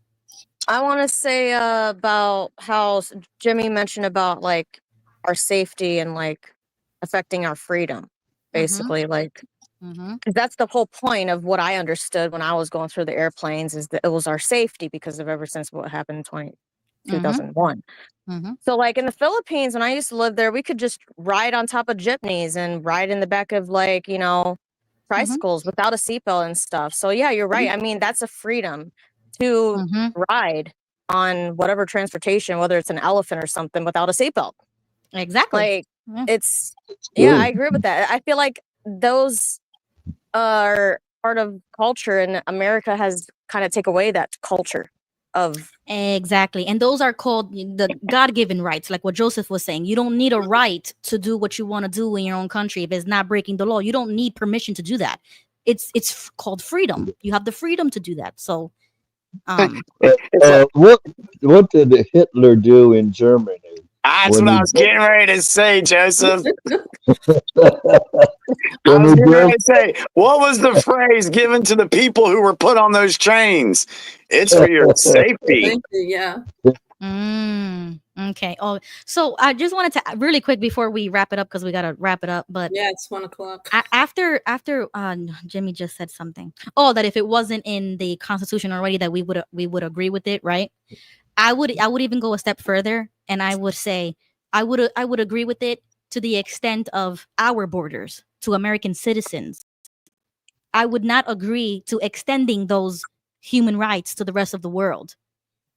Speaker 6: I want to say about how Jimmy mentioned about like our safety and like affecting our freedom, basically. Like, 'cause that's the whole point of what I understood when I was going through the airplanes is that it was our safety because of ever since what happened in 2001. So like in the Philippines, when I used to live there, we could just ride on top of jeepneys and ride in the back of like, tricycles without a seatbelt and stuff. So yeah, you're right. I mean, that's a freedom to ride on whatever transportation, whether it's an elephant or something without a seatbelt.
Speaker 5: Exactly.
Speaker 6: Like I agree with that. I feel like those are part of culture and America has kind of take away that culture of
Speaker 5: exactly. And those are called the God-given rights, like what Joseph was saying. You don't need a right to do what you want to do in your own country if it's not breaking the law. You don't need permission to do that. It's called freedom. You have the freedom to do that. So
Speaker 4: what did Hitler do in Germany?
Speaker 3: That's what I was getting ready to say, Joseph. I was getting ready to say, what was the phrase given to the people who were put on those trains? It's for your safety.
Speaker 20: Thank you. Yeah.
Speaker 5: Okay. Oh, so I just wanted to really quick before we wrap it up, because we gotta wrap it up. But
Speaker 20: Yeah, it's 1:00.
Speaker 5: after Jimmy just said something. Oh, that if it wasn't in the Constitution already, that we would agree with it, right? I would even go a step further, and I would say I would agree with it to the extent of our borders to American citizens. I would not agree to extending those human rights to the rest of the world.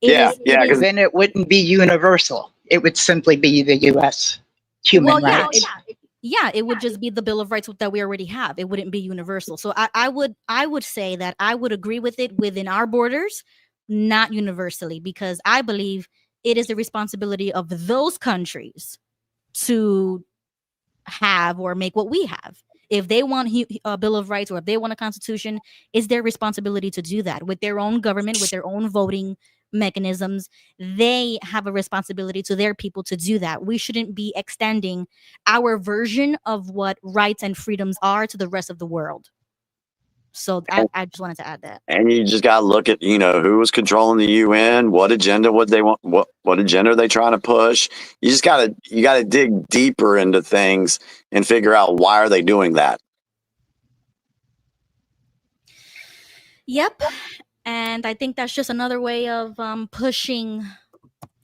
Speaker 23: Then it wouldn't be universal. It would simply be the U.S. human rights.
Speaker 5: Yeah, it would just be the Bill of Rights that we already have. It wouldn't be universal. So I would say that I would agree with it within our borders, not universally, because I believe it is the responsibility of those countries to have or make what we have. If they want a Bill of Rights, or if they want a constitution, it's their responsibility to do that with their own government, with their own voting mechanisms. They have a responsibility to their people to do that. We shouldn't be extending our version of what rights and freedoms are to the rest of the world. So I just wanted to add that.
Speaker 3: And you just got to look at, who was controlling the UN, what agenda would they want, what agenda are they trying to push. You got to dig deeper into things and figure out why are they doing that.
Speaker 5: Yep. And I think that's just another way of pushing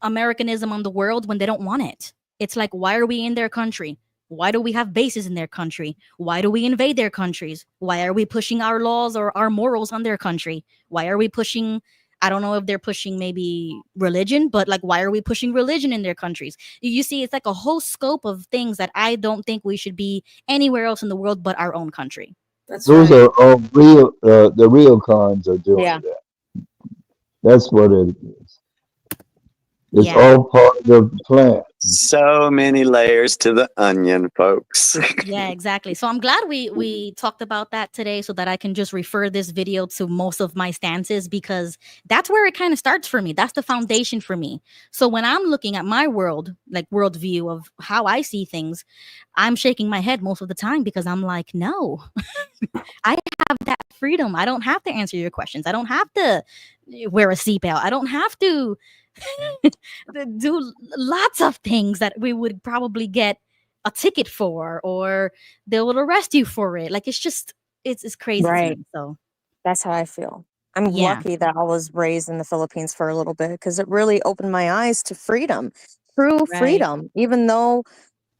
Speaker 5: Americanism on the world when they don't want it. It's like, why are we in their country? Why do we have bases in their country? Why do we invade their countries? Why are we pushing our laws or our morals on their country? Why are we pushing, I don't know if they're pushing maybe religion, but like, why are we pushing religion in their countries? You see, it's like a whole scope of things that I don't think we should be anywhere else in the world but our own country.
Speaker 4: Those are all real. The real cons are doing
Speaker 5: Yeah.
Speaker 4: that. That's what it is. It's all part of the plan.
Speaker 3: So many layers to the onion, folks.
Speaker 5: Yeah, exactly. So I'm glad we talked about that today, so that I can just refer this video to most of my stances, because that's where it kind of starts for me. That's the foundation for me. So when I'm looking at my worldview of how I see things, I'm shaking my head most of the time, because I'm like, no, I have that freedom. I don't have to answer your questions. I don't have to wear a seatbelt. I don't have to do lots of things that we would probably get a ticket for, or they will arrest you for it. Like, it's crazy.
Speaker 6: Right.
Speaker 5: So
Speaker 6: that's how I feel. I'm
Speaker 5: Yeah.
Speaker 6: lucky that I was raised in the Philippines for a little bit, because it really opened my eyes to freedom, true freedom. Even though,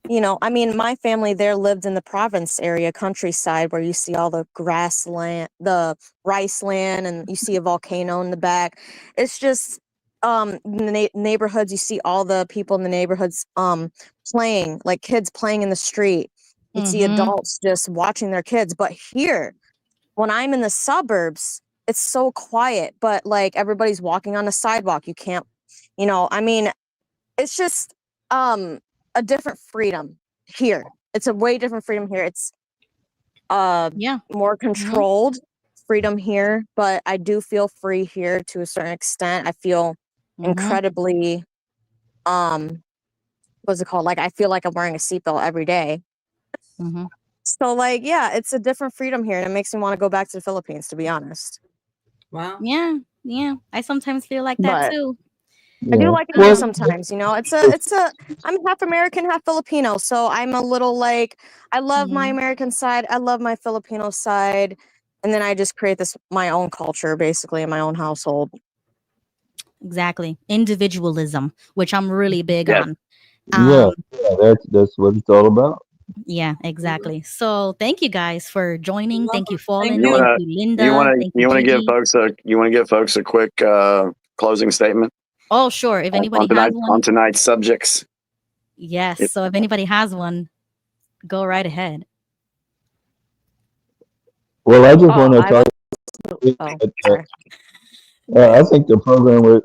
Speaker 6: I mean, my family there lived in the province area, countryside, where you see all the grassland, the rice land, and you see a volcano in the back. It's just in the neighborhoods, you see all the people in the neighborhoods playing, like kids playing in the street. You see adults just watching their kids. But here, when I'm in the suburbs, it's so quiet, but like everybody's walking on the sidewalk. You can't, I mean, it's just a different freedom here. It's a way different freedom here. It's more controlled freedom here, but I do feel free here to a certain extent. I feel incredibly what's it called? Like, I feel like I'm wearing a seatbelt every day. So like, yeah, it's a different freedom here, and it makes me want to go back to the Philippines, to be honest.
Speaker 20: Wow.
Speaker 5: Yeah. I sometimes feel like that
Speaker 6: But
Speaker 5: too.
Speaker 6: I do like it here sometimes, I'm half American, half Filipino. So I'm a little like, I love my American side, I love my Filipino side. And then I just create my own culture, basically, in my own household.
Speaker 5: Exactly. Individualism, which I'm really big on.
Speaker 4: That's what it's all about.
Speaker 5: Yeah, exactly. So thank you guys for joining. Thank you, Fallen.
Speaker 3: You
Speaker 5: Thank
Speaker 3: wanna
Speaker 5: you, Linda.
Speaker 3: you wanna
Speaker 5: Thank
Speaker 3: you wanna give
Speaker 5: Gigi.
Speaker 3: folks a quick closing statement
Speaker 5: Oh, sure. If anybody
Speaker 3: on
Speaker 5: has one.
Speaker 3: tonight's subjects.
Speaker 5: Yes. So if anybody has one, go right ahead.
Speaker 4: Well, I just want to talk. I think the program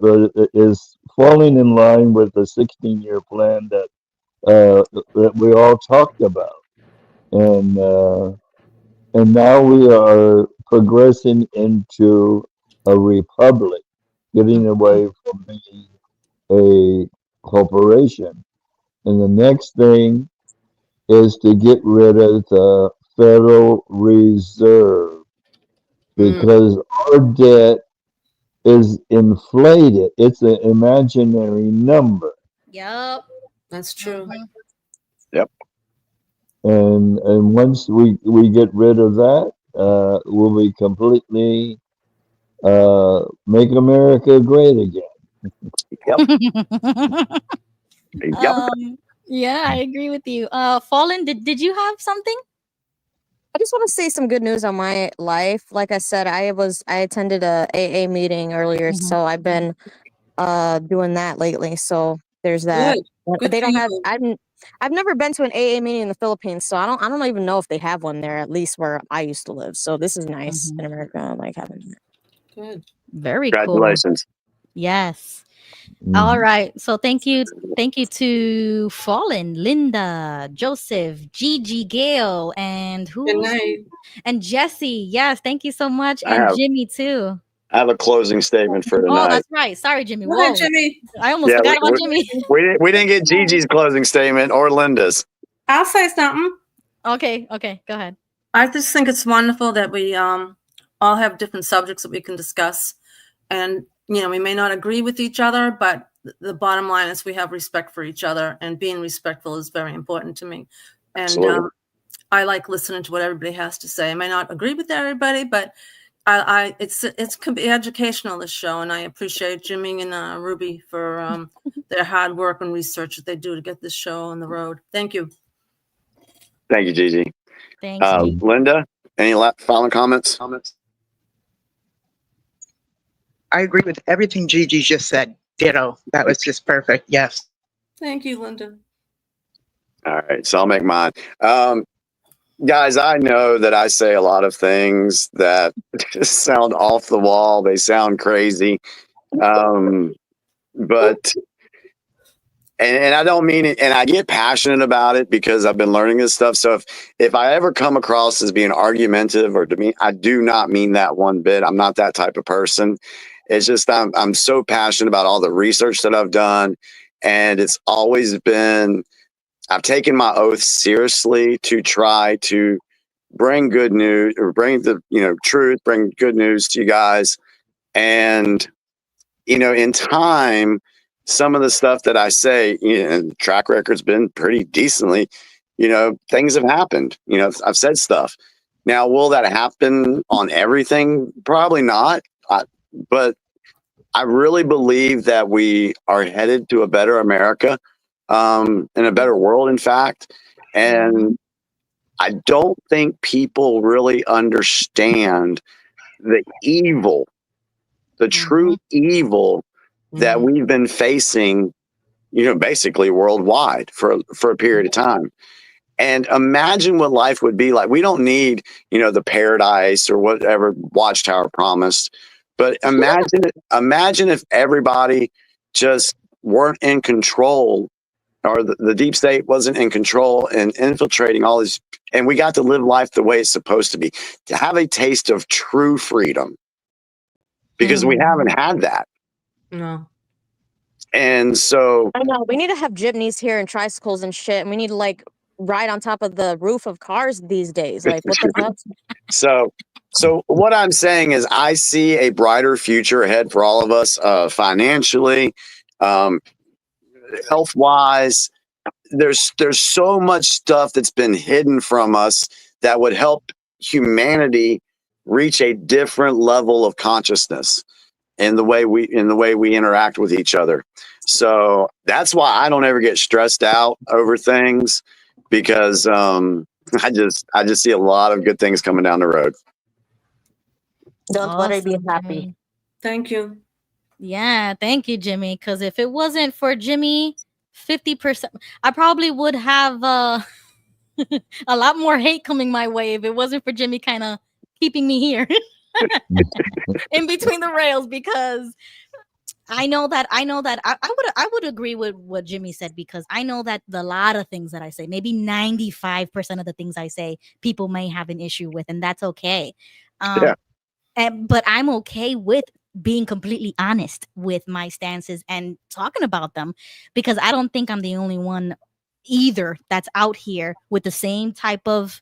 Speaker 4: is falling in line with the 16-year plan that we all talked about, and now we are progressing into a republic, getting away from being a corporation. And the next thing is to get rid of the Federal Reserve because our debt is inflated. It's an imaginary number.
Speaker 5: Yep.
Speaker 20: That's true.
Speaker 3: Yep.
Speaker 4: And once we get rid of that, we'll be completely make America great again.
Speaker 5: Yeah, I agree with you. Fallen, did you have something?
Speaker 6: I just want to say some good news on my life. Like I said, I attended a AA meeting earlier, so I've been doing that lately. So there's that.
Speaker 20: Good.
Speaker 6: But
Speaker 20: Good
Speaker 6: they
Speaker 20: for
Speaker 6: don't have
Speaker 20: you.
Speaker 6: I've never been to an AA meeting in the Philippines, so I don't even know if they have one there, at least where I used to live. So this is nice in America, like having that.
Speaker 20: Good.
Speaker 5: Very cool.
Speaker 3: Congratulations.
Speaker 5: Yes. All right. So thank you to Fallen, Linda, Joseph, Gigi, Gail, and who
Speaker 20: Good
Speaker 5: else?
Speaker 20: night.
Speaker 5: And Jesse. Yes, thank you so much.
Speaker 3: I
Speaker 5: And
Speaker 3: have-
Speaker 5: Jimmy too.
Speaker 3: I have a closing statement for
Speaker 5: Oh,
Speaker 3: tonight.
Speaker 5: that's right. Sorry, Jimmy.
Speaker 20: Go
Speaker 5: Whoa.
Speaker 20: ahead, Jimmy.
Speaker 5: I almost
Speaker 3: Yeah,
Speaker 5: forgot about Jimmy.
Speaker 3: we didn't get Gigi's closing statement or Linda's.
Speaker 20: I'll say something.
Speaker 5: Okay, go ahead.
Speaker 20: I just think it's wonderful that we all have different subjects that we can discuss. And, we may not agree with each other, but the bottom line is we have respect for each other, and being respectful is very important to me. And
Speaker 3: Absolutely.
Speaker 20: I like listening to what everybody has to say. I may not agree with everybody, but it's can be educational, this show, and I appreciate Jimmy and Ruby for their hard work and research that they do to get this show on the road. Thank you.
Speaker 3: Thank you, Gigi.
Speaker 5: Thanks, Gigi.
Speaker 3: Linda, any final comments?
Speaker 23: I agree with everything Gigi just said. Ditto. That was just perfect. Yes.
Speaker 20: Thank you, Linda.
Speaker 3: All right, so I'll make mine. Guys, I know that I say a lot of things that just sound off the wall. They sound crazy. But I don't mean it, and I get passionate about it because I've been learning this stuff. So if I ever come across as being argumentative or demean, I do not mean that one bit. I'm not that type of person. It's just I'm so passionate about all the research that I've done, and it's always been I've taken my oath seriously to try to bring good news or bring the truth, bring good news to you guys, and in time, some of the stuff that I say, track record's been pretty decently, things have happened. I've said stuff. Now, will that happen on everything? Probably not. But I really believe that we are headed to a better America, and a better world, in fact. And I don't think people really understand the evil, the true evil that we've been facing, basically worldwide for a period of time. And imagine what life would be like. We don't need, the paradise or whatever Watchtower promised, but imagine if everybody just weren't in control, or the deep state wasn't in control and infiltrating all these, and we got to live life the way it's supposed to be, to have a taste of true freedom, because we haven't had that.
Speaker 20: No.
Speaker 3: And so
Speaker 6: I know we need to have jeepneys here and tricycles and shit, and we need to ride on top of the roof of cars these days. Like, what the fuck?
Speaker 3: So what I'm saying is I see a brighter future ahead for all of us, financially, health-wise. There's so much stuff that's been hidden from us that would help humanity reach a different level of consciousness in the way we interact with each other. So that's why I don't ever get stressed out over things, because I just see a lot of good things coming down the road.
Speaker 6: Don't let her be happy.
Speaker 5: Jimmy.
Speaker 20: Thank you.
Speaker 5: Yeah, thank you, Jimmy. Because if it wasn't for Jimmy, 50%, I probably would have a lot more hate coming my way if it wasn't for Jimmy kind of keeping me here in between the rails, because I know that I would agree with what Jimmy said, because I know that a lot of things that I say, maybe 95% of the things I say, people may have an issue with, and that's okay. But I'm okay with being completely honest with my stances and talking about them, because I don't think I'm the only one either that's out here with the same type of